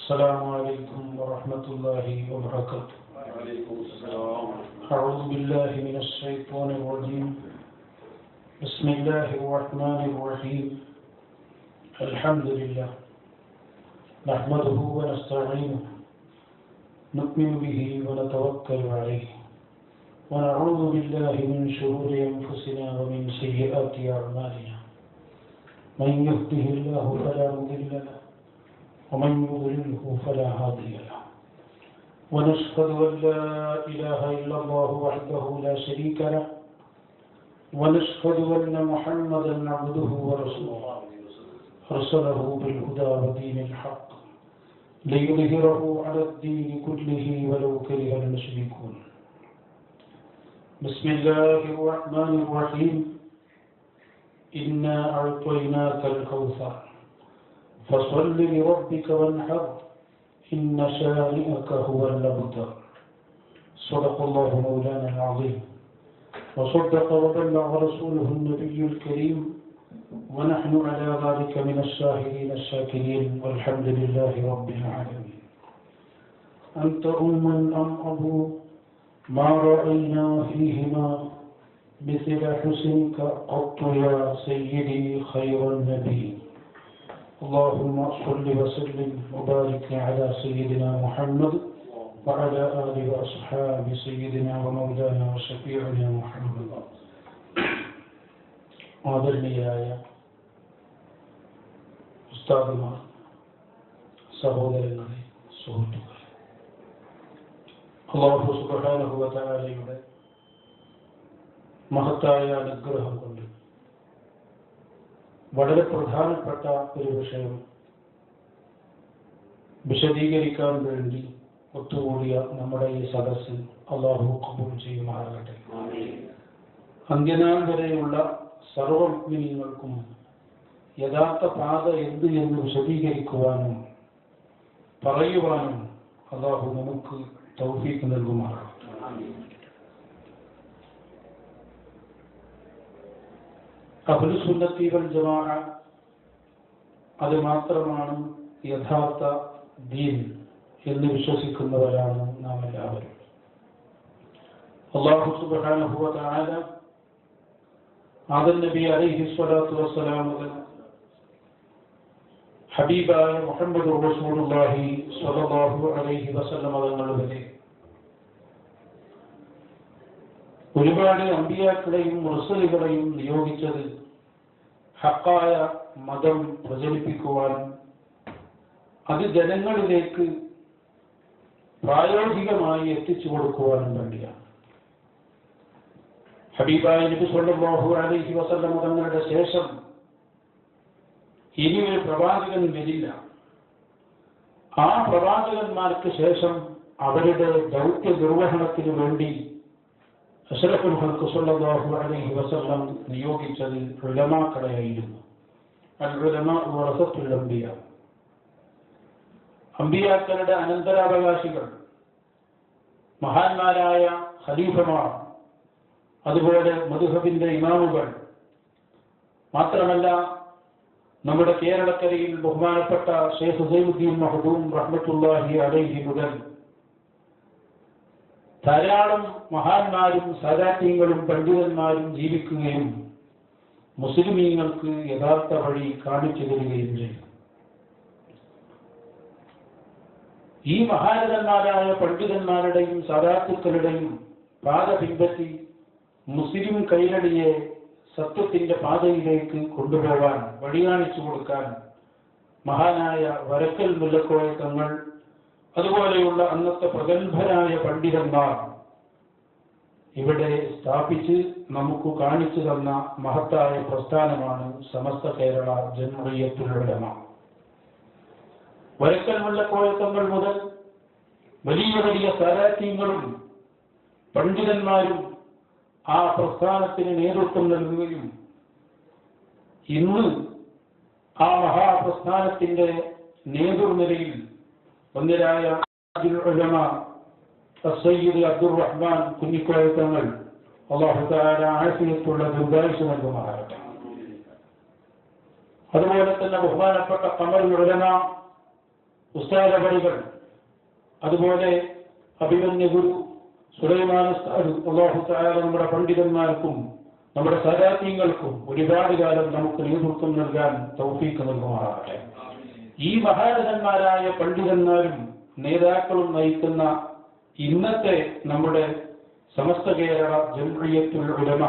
السلام عليكم ورحمة الله وبركاته. وعليكم السلام. أعوذ بالله من الشيطان الرجيم. بسم الله الرحمن الرحيم. الحمد لله نحمده ونستعينه نؤمن به ونتوكل عليه ونعوذ بالله من شرور أنفسنا ومن سيئات أعمالنا. من يهده الله فلا مضل له ومن يضلله فلا هادي له. ونشهد أن لا إله إلا الله وحده لا شريك له ونشهد أن محمدا عبده ورسوله أرسله بالهدى ودين الحق ليظهره على الدين كله ولو كره المشركون. بسم الله الرحمن الرحيم. إنا أعطيناك الكوثر فصل لربك وانحر إن شانئك هو الأبتر. صدق الله مولانا العظيم وصدق وبلغ رسوله النبي الكريم ونحن على ذلك من الشاهدين الشاكرين والحمد لله رب العالمين. أنت أم أم أبو ما رأينا فيهما مثل حسنك قط يا سيدي خير النبي. اللهم صل وسلم وبارك على سيدنا محمد وعلى آله وأصحاب سيدنا ومولانا وشفيعنا محمد. ആദരണീയരായ ഉസ്താദുമാർ, സഹോദരങ്ങളെ, സുഹൃത്തുക്കളെ, അല്ലാഹു സുബ്ഹാനഹു വ തആലയുടെ മഹത്തായ അനുഗ്രഹം കൊണ്ട് വളരെ പ്രധാനപ്പെട്ട ഒരു വിഷയം വിശദീകരിക്കാൻ വേണ്ടി ഒത്തുകൂടിയ നമ്മുടെ ഈ സദസ്സിൽ അല്ലാഹു ഖബൂൽ ചെയ്യുമാറാകട്ടെ. അന്ത്യനാൾ വരെയുള്ള സർവ്വ മുഅ്മിനീങ്ങൾക്കും യഥാർത്ഥ പാത എന്ത് എന്ന് വിശദീകരിക്കുവാനും പറയുവാനും അല്ലാഹു നമുക്ക് തൗഫീഖ് നൽകുമാറാകട്ടെ. അഹ്ലുസ് സുന്നത്തി വൽ ജമാഅ അത് മാത്രമാണ് യഥാർത്ഥ ദീൻ എന്ന് വിശ്വസിക്കുന്നവരാണ് നാം എല്ലാവരും. അല്ലാഹു സുബ്ഹാനഹു വ തആല ആദം നബി അലൈഹി സ്വലാത്തു വസ്സലാം മുതൽ ഹബീബായ മുഹമ്മദ് റസൂലുള്ളാഹി സ്വല്ലല്ലാഹു അലൈഹി വസല്ലം തങ്ങൾ വരെ ഒരുപാട് അമ്പിയാക്കളെയും റസൂലുകളെയും നിയോഗിച്ചത് ഹക്കായ മതം പ്രചരിപ്പിക്കുവാൻ, അത് ജനങ്ങളിലേക്ക് പ്രായോഗികമായി എത്തിച്ചു കൊടുക്കുവാനും വേണ്ടിയാണ്. ഹബീബായ നബി സ്വല്ലല്ലാഹു അലൈഹി വസല്ലം തങ്ങളുടെ ശേഷം ഇനി ഒരു പ്രവാചകൻ വരില്ല. ആ പ്രവാചകന്മാർക്ക് ശേഷം അവരുടെ ദൗത്യ നിർവഹണത്തിനു വേണ്ടി അഷ്റഫുൽ ഖൽഖ് സ്വല്ലല്ലാഹു അലൈഹി വസല്ലം നിയോഗിച്ചത് ഉലമാക്കളെയായിരുന്നു. അൽ ഉലമാ വറസത്തുൽ അംബിയ, അമ്പിയാക്കളുടെ അനന്തരാവകാശികൾ, മഹാന്മാരായ ഖലീഫമാർ, അതുപോലെ മദ്ഹബിന്റെ ഇമാമുകൾ, മാത്രമല്ല നമ്മുടെ കേരളക്കരയിൽ ബഹുമാനപ്പെട്ട ഷെയ്ഖ് സൈനുദ്ദീൻ മഖ്ദൂം റഹ്മത്തുള്ളാഹി അലൈഹി മുതൽ ധാരാളം മഹാന്മാരും സാദാത്യങ്ങളും പണ്ഡിതന്മാരും ജീവിക്കുകയും മുസ്ലിമീങ്ങൾക്ക് യഥാർത്ഥ വഴി കാണിച്ചു തരികയും ചെയ്തു. ഈ മഹാരഥന്മാരായ പണ്ഡിതന്മാരുടെയും സാദാത്തുക്കളുടെയും പാത പിൻപറ്റി മുസ്ലിം കൈരളിയെ സത്യത്തിന്റെ പാതയിലേക്ക് കൊണ്ടുപോകാൻ, വഴി കാണിച്ചു കൊടുക്കാൻ മഹാനായ വരക്കൽ മുല്ലക്കോയ തങ്ങൾ, അതുപോലെയുള്ള അന്നത്തെ പ്രഗത്ഭരായ പണ്ഡിതന്മാർ ഇവിടെ സ്ഥാപിച്ച് നമുക്ക് കാണിച്ചു തന്ന മഹത്തായ പ്രസ്ഥാനമാണ് സമസ്ത കേരള ജംഇയ്യത്തുൽ ഉലമ. വരക്കൽ മുല്ലക്കോയ തങ്ങൾ മുതൽ വലിയ വലിയ സാദാത്യങ്ങളും പണ്ഡിതന്മാരും ആ പ്രസ്ഥാനത്തിന് നേതൃത്വം നൽകുകയും ഇന്ന് ആ മഹാപ്രസ്ഥാനത്തിന്റെ നേതൃനിരയിൽ ഒന്നിരായ ഉലമ സയ്യിദ് അബ്ദുർ റഹ്മാൻ കുഞ്ഞിക്കോയ തങ്ങൾ അല്ലാഹു തആല ആഫിയത്തുള്ള ദീർഘായുസ്സ് നൽകുമാറാകട്ടെ. അതുപോലെ തന്നെ ബഹുമാനപ്പെട്ട ഖമറുൽ ഉലമ ഉസ്താദ് അവറുകൾ, അതുപോലെ അഭിമന്യ ഗുരു സുലൈമാൻ ഉസ്താദ്, അല്ലാഹു തആല നമ്മുടെ പണ്ഡിതന്മാർക്കും നമ്മുടെ സദാത്യങ്ങൾക്കും ഒരുപാട് കാലം നമുക്ക് നേതൃത്വം നൽകാൻ തൗഫീഖ് നൽകുമാറാകട്ടെ. ഈ മഹാരഥന്മാരായ പണ്ഡിതന്മാരും നേതാക്കളും നയിക്കുന്ന ഇന്നത്തെ നമ്മുടെ സമസ്ത കേരള ജംഇയ്യത്തുൽ ഉലമ,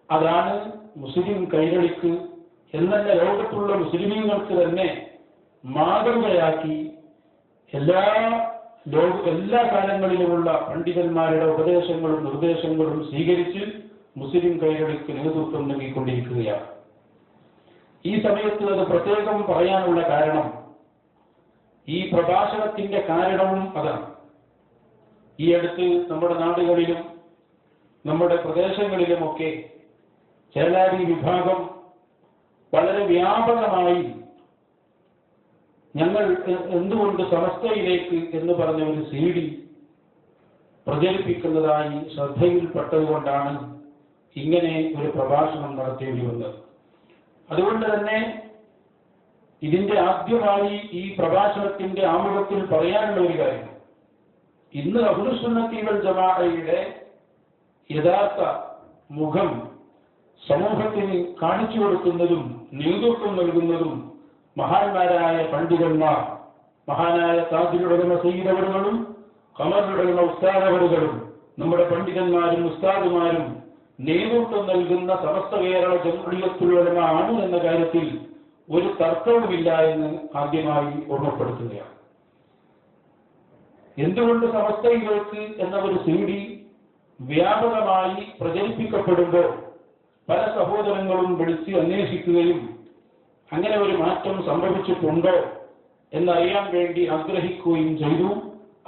അതാണ് മുസ്ലിം കൈരളിക്ക് എന്നല്ല ലോകത്തുള്ള മുസ്ലിമീങ്ങൾക്ക് തന്നെ മാതൃകയാക്കി എല്ലാ കാലങ്ങളിലുമുള്ള പണ്ഡിതന്മാരുടെ ഉപദേശങ്ങളും നിർദ്ദേശങ്ങളും സ്വീകരിച്ച് മുസ്ലിം കൈരളിക്ക് നേതൃത്വം നൽകിക്കൊണ്ടിരിക്കുകയാണ്. ഈ സമയത്ത് അത് പ്രത്യേകം പറയാനുള്ള കാരണം, ഈ പ്രഭാഷണത്തിന്റെ കാരണവും അതാണ്. ഈ അടുത്ത് നമ്മുടെ നാടുകളിലും നമ്മുടെ പ്രദേശങ്ങളിലുമൊക്കെ ചേലാരി വിഭാഗം വളരെ വ്യാപകമായി ഞങ്ങൾ എന്തുകൊണ്ട് സമസ്തയിലേക്ക് എന്ന് പറഞ്ഞ ഒരു CD പ്രചരിപ്പിക്കുന്നതായി ശ്രദ്ധയിൽപ്പെട്ടതുകൊണ്ടാണ് ഇങ്ങനെ ഒരു പ്രഭാഷണം നടത്തേണ്ടി വന്നത്. അതുകൊണ്ട് തന്നെ ഇതിന്റെ ആദ്യമായി ഈ പ്രഭാഷണത്തിന്റെ ആമുഖത്തിൽ പറയാനുള്ള ഒരു കാര്യം, ഇന്ന് അഹ്ലുസുന്നത്തി വൽ ജമാഅയുടെ യഥാർത്ഥ മുഖം സമൂഹത്തിന് കാണിച്ചു കൊടുക്കുന്നതും നേതൃത്വം നൽകുന്നതും മഹാന്മാരായ പണ്ഡിതന്മാർ, മഹാനായ താജുൽ ഉലമ സയ്യിദ് അവറുകളും ഖമറുൽ ഉലമ ഉസ്താദ് അവറുകളും നമ്മുടെ പണ്ഡിതന്മാരും ഉസ്താദുമാരും നേതൃത്വം നൽകുന്ന സമസ്ത കേരള ജംഇയ്യത്തുൽ ഉലമ ആണ് എന്ന കാര്യത്തിൽ ഒരു തർക്കവുമില്ല എന്ന് ആദ്യമായി ഓർമ്മപ്പെടുത്തുകയാണ്. എന്തുകൊണ്ട് സമസ്തയിലേക്ക് എന്ന ഒരു CD വ്യാപകമായി പ്രചരിപ്പിക്കപ്പെടുമ്പോൾ പല സഹോദരങ്ങളും വിളിച്ച് അന്വേഷിക്കുകയും അങ്ങനെ ഒരു മാറ്റം സംഭവിച്ചിട്ടുണ്ടോ എന്നറിയാൻ വേണ്ടി ആഗ്രഹിക്കുകയും ചെയ്തു.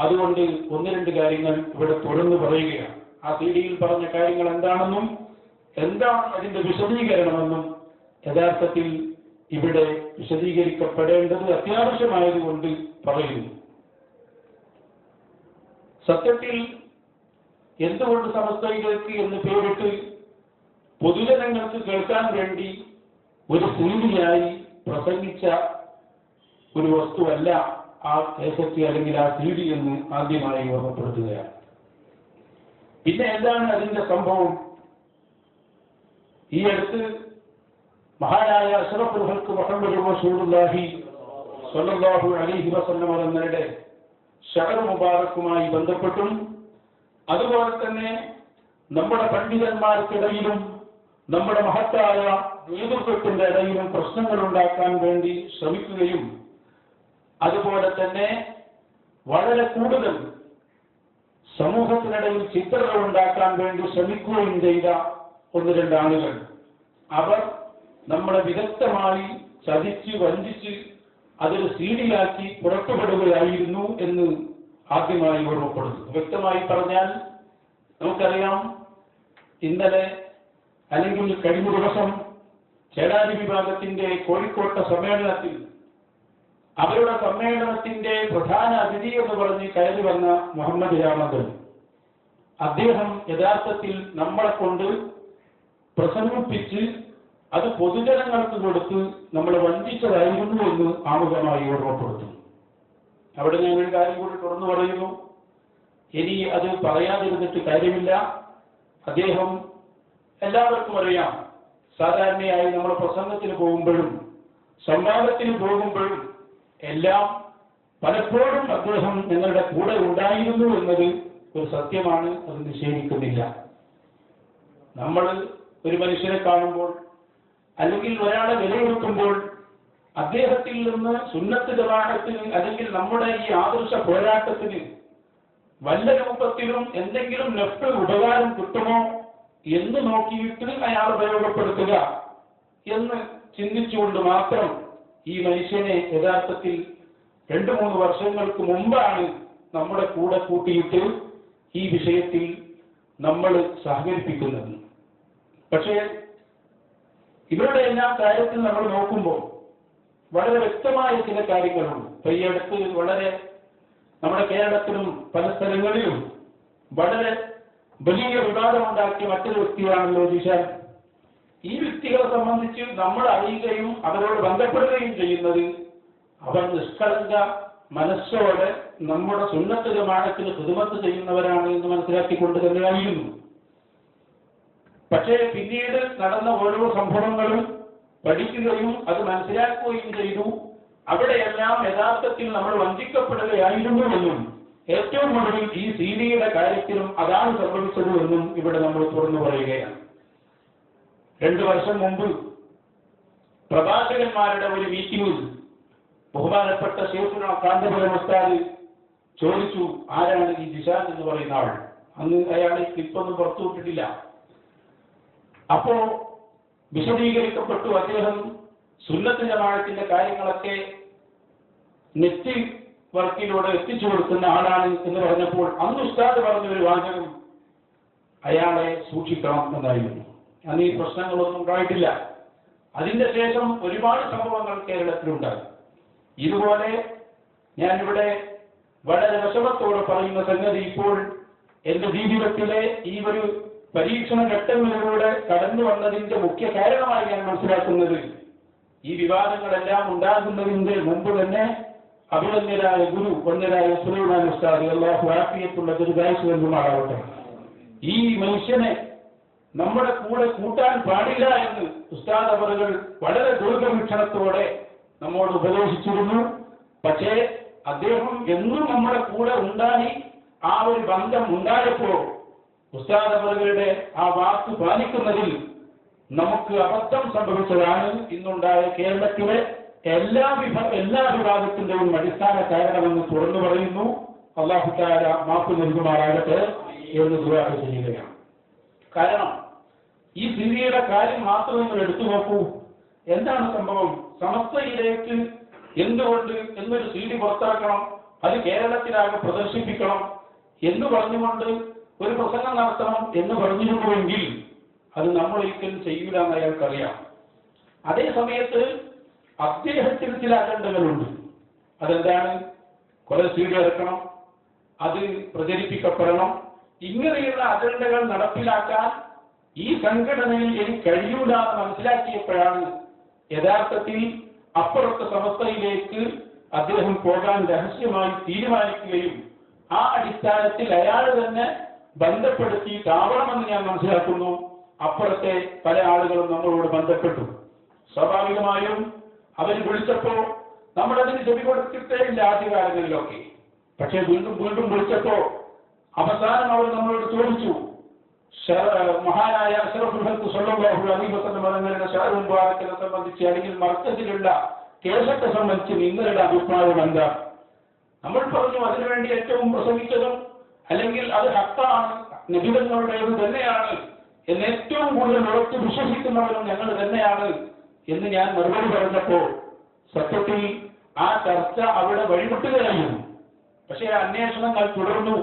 അതുകൊണ്ട് ഒന്ന് രണ്ട് കാര്യങ്ങൾ ഇവിടെ തുറന്നു പറയുകയാണ്. ആ CD-യിൽ പറഞ്ഞ കാര്യങ്ങൾ എന്താണെന്നും എന്താണ് അതിന്റെ വിശദീകരണമെന്നും യഥാർത്ഥത്തിൽ ഇവിടെ വിശദീകരിക്കപ്പെടേണ്ടത് അത്യാവശ്യമായതുകൊണ്ട് പറയുന്നു. സത്യത്തിൽ എന്തുകൊണ്ട് സമസ്തയിലേക്ക് എന്ന് പേരിട്ട് പൊതുജനങ്ങൾക്ക് കേൾക്കാൻ വേണ്ടി ഒരു CD-യായി പ്രസംഗിച്ച ഒരു വസ്തുവല്ല ആ കേസറ്റ് അല്ലെങ്കിൽ ആ CD എന്ന് ആദ്യമായി ഓർമ്മപ്പെടുത്തുകയാണ്. പിന്നെ എന്താണ് അതിന്റെ സംഭവം? ഈ അടുത്ത് മഹാനായ അഷ്റഫുൽ ഖൽഖ് മുഹമ്മദ് റസൂലുള്ളാഹി സ്വല്ലല്ലാഹു അലൈഹി വസല്ലം എന്നവരുടെ ശഅർ മുബാറക്കുമായി ബന്ധപ്പെട്ടും അതുപോലെ തന്നെ നമ്മുടെ പണ്ഡിതന്മാർക്കിടയിലും നമ്മുടെ മഹത്തായ നേതൃത്വത്തിന്റെ ഇടയിലും പ്രശ്നങ്ങൾ ഉണ്ടാക്കാൻ വേണ്ടി ശ്രമിക്കുകയും അതുപോലെ തന്നെ വളരെ കൂടുതൽ സമൂഹത്തിനിടയിൽ ചിത്രങ്ങൾ ഉണ്ടാക്കാൻ വേണ്ടി ശ്രമിക്കുകയും ചെയ്ത ഒന്ന് രണ്ട് ആളുകൾ, അവർ നമ്മളെ വിദഗ്ധമായി ചതിച്ച് വഞ്ചിച്ച് അതൊരു CD-യാക്കി പുറത്തുപെടുകയായിരുന്നു എന്ന് ആദ്യമായി ഓർമ്മപ്പെടുന്നു. വ്യക്തമായി പറഞ്ഞാൽ നമുക്കറിയാം, ഇന്നലെ അല്ലെങ്കിൽ കഴിഞ്ഞ ദിവസം ചേലാരി വിഭാഗത്തിന്റെ കോഴിക്കോട്ടെ സമ്മേളനത്തിൽ അവരുടെ സമ്മേളനത്തിന്റെ പ്രധാന അതിഥി എന്ന് പറഞ്ഞ് കയറി വന്ന മുഹമ്മദ് രാമദൻ, അദ്ദേഹം യഥാർത്ഥത്തിൽ നമ്മളെ കൊണ്ട് പ്രസംഗിപ്പിച്ച് അത് പൊതുജനങ്ങൾക്ക് കൊടുത്ത് നമ്മളെ വഞ്ചിച്ചതായിരുന്നു എന്ന് ആമുഖമായി ഓർമ്മപ്പെടുത്തുന്നു. അവിടെ ഞാൻ ഒരു കാര്യം കൂടി തുറന്നു പറയുന്നു. ഇനി അത് പറയാതിരുന്നിട്ട് കാര്യമില്ല. അദ്ദേഹം എല്ലാവർക്കും അറിയാം, സാധാരണയായി നമ്മൾ പ്രസംഗത്തിന് പോകുമ്പോഴും സംവാദത്തിന് പോകുമ്പോഴും എല്ലാം പലപ്പോഴും അദ്ദേഹം ഞങ്ങളുടെ കൂടെ ഉണ്ടായിരുന്നു എന്നത് ഒരു സത്യമാണ്. അത് നിഷേധിക്കുന്നില്ല. നമ്മൾ ഒരു മനുഷ്യനെ കാണുമ്പോൾ അല്ലെങ്കിൽ ഒരാളെ വിലയിരുത്തുമ്പോൾ അദ്ദേഹത്തിൽ നിന്ന് സുന്നത്ത് ജമാഅത്തിന് അല്ലെങ്കിൽ നമ്മുടെ ഈ ആദർശ പോരാട്ടത്തിന് വല്ല രൂപത്തിലും എന്തെങ്കിലും നെഫ്റ്റ് ഉപകാരം കിട്ടുമോ എന്ന് നോക്കിയിട്ട് അയാൾ ഉപയോഗപ്പെടുത്തുക എന്ന് ചിന്തിച്ചുകൊണ്ട് മാത്രം ഈ മനുഷ്യനെ യഥാർത്ഥത്തിൽ 2-3 വർഷങ്ങൾക്ക് മുമ്പാണ് നമ്മുടെ കൂടെ കൂട്ടിയിട്ട് ഈ വിഷയത്തിൽ നമ്മൾ സഹകരിപ്പിക്കുന്നത്. പക്ഷേ ഇവരുടെ എല്ലാ കാര്യത്തിൽ നമ്മൾ നോക്കുമ്പോൾ വളരെ വ്യക്തമായ ചില കാര്യങ്ങളുണ്ട്. ഇപ്പൊ ഈ അടുത്ത് വളരെ നമ്മുടെ കേരളത്തിലും പല സ്ഥലങ്ങളിലും വളരെ വലിയ വിവാദമുണ്ടാക്കിയ മറ്റൊരു വ്യക്തിയാണല്ലോ ജിഷാൻ. ഈ വ്യക്തികളെ സംബന്ധിച്ച് നമ്മൾ അറിയുകയും അവരോട് ബന്ധപ്പെടുകയും ചെയ്യുന്നത് അവർ നിഷ്കളങ്ക മനസ്സോടെ നമ്മുടെ സുന്നത്ത് ജമാഅത്തിന് ഖിദ്മത്ത് ചെയ്യുന്നവരാണ് എന്ന് മനസ്സിലാക്കിക്കൊണ്ട് തന്നെയായിരുന്നു. പക്ഷേ പിന്നീട് നടന്ന ഓരോ സംഭവങ്ങളും പഠിക്കുകയും അത് മനസ്സിലാക്കുകയും ചെയ്തു. അവിടെയെല്ലാം യഥാർത്ഥത്തിൽ നമ്മൾ വഞ്ചിക്കപ്പെടുകയായിരുന്നുവെന്നും ഏറ്റവും ഒടുവിൽ ഈ സീഡിയുടെ കാര്യത്തിലും അതാണ് സംഭവിച്ചത് എന്നും ഇവിടെ നമ്മൾ തുറന്നു പറയുകയാണ്. 2 വർഷം മുമ്പ് പ്രഭാഷകന്മാരുടെ ഒരു മീറ്റിംഗിൽ ബഹുമാനപ്പെട്ട ശൈഖുന കാന്തപുരം ഉസ്താദ് ചോദിച്ചു, ആരാണ് ഈ ജിഷാൻ എന്ന് പറയുന്ന ആൾ? അന്ന് അയാൾ ക്ലിപ്പൊന്നും പുറത്തുവിട്ടിട്ടില്ല. അപ്പോ വിശദീകരിക്കപ്പെട്ടു, അദ്ദേഹം സുന്നത്ത് ജമാഅത്തിന്റെ കാര്യങ്ങളൊക്കെ നെറ്റ് വർക്കിലൂടെ എത്തിച്ചു കൊടുക്കുന്ന ആളാണ് എന്ന് പറഞ്ഞപ്പോൾ അന്ന് ഉസ്താദ് പറഞ്ഞ ഒരു വാചകം അയാളെ സൂക്ഷിക്കണം എന്നായിരുന്നു. അന്ന് ഈ പ്രശ്നങ്ങളൊന്നും ഉണ്ടായിട്ടില്ല. അതിന്റെ ശേഷം ഒരുപാട് സംഭവങ്ങൾ കേരളത്തിലുണ്ടായി. ഇതുപോലെ ഞാനിവിടെ വളരെ വിഷമത്തോടെ പറയുന്ന സംഗതി, ഇപ്പോൾ എന്റെ ജീവിതത്തിലെ ഈ ഒരു പരീക്ഷണ ഘട്ടങ്ങളിലൂടെ കടന്നു വന്നതിന്റെ മുഖ്യ കാരണമായി ഞാൻ മനസ്സിലാക്കുന്നത്, ഈ വിവാദങ്ങളെല്ലാം ഉണ്ടാകുന്നതിന്റെ മുമ്പ് തന്നെ അഭിനന്ദനായ ഗുരു വന്ദനായ സുലൈമാൻ ഉസ്താദ് അല്ലാഹു ആഫിയത്തുള്ള ദീർഘായുസ്സ് നൽകുമാറാവട്ടെ, ഈ മനുഷ്യനെ നമ്മുടെ കൂടെ കൂട്ടാൻ പാടില്ല എന്ന് ഉസ്താദ് അവറുകൾ വളരെ ദീർഘവീക്ഷണത്തോടെ നമ്മോട് ഉപദേശിച്ചിരുന്നു. പക്ഷേ അദ്ദേഹം എന്നും നമ്മുടെ കൂടെ ഉണ്ടായി ആ ഒരു ബന്ധം ഉണ്ടായപ്പോൾ ഉസ്താദ് അവറുകളുടെ ആ വാക്ക് പാലിക്കുന്നതിൽ നമുക്ക് അബദ്ധം സംഭവിച്ചതാണ് ഇന്നുണ്ടായ കേരളത്തിലെ എല്ലാ വിഭാഗത്തിന്റെയും അടിസ്ഥാന കാരണമെന്ന് തുറന്നു പറയുന്നു. അല്ലാഹു തആല മാപ്പ് നൽകുമാറാകട്ടെ എന്ന് ദുആ ചെയ്യുകയാണ്. കാരണം ഈ സിറിയയുടെ കാര്യം മാത്രം നിങ്ങൾ എടുത്തു നോക്കൂ. എന്താണ് സംഭവം? സമസ്തയിലേക്ക് എന്തുകൊണ്ട് എന്നൊരു സീഡി പുറത്താക്കണം, അത് കേരളത്തിലാകെ പ്രദർശിപ്പിക്കണം എന്ന് പറഞ്ഞുകൊണ്ട് ഒരു പ്രസംഗം നടത്തണം എന്ന് പറഞ്ഞിരുന്നുവെങ്കിൽ അത് നമ്മൾ ഒരിക്കലും ചെയ്യൂല എന്ന് അയാൾക്കറിയാം. അതേ സമയത്ത് അദ്ദേഹത്തിന് ചില അജണ്ടകളുണ്ട്. അതെന്താണ്? കുറെ സീഡി ഇറക്കണം, അത് പ്രചരിപ്പിക്കപ്പെടണം. ഇങ്ങനെയുള്ള അജണ്ടകൾ നടപ്പിലാക്കാൻ ഈ സംഘടനയിൽ എനിക്ക് കഴിയൂല എന്ന് മനസ്സിലാക്കിയപ്പോഴാണ് യഥാർത്ഥത്തിൽ അപ്പുറത്തെ സമസ്തയിലേക്ക് അദ്ദേഹം പോകാൻ രഹസ്യമായി തീരുമാനിക്കുകയും ആ അടിസ്ഥാനത്തിൽ അയാൾ തന്നെ ബന്ധപ്പെടുത്തി താവണമെന്ന് ഞാൻ മനസ്സിലാക്കുന്നു. അപ്പുറത്തെ പല ആളുകളും നമ്മളോട് ബന്ധപ്പെട്ടു. സ്വാഭാവികമായും അവർ വിളിച്ചപ്പോ നമ്മളതിന് ചെവി കൊടുത്തിട്ടേ ഇല്ല ആദ്യകാലങ്ങളിലൊക്കെ. പക്ഷെ വീണ്ടും വിളിച്ചപ്പോ അവസാനം അവർ നമ്മളോട് ചോദിച്ചു, മഹാനായ അഷ്റഫുൽ ഖൽഖ് സ്വല്ലല്ലാഹു അലൈഹി വസല്ലം തങ്ങളുടെ ഷഹർ മുബാറക്കിനെ സംബന്ധിച്ച് അല്ലെങ്കിൽ മർക്കസിലുള്ള കേസത്തെ സംബന്ധിച്ച് നിങ്ങളുടെ അഭിപ്രായം എന്താ? നമ്മൾ പറഞ്ഞു അതിനുവേണ്ടി ഏറ്റവും പ്രസംഗിച്ചതും അല്ലെങ്കിൽ അത് ഹഖാണ്, നബിതങ്ങളുടേത് തന്നെയാണ് എന്ന് ഏറ്റവും കൂടുതൽ ഉറച്ചു വിശ്വസിക്കുന്നവരും ഞങ്ങൾ തന്നെയാണ് എന്ന് ഞാൻ മറുപടി പറഞ്ഞപ്പോൾ സത്യത്തിൽ ആ ചർച്ച അവിടെ വഴിമുട്ടുകയായിരുന്നു. പക്ഷേ അന്വേഷണങ്ങൾ തുടർന്നു.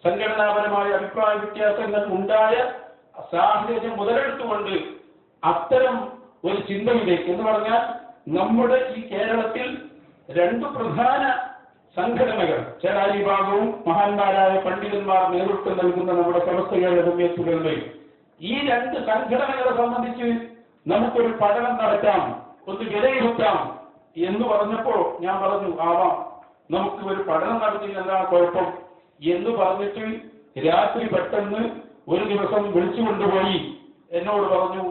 സംഘടനാപരമായ അഭിപ്രായ വ്യത്യാസങ്ങൾ ഉണ്ടായ സാഹചര്യം മുതലെടുത്തുകൊണ്ട് അത്തരം ഒരു ചിന്തയിലേക്ക് എന്ന് പറഞ്ഞാൽ നമ്മുടെ ഈ കേരളത്തിൽ 2 പ്രധാന സംഘടനകൾ, ചേളാരി വിഭാഗവും മഹാന്മാരായ പണ്ഡിതന്മാർ നേതൃത്വം നൽകുന്ന നമ്മുടെ സമസ്തകളുടെ ജമിയത്തുകളുടെയും ഈ 2 സംഘടനകളെ സംബന്ധിച്ച് നമുക്കൊരു പഠനം നടത്താം, ഒന്ന് വിലയിരുത്താം എന്ന് പറഞ്ഞപ്പോ ഞാൻ പറഞ്ഞു, ആവാം, നമുക്ക് ഒരു പഠനം നടത്തി എന്താണ് കുഴപ്പം എന്ന് പറഞ്ഞിട്ട് രാത്രി പെട്ടെന്ന് ഒരു ദിവസം വിളിച്ചു കൊണ്ടുപോയി എന്നോട് പറഞ്ഞു,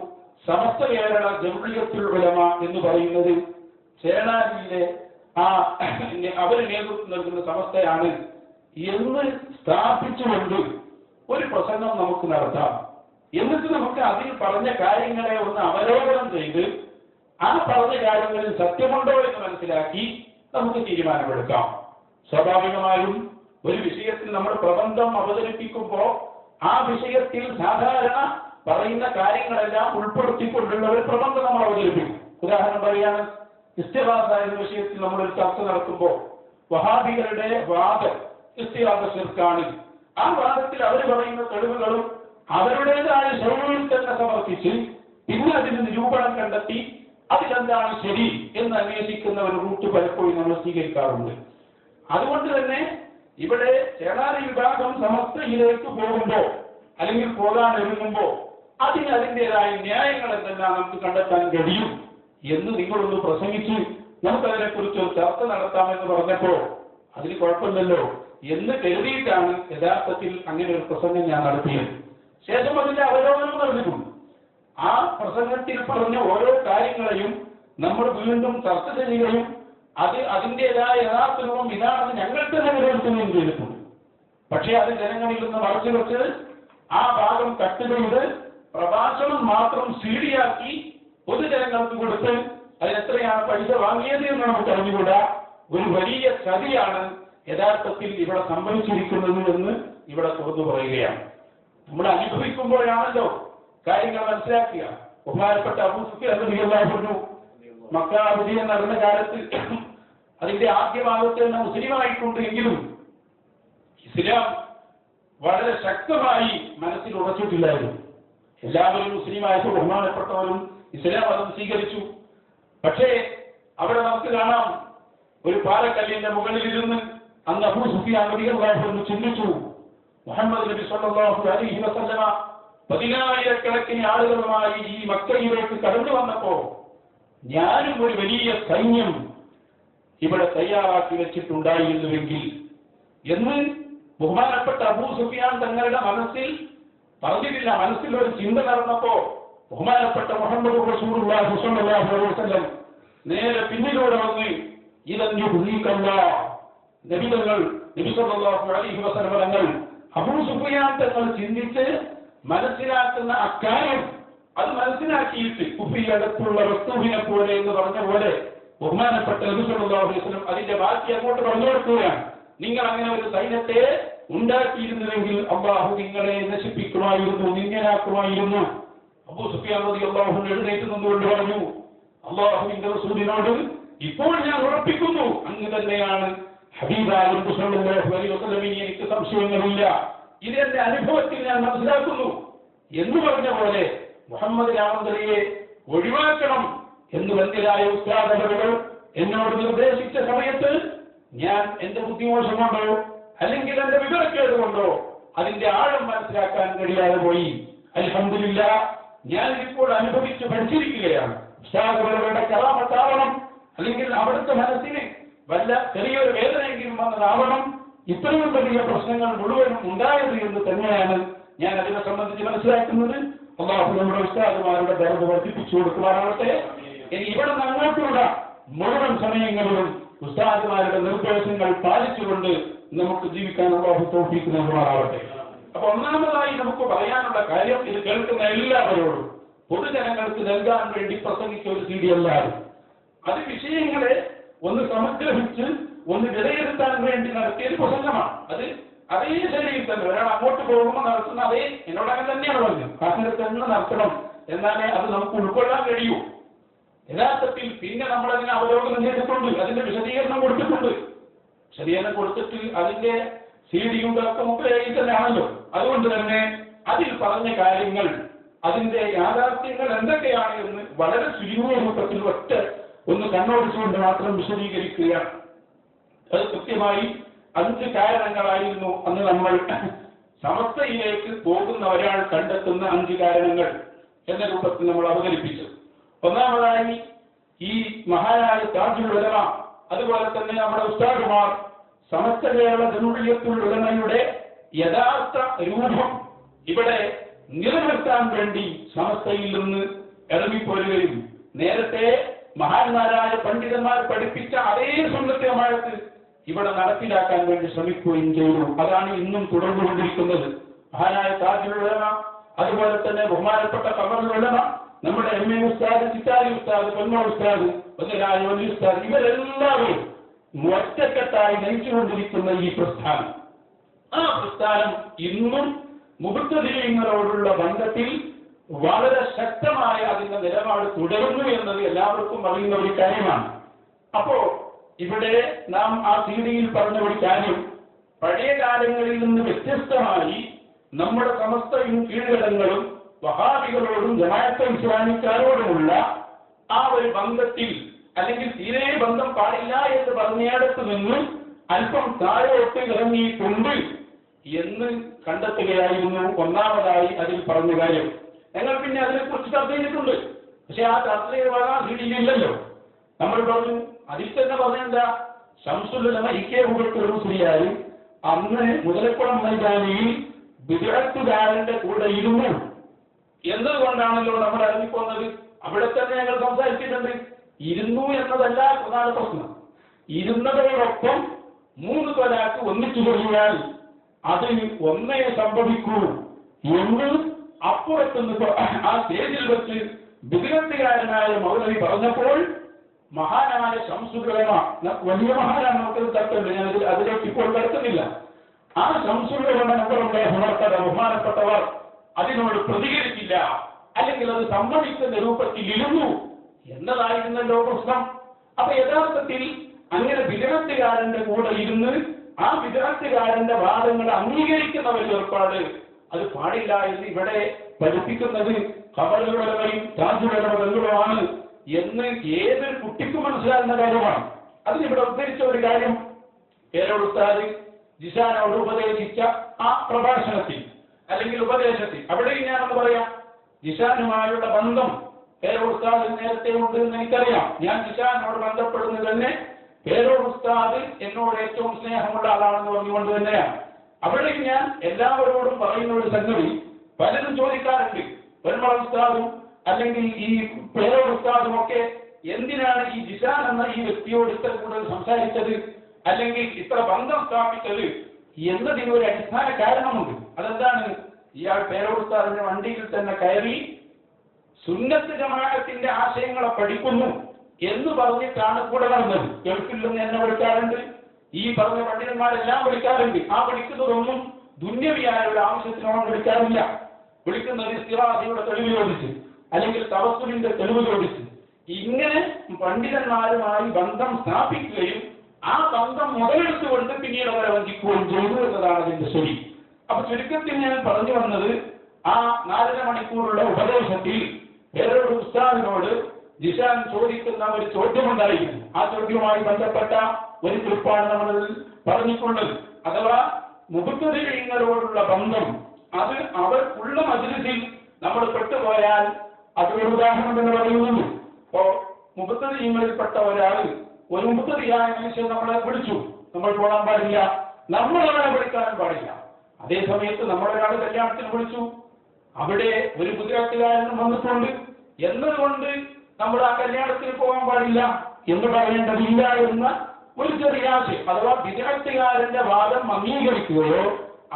സമസ്ത കേരള ജംഇയ്യത്തുൽ ഉലമ എന്ന് പറയുന്നത് ചേളാരിയിലെ അവർ നേതൃത്വം നൽകുന്ന സമസ്തയാണ് എന്ന് സ്ഥാപിച്ചുകൊണ്ട് ഒരു പ്രസംഗം നമുക്ക് നടത്താം. എന്നിട്ട് നമുക്ക് അതിൽ പറഞ്ഞ കാര്യങ്ങളെ ഒന്ന് അവലോകനം ചെയ്ത് ആ പറഞ്ഞ കാര്യങ്ങളിൽ സത്യമുണ്ടോ എന്ന് മനസ്സിലാക്കി നമുക്ക് തീരുമാനമെടുക്കാം. സ്വാഭാവികമായും ഒരു വിഷയത്തിൽ നമ്മൾ പ്രബന്ധം അവതരിപ്പിക്കുമ്പോൾ ആ വിഷയത്തിൽ സാധാരണ പറയുന്ന കാര്യങ്ങളെല്ലാം ഉൾപ്പെടുത്തിക്കൊണ്ടുള്ള ഒരു പ്രബന്ധം നമ്മൾ അവതരിപ്പിക്കും. ഉദാഹരണം പറയാണ്, ഇസ്തിഗാസ എന്ന വിഷയത്തിൽ നമ്മളൊരു ചർച്ച നടത്തുമ്പോൾ വഹാബികളുടെ വാദം ഇസ്തിഗാസ ശിർക്കാണ്. ആ വാദത്തിൽ അവർ പറയുന്ന തെളിവുകളും അവരുടേതായ ശൈലിയിൽ തന്നെ സമർപ്പിച്ച് പിന്നെ അതിന് നിരൂപണം കണ്ടെത്തി അതിലെന്താണ് ശരി എന്ന് അന്വേഷിക്കുന്ന ഒരു റൂട്ട് പലപ്പോഴും നമ്മൾ സ്വീകരിക്കാറുണ്ട്. അതുകൊണ്ട് തന്നെ ഇവിടെ ചേളാരി വിഭാഗം സമസ്തയിലേക്ക് പോകുമ്പോൾ അല്ലെങ്കിൽ പോകാൻ ഒരുങ്ങുമ്പോ അതിന് അതിൻ്റെതായ ന്യായങ്ങൾ എന്തെല്ലാം നമുക്ക് കണ്ടെത്താൻ കഴിയും എന്ന് നിങ്ങളൊന്ന് പ്രസംഗിച്ച് നമുക്കതിനെക്കുറിച്ച് ഒരു ചർച്ച നടത്താമെന്ന് പറഞ്ഞപ്പോ അതിന് കുഴപ്പമില്ലല്ലോ എന്ന് കരുതിയിട്ടാണ് യഥാർത്ഥത്തിൽ അങ്ങനെ ഒരു പ്രസംഗം ഞാൻ നടത്തിയത്. ശേഷം അതിന്റെ അവലോകനം നടന്നിട്ടുണ്ട്. ആ പ്രസംഗത്തിൽ പറഞ്ഞ ഓരോ കാര്യങ്ങളെയും നമ്മൾ വീണ്ടും ചർച്ച ചെയ്യുകയും അത് അതിൻ്റെതായ യഥാർത്ഥ രൂപം ഇതാണെന്ന് ഞങ്ങൾ തന്നെ വിലയിരുത്തുകയും ചെയ്തിട്ടുണ്ട്. പക്ഷേ അത് ജനങ്ങളിൽ നിന്ന് മറച്ചു വെച്ച് ആ ഭാഗം കട്ട് ചെയ്ത് പ്രഭാഷണം മാത്രം സീഡിയാക്കി പൊതുജനങ്ങൾക്ക് കൊടുത്ത് അതിനെത്രയാണ് പൈസ വാങ്ങിയത് എന്ന് നമുക്ക് അറിഞ്ഞുകൂടാ. ഒരു വലിയ ചതിയാണ് യഥാർത്ഥത്തിൽ ഇവിടെ സംഭവിച്ചിരിക്കുന്നത് എന്ന് ഇവിടെ തുറന്നു പറയുകയാണ്. നമ്മൾ അനുഭവിക്കുമ്പോഴാണല്ലോ കാര്യങ്ങൾ മനസ്സിലാക്കുക. ബഹുമാനപ്പെട്ട അബൂ സുഫിയാൻ റളിയല്ലാഹു അൻഹു മക്ക വിജയം നടന്ന കാലത്ത് അതിന്റെ ആദ്യ ഭാഗത്ത് തന്നെ മുസ്ലിമായിട്ടുണ്ട് എങ്കിലും ഇസ്ലാം വളരെ ശക്തമായി മനസ്സിൽ ഉറച്ചിട്ടില്ലായിരുന്നു. എല്ലാവരും മുസ്ലിമായപ്പോൾ ബഹുമാനപ്പെട്ടവരും ഇസ്ലാം മതം സ്വീകരിച്ചു. പക്ഷേ അവിടെ നമുക്ക് കാണാം, ഒരു പാറക്കല്ലിന്റെ മുകളിലിരുന്ന് അന്ന് അബൂ സുഫിയാൻ റളിയല്ലാഹു അൻഹു ചിന്തിച്ചു, മുഹമ്മദ് നബി സ്വല്ലല്ലാഹു അലൈഹി വസല്ലമ 10,000-കണക്കിന് ആളുകളുമായി ഈ മക്കയിലേക്ക് കടന്നു വന്നപ്പോ ഞാനും ഒരു വലിയ സൈന്യം ഇവിടെ തയ്യാറാക്കി വെച്ചിട്ടുണ്ടായിരുന്നുവെങ്കിൽ എന്ന് ബഹുമാനപ്പെട്ട അബൂ സുഫിയാൻ തങ്ങളുടെ മനസ്സിൽ പറഞ്ഞിട്ടില്ല. മനസ്സിൽ ഒരു ചിന്ത നടന്നപ്പോ ബഹുമാനപ്പെട്ട മുഹമ്മദ് റസൂലുള്ളാഹി സ്വല്ലല്ലാഹു അലൈഹി വസല്ലം നേരെ പിന്നിലൂടെ വന്ന് നബി സല്ലല്ലാഹു അലൈഹി വസല്ലം തങ്ങൾ അബൂ സുഫിയാൻ തങ്ങൾ ചിന്തിച്ച് മനസ്സിലാക്കുന്ന അക്കാര്യം അത് മനസ്സിലാക്കിയിട്ട് കുഫിയടുത്തുള്ള വസ്തുവിനെ പോലെ എന്ന് പറഞ്ഞ പോലെ ബഹുമാനപ്പെട്ട നബി സല്ലല്ലാഹു അലൈഹി വസല്ലം അതിന്റെ ബാക്കി അങ്ങോട്ട് പറഞ്ഞു കൊടുക്കുകയാണ്. നിങ്ങൾ അങ്ങനെ ഒരു സൈന്യത്തെ ഉണ്ടാക്കിയിരുന്നുവെങ്കിൽ അല്ലാഹു നിങ്ങളെ നശിപ്പിക്കുമായിരുന്നു, നിങ്ങനാക്കുമായിരുന്നു. അബൂ സുഫിയാൻ റളിയല്ലാഹു അൻഹു എഴുന്നേറ്റ് നിന്നുകൊണ്ട് പറഞ്ഞു, അല്ലാഹുവിന്റെ റസൂലിനോട് ഇപ്പോൾ ഞാൻ ഉറപ്പിക്കുന്നു, അങ്ങ് തന്നെയാണ് ഹബീബായ നബി സല്ലല്ലാഹു അലൈഹി വസല്ലം, എനിക്ക് സംശയങ്ങളില്ല, ഇതെന്റെ അനുഭവത്തിൽ ഞാൻ മനസ്സിലാക്കുന്നു എന്ന് പറഞ്ഞ പോലെ മുഹമ്മദ് രാമന്തലിയെ ഒഴിവാക്കണം എന്ന് മനസ്സിലായ ഉസ്താദുകൾ എന്നോട് നിർദ്ദേശിച്ച സമയത്ത് ഞാൻ എന്റെ ബുദ്ധിമോശം കൊണ്ടോ അല്ലെങ്കിൽ എന്റെ വിവരക്കേട് കൊണ്ടോ അതിന്റെ ആഴം മനസ്സിലാക്കാൻ കഴിയാതെ പോയി. അൽഹംദുലില്ലാഹ് ഞാൻ ഇപ്പോൾ അനുഭവിച്ച് പഠിച്ചിരിക്കുകയാണ്. ഉസ്താദുകളുടെ കറാമത്താവണം, അല്ലെങ്കിൽ അവിടുത്തെ മനസ്സിന് വല്ല ചെറിയൊരു വേദനയെങ്കിലും വന്നതാവണം ഇത്രയും വലിയ പ്രശ്നങ്ങൾ മുഴുവനും ഉണ്ടായത് എന്ന് തന്നെയാണ് ഞാൻ അതിനെ സംബന്ധിച്ച് മനസ്സിലാക്കുന്നത്. അല്ലാഹു നമ്മുടെ ഉസ്താദുമാരുടെ ദർജ വർദ്ധിപ്പിച്ചു കൊടുക്കുവാനാവട്ടെ. ഇനി ഇവിടെ നിന്ന് അങ്ങോട്ടുള്ള മുഴുവൻ സമയങ്ങളിലും ഉസ്താദുമാരുടെ നിർദ്ദേശങ്ങൾ പാലിച്ചുകൊണ്ട് നമുക്ക് ജീവിക്കാൻ അല്ലാഹു തൗഫീഖ് നൽകുമാറാവട്ടെ. അപ്പൊ ഒന്നാമതായി നമുക്ക് പറയാനുള്ള കാര്യം, ഇത് കേൾക്കുന്ന എല്ലാവരോടും പൊതുജനങ്ങൾക്ക് നൽകാൻ വേണ്ടി പ്രസംഗിച്ച ഒരു CD അല്ലാതെ അത് വിഷയങ്ങളെ ഒന്ന് സംഗ്രഹിച്ച് ഒന്ന് വിലയിരുത്താൻ വേണ്ടി നടത്തിയ ഒരു പ്രസംഗമാണ്. അത് അതേ ശൈലിയിൽ തന്നെ ഒരാൾ അങ്ങോട്ട് പോകുമ്പോൾ നടത്തുന്ന അതേ എന്നോട് അങ്ങനെ തന്നെയാണ് പറഞ്ഞത്. അങ്ങനെ തന്നെ നടത്തണം, എന്നാലേ അത് നമുക്ക് ഉൾക്കൊള്ളാൻ കഴിയൂ. യഥാർത്ഥത്തിൽ പിന്നെ നമ്മളതിനെ അവലോകനം ചെയ്തിട്ടുണ്ട്, അതിന്റെ വിശദീകരണം കൊടുത്തിട്ടുണ്ട്. വിശദീകരണം കൊടുത്തിട്ട് അതിന്റെ CD-യും ഒക്കെ മുമ്പിലായി തന്നെയാണല്ലോ. അതുകൊണ്ട് തന്നെ അതിൽ പറഞ്ഞ കാര്യങ്ങൾ, അതിന്റെ യാഥാർത്ഥ്യങ്ങൾ എന്തൊക്കെയാണ് എന്ന് വളരെ ചുരുങ്ങിയ രൂപത്തിൽ ഒറ്റ ഒന്ന് കണ്ണോടിച്ചുകൊണ്ട് മാത്രം വിശദീകരിക്കുകയാണ്. അത് കൃത്യമായി 5 കാരണങ്ങളായിരുന്നു അന്ന് നമ്മൾ സമസ്തയിലേക്ക് പോകുന്ന ഒരാൾ കണ്ടെത്തുന്ന 5 കാരണങ്ങൾ എന്ന രൂപത്തിൽ നമ്മൾ അവതരിപ്പിച്ചു. ഒന്നാമതായി ഈ മഹാനായ താജുൽ ഉലമ, അതുപോലെ തന്നെ നമ്മുടെ ഉസ്താദുമാർ സമസ്ത കേരള ജംഇയ്യത്തുൽ ഉലമയുടെ യഥാർത്ഥ രൂപം ഇവിടെ നിലനിർത്താൻ വേണ്ടി സമസ്തയിൽ നിന്ന് ഇറങ്ങിപ്പോരുകയും നേരത്തെ മഹാന്മാരായ പണ്ഡിതന്മാർ പഠിപ്പിച്ച അതേ സുന്നത്തെ ജമാഅത്ത് ഇവിടെ നടപ്പിലാക്കാൻ വേണ്ടി ശ്രമിക്കുകയും ചെയ്തു. അതാണ് ഇന്നും തുടർന്നുകൊണ്ടിരിക്കുന്നത്. മഹാനായ താജുൽ ഉലമ, അതുപോലെ തന്നെ ബഹുമാനപ്പെട്ട ഖമറുൽ ഉലമ, നമ്മുടെ MA ഉസ്താദ്, ചിത്താരി ഉസ്താദ്, പൊന്മ ഉസ്താദ്, മുതലായ വലിയ ഉസ്താദ്, ഇവരെല്ലാവരും ഒറ്റക്കെട്ടായി നയിച്ചുകൊണ്ടിരിക്കുന്ന ഈ പ്രസ്ഥാനം, ആ പ്രസ്ഥാനം ഇന്നും മുബത്തദീങ്ങളോടുള്ള ബന്ധത്തിൽ വളരെ ശക്തമായ അതിന്റെ നിലപാട് തുടരുന്നു എന്നത് എല്ലാവർക്കും അറിയുന്ന ഒരു കാര്യമാണ്. അപ്പോ ഇവിടെ നാം ആ CD-യിൽ പറഞ്ഞ ഒരു കാര്യം, പഴയ കാലങ്ങളിൽ നിന്ന് വ്യത്യസ്തമായി നമ്മുടെ സമസ്തയും കീഴ്ഘടകങ്ങളും വഹാബികളോടും ജമാഅത്തെ ഇസ്ലാമിക്കാരോടുമുള്ള ആ ഒരു ബന്ധത്തിൽ, അല്ലെങ്കിൽ തീരെ ബന്ധം പാടില്ല എന്ന് പറഞ്ഞിടത്ത് നിന്ന് അല്പം താഴോട്ട് ഇറങ്ങിയിട്ടുണ്ട് എന്ന് കണ്ടെത്തുകയായിരുന്നു ഒന്നാമതായി അതിൽ പറഞ്ഞ കാര്യം. ഞങ്ങൾ പിന്നെ അതിനെക്കുറിച്ച് ചർച്ച ചെയ്തിട്ടുണ്ട്. പക്ഷെ ആ ചർച്ച ചെയ്ത CD-യില്ലല്ലോ. നമ്മൾ പറഞ്ഞു അതിൽ തന്നെ പറഞ്ഞെന്താ, ശംസുലുലമ ഇക്കേ മുഖത്തൊരു മുസ്ലിയാർ അന്ന് മുതലക്കുളം മൈതാനിയിൽ ബിദ്അത്തുകാരന്റെ കൂടെ ഇരുന്നു എന്നതുകൊണ്ടാണല്ലോ നമ്മൾ ഇറങ്ങിപ്പോന്നത്. അവിടെ തന്നെ ഞങ്ങൾ സംസാരിച്ചിട്ടുണ്ട്. ഇരുന്നു എന്നതല്ല പ്രധാന പ്രശ്നം. ഇരുന്നതോടൊപ്പം 3 ത്വലാഖ് ഒന്നിച്ചു കഴിഞ്ഞാൽ അത് ഒന്നേ സംഭവിക്കൂ എന്ന് അപ്പുറത്തുനിന്ന് ആ സ്റ്റേജിൽ വെച്ച് ബിദ്അത്തുകാരനായ മൗലവി പറഞ്ഞപ്പോൾ മഹാനായ ശംസുലുലമ, വലിയ മഹാനാണ്, നമുക്കത് തർക്കമില്ല, ഞാൻ അതിലേക്ക് ഇപ്പോൾ കടക്കുന്നില്ല. ആ ശംസുലുലമ നമ്പറുടെ ഉണർത്തത ബഹുമാനപ്പെട്ടവർ അതിനോട് പ്രതികരിച്ചില്ല, അല്ലെങ്കിൽ അത് സമ്മതിക്കുന്ന രൂപത്തിൽ ഇരുന്നു എന്നതായിരുന്നല്ലോ പ്രശ്നം. അപ്പൊ യഥാർത്ഥത്തിൽ അങ്ങനെ ബിദ്അത്തുകാരന്റെ കൂടെ ഇരുന്ന് ആ ബിദ്അത്തുകാരന്റെ വാദങ്ങൾ അംഗീകരിക്കുന്ന ഒരു ഏർപ്പാട് അത് പാടില്ല എന്ന് ഇവിടെ പഠിപ്പിക്കുന്നത് ഖബറുലുലമയും താജുലുലമകളുമാണ് എന്ന് ഏതൊരു കുട്ടിക്കും മനസ്സിലാകുന്ന കാര്യമാണ്. അതിനിവിടെ ഉദ്ധരിച്ച ഒരു കാര്യം പേരോട് ഉസ്താദ് ജിസാനോട് ഉപദേശിച്ച ആ പ്രഭാഷണത്തിൽ അല്ലെങ്കിൽ ഉപദേശത്തിൽ അവിടെയും ഞാനൊന്ന് പറയാം. ജിസാനുമായുള്ള ബന്ധം പേരോട് ഉസ്താദ് നേരത്തെ ഉണ്ട് എന്ന് എനിക്കറിയാം. ഞാൻ ജിസാനോട് ബന്ധപ്പെടുന്നത് തന്നെ പേരോട് ഉസ്താദ് എന്നോട് ഏറ്റവും സ്നേഹമുള്ള ആളാണെന്ന് പറഞ്ഞുകൊണ്ട് തന്നെയാണ്. അവിടെയും ഞാൻ എല്ലാവരോടും പറയുന്ന ഒരു സംഗതി, പലരും ചോദിക്കാറുണ്ട്, പെരുമള ഉസ്താദും അല്ലെങ്കിൽ ഈ പേരോട് ഉസ്താദും ഒക്കെ എന്തിനാണ് ഈ ജിസാൻ എന്ന ഈ വ്യക്തിയോട് ഇത്ര കൂടുതൽ സംസാരിച്ചത് അല്ലെങ്കിൽ ഇത്ര ബന്ധം സ്ഥാപിച്ചത് എന്നതിന് ഒരു അടിസ്ഥാന കാരണമുണ്ട്. അതെന്താണ്? ഇയാൾ പേരോട് ഉസ്താദിന്റെ വണ്ടിയിൽ തന്നെ കയറി സുന്നത്ത് ജമാഅത്തിന്റെ ആശയങ്ങളെ പഠിക്കുന്നു എന്ന് പറഞ്ഞിട്ടാണ് കൂടെ നടന്നത്. ഗൾഫിൽ നിന്ന് എന്നെ വിളിക്കാറുണ്ട്, ഈ പറഞ്ഞ പണ്ഡിതന്മാരെല്ലാം വിളിക്കാറുണ്ട്. ആ വിളിക്കുന്നതൊന്നും ദുന്യവിയായുള്ള ആവശ്യത്തിനോളം വിളിക്കാറില്ല. വിളിക്കുന്നത് ഇസ്തിറാദിയുടെ തെളിവ് ചോദിച്ച് അല്ലെങ്കിൽ തവസ്സുലിന്റെ തെളിവ് ചോദിച്ച് ഇങ്ങനെ പണ്ഡിതന്മാരുമായി ബന്ധം സ്ഥാപിക്കുകയും ആ ബന്ധം മുതലെടുത്തുകൊണ്ട് പിന്നീട് അവരെ വഞ്ചിക്കുകയും ചെയ്തു എന്നതാണ് അതിന്റെ ശരി. അപ്പൊ ചുരുക്കത്തിൽ ഞാൻ പറഞ്ഞു വന്നത്, ആ 4.5 മണിക്കൂറുള്ള ഉപദേശത്തിൽ പേരോട് ഉസ്താദിനോട് ജിസാൻ ചോദിക്കുന്ന ഒരു ചോദ്യമുണ്ടായിരുന്നു. ആ ചോദ്യവുമായി ബന്ധപ്പെട്ട ഒരു കുറിപ്പാണ് നമ്മൾ പറഞ്ഞിട്ടുള്ളത്. അഥവാ മുബത്തദിഈങ്ങളോടുള്ള ബന്ധം അത് അവർക്കുള്ള മജ്‌ലിസിൽ നമ്മൾ പെട്ടുപോയാൽ അതൊരു ഉദാഹരണം എന്ന് പറയുന്നു. അപ്പോ മുബത്തദിഈങ്ങളിൽപ്പെട്ട ഒരാൾ ഒരു മുബത്തദിയായ മനുഷ്യൻ നമ്മളെ വിളിച്ചു, നമ്മൾ പോകാൻ പാടില്ല, നമ്മൾ അവരെ വിളിക്കാൻ പാടില്ല. അതേ സമയത്ത് നമ്മളൊരാൾ കല്യാണത്തിന് വിളിച്ചു, അവിടെ ഒരു ബിദ്അത്തുകാരൻ വന്നിട്ടുണ്ട് എന്നതുകൊണ്ട് നമ്മൾ ആ കല്യാണത്തിന് പോകാൻ പാടില്ല എന്ന് പറയേണ്ടതില്ല എന്ന ഒരു ചെറിയ ആശയം. അഥവാ ബിദ്അത്തുകാരന്റെ വാദം അംഗീകരിക്കുകയോ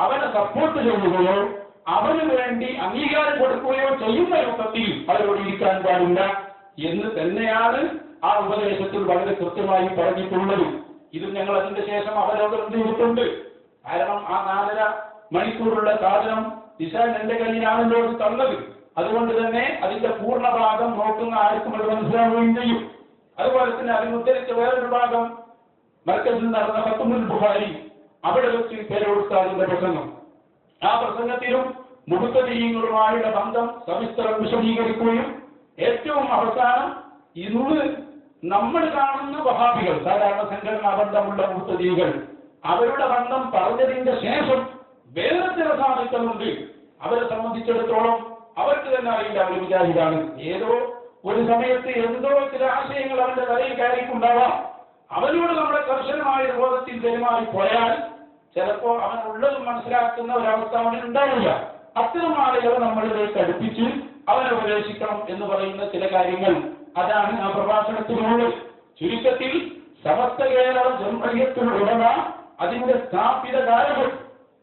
അവനെ സപ്പോർട്ട് ചെയ്യുകയോ അവന് വേണ്ടി അംഗീകാരം കൊടുക്കുകയോ ചെയ്യുന്ന രൂപത്തിൽ അവരോട് ഇരിക്കാൻ പാടില്ല എന്ന് തന്നെയാണ് ആ ഉപദേശത്തിൽ വളരെ കൃത്യമായി പറഞ്ഞിട്ടുള്ളത്. ഇത് ഞങ്ങൾ അതിന്റെ ശേഷം അവലോകനം ചെയ്തിട്ടുണ്ട്. കാരണം ആ 4.5 മണിക്കൂറുള്ള സാധനം ജിസാൻ എന്റെ കയ്യിലാണല്ലോ തന്നത്. അതുകൊണ്ട് തന്നെ അതിന്റെ പൂർണ്ണ ഭാഗം നോക്കുന്ന ആർക്കും അത് മനസ്സിലാവുകയും ചെയ്യും. അതുപോലെ തന്നെ അതിന് ഉദ്ധരിച്ച വേറൊരു ഭാഗം മർക്കസിൽ നടന്ന ഫത്ഹുൽ ബുഖാരി, അവിടെ വെച്ച് പേരോട് ഉസ്താദിന്റെ പ്രസംഗം. ആ പ്രസംഗത്തിലും മുബത്തദിഈങ്ങളുമായുള്ള ബന്ധം സവിസ്തരം വിശദീകരിക്കുകയും ഏറ്റവും അവസാനം ഇന്ന് നമ്മൾ കാണുന്ന വഹാബികൾ, സാധാരണ സംഘടനാ ബന്ധമുള്ള മുബത്തദിഈകൾ, അവരുടെ ബന്ധം പറഞ്ഞതിന്റെ ശേഷം വേറെ ചില സാധിക്കുന്നുണ്ട്. അവരെ സംബന്ധിച്ചിടത്തോളം അവർക്ക് തന്നെ അറിയില്ല അവർ വിചാരിതാണ്. ഏതോ ഒരു സമയത്ത് എന്തോ ചില ആശയങ്ങൾ അവരുടെ തലയിൽ കയറിയിട്ടുണ്ടാവാം. അവനോട് നമ്മുടെ കർശനമായ ബോധത്തിൽ പെരുമാറി പോയാൽ ചിലപ്പോൾ അവൻ ഉള്ളതും മനസ്സിലാക്കുന്ന ഒരവസ്ഥ അവന് ഉണ്ടാവില്ല. അത്തരം ആളുകളെ നമ്മളിലേക്ക് അടുപ്പിച്ച് അവനെ ഉപദേശിക്കണം എന്ന് പറയുന്ന ചില കാര്യങ്ങൾ, അതാണ് ആ പ്രഭാഷണത്തിനുള്ളത്. ചുരുക്കത്തിൽ സമസ്ത കേരള ജംഇയ്യത്തുൽ ഉലമ അതിന്റെ സ്ഥാപിത കാലങ്ങൾ,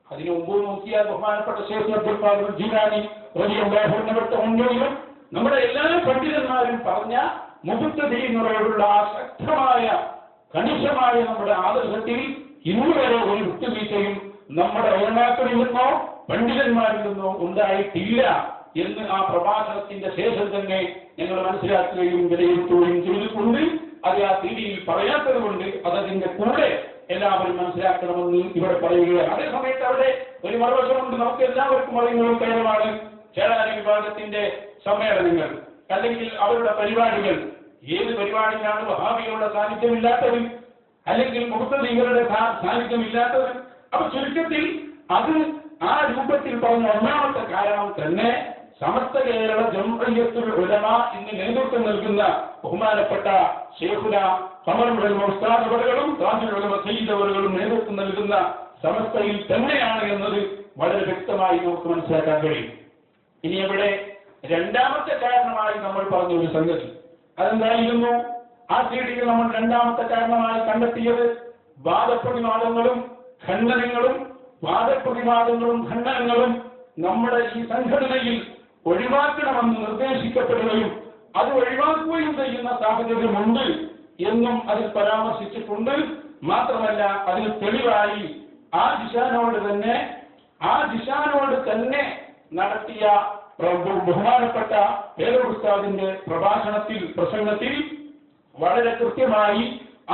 അതിനു മുമ്പ് നോക്കിയാൽ ബഹുമാനപ്പെട്ട ശൈഖ് അബ്ദുൽ ഖാദിർ ജീലാനി റളിയല്ലാഹു അൻഹുവിന്റെ മുന്നിലും നമ്മുടെ എല്ലാ പണ്ഡിതന്മാരും പറഞ്ഞ മുബത്തദിഈങ്ങളോടുള്ള ആ ശക്തമായ കണിശമായ നമ്മുടെ ആദർശത്തിൽ ഇന്നുവരെ ഒരു വിട്ടുവീഴ്ചയും നമ്മുടെ ഉലമാക്കളിൽ നിന്നോ പണ്ഡിതന്മാരിൽ നിന്നോ ഉണ്ടായിട്ടില്ല എന്ന് ആ പ്രഭാഷണത്തിന്റെ ശേഷം തന്നെ ഞങ്ങൾ മനസ്സിലാക്കുകയും വിലയിരുത്തുകയും ചെയ്തിട്ടുണ്ട്. അത് ആ തീയതിയിൽ പറയാത്തത് കൊണ്ട് അതതിന്റെ കൂടെ എല്ലാവരും മനസ്സിലാക്കണമെന്ന് ഇവിടെ പറയുകയാണ്. അതേസമയത്ത് അവിടെ ഒരു മറുവശമുണ്ട്. നമുക്ക് എല്ലാവർക്കും അറിയുന്ന ഒരു കാര്യമാണ് ചേളാരി വിഭാഗത്തിന്റെ സമ്മേളനങ്ങൾ അല്ലെങ്കിൽ അവരുടെ പരിപാടികൾ. ഏത് പരിപാടിയിലാണ് വഹാബികളുടെ സാന്നിധ്യമില്ലാത്തത് അല്ലെങ്കിൽ മുബത്തദിഈങ്ങളുടെ സാന്നിധ്യമില്ലാത്തത്? അപ്പൊ ചുരുക്കത്തിൽ അത് ആ രൂപത്തിൽ പറഞ്ഞ ഒന്നാമത്തെ കാരണം തന്നെ സമസ്ത കേരള ജംഇയ്യത്തുൽ ഉലമ ഇന്ന് നേതൃത്വം നൽകുന്ന ബഹുമാനപ്പെട്ട ശൈഖുന കമറുൽ ഉസ്താദുകളും താജുൽ സയ്യിദുകളും നേതൃത്വം നൽകുന്ന സമസ്തയിൽ തന്നെയാണ് എന്നത് വളരെ വ്യക്തമായി നമുക്ക് മനസ്സിലാക്കാൻ കഴിയും. ഇനി ഇവിടെ രണ്ടാമത്തെ കാരണമായി നമ്മൾ പറഞ്ഞ ഒരു സംഗതി അതെന്തായിരുന്നു? ആ സീഡിയിൽ നമ്മൾ രണ്ടാമത്തെ കാരണമായി കണ്ടെത്തിയത് വാദപ്രതിവാദങ്ങളും ഖണ്ഡനങ്ങളും നമ്മുടെ ഈ സംഘടനയിൽ ഒഴിവാക്കണമെന്ന് നിർദ്ദേശിക്കപ്പെടുകയും അത് ഒഴിവാക്കുകയും ചെയ്യുന്ന സാഹചര്യമുണ്ട് എന്നും അതിൽ പരാമർശിച്ചിട്ടുണ്ട്. മാത്രമല്ല അതിന് തെളിവായി ആ ദിശാനോട് തന്നെ നടത്തിയ ബഹുമാനപ്പെട്ട പേരൂർ ഉസ്താദിന്റെ പ്രസംഗത്തിൽ വളരെ കൃത്യമായി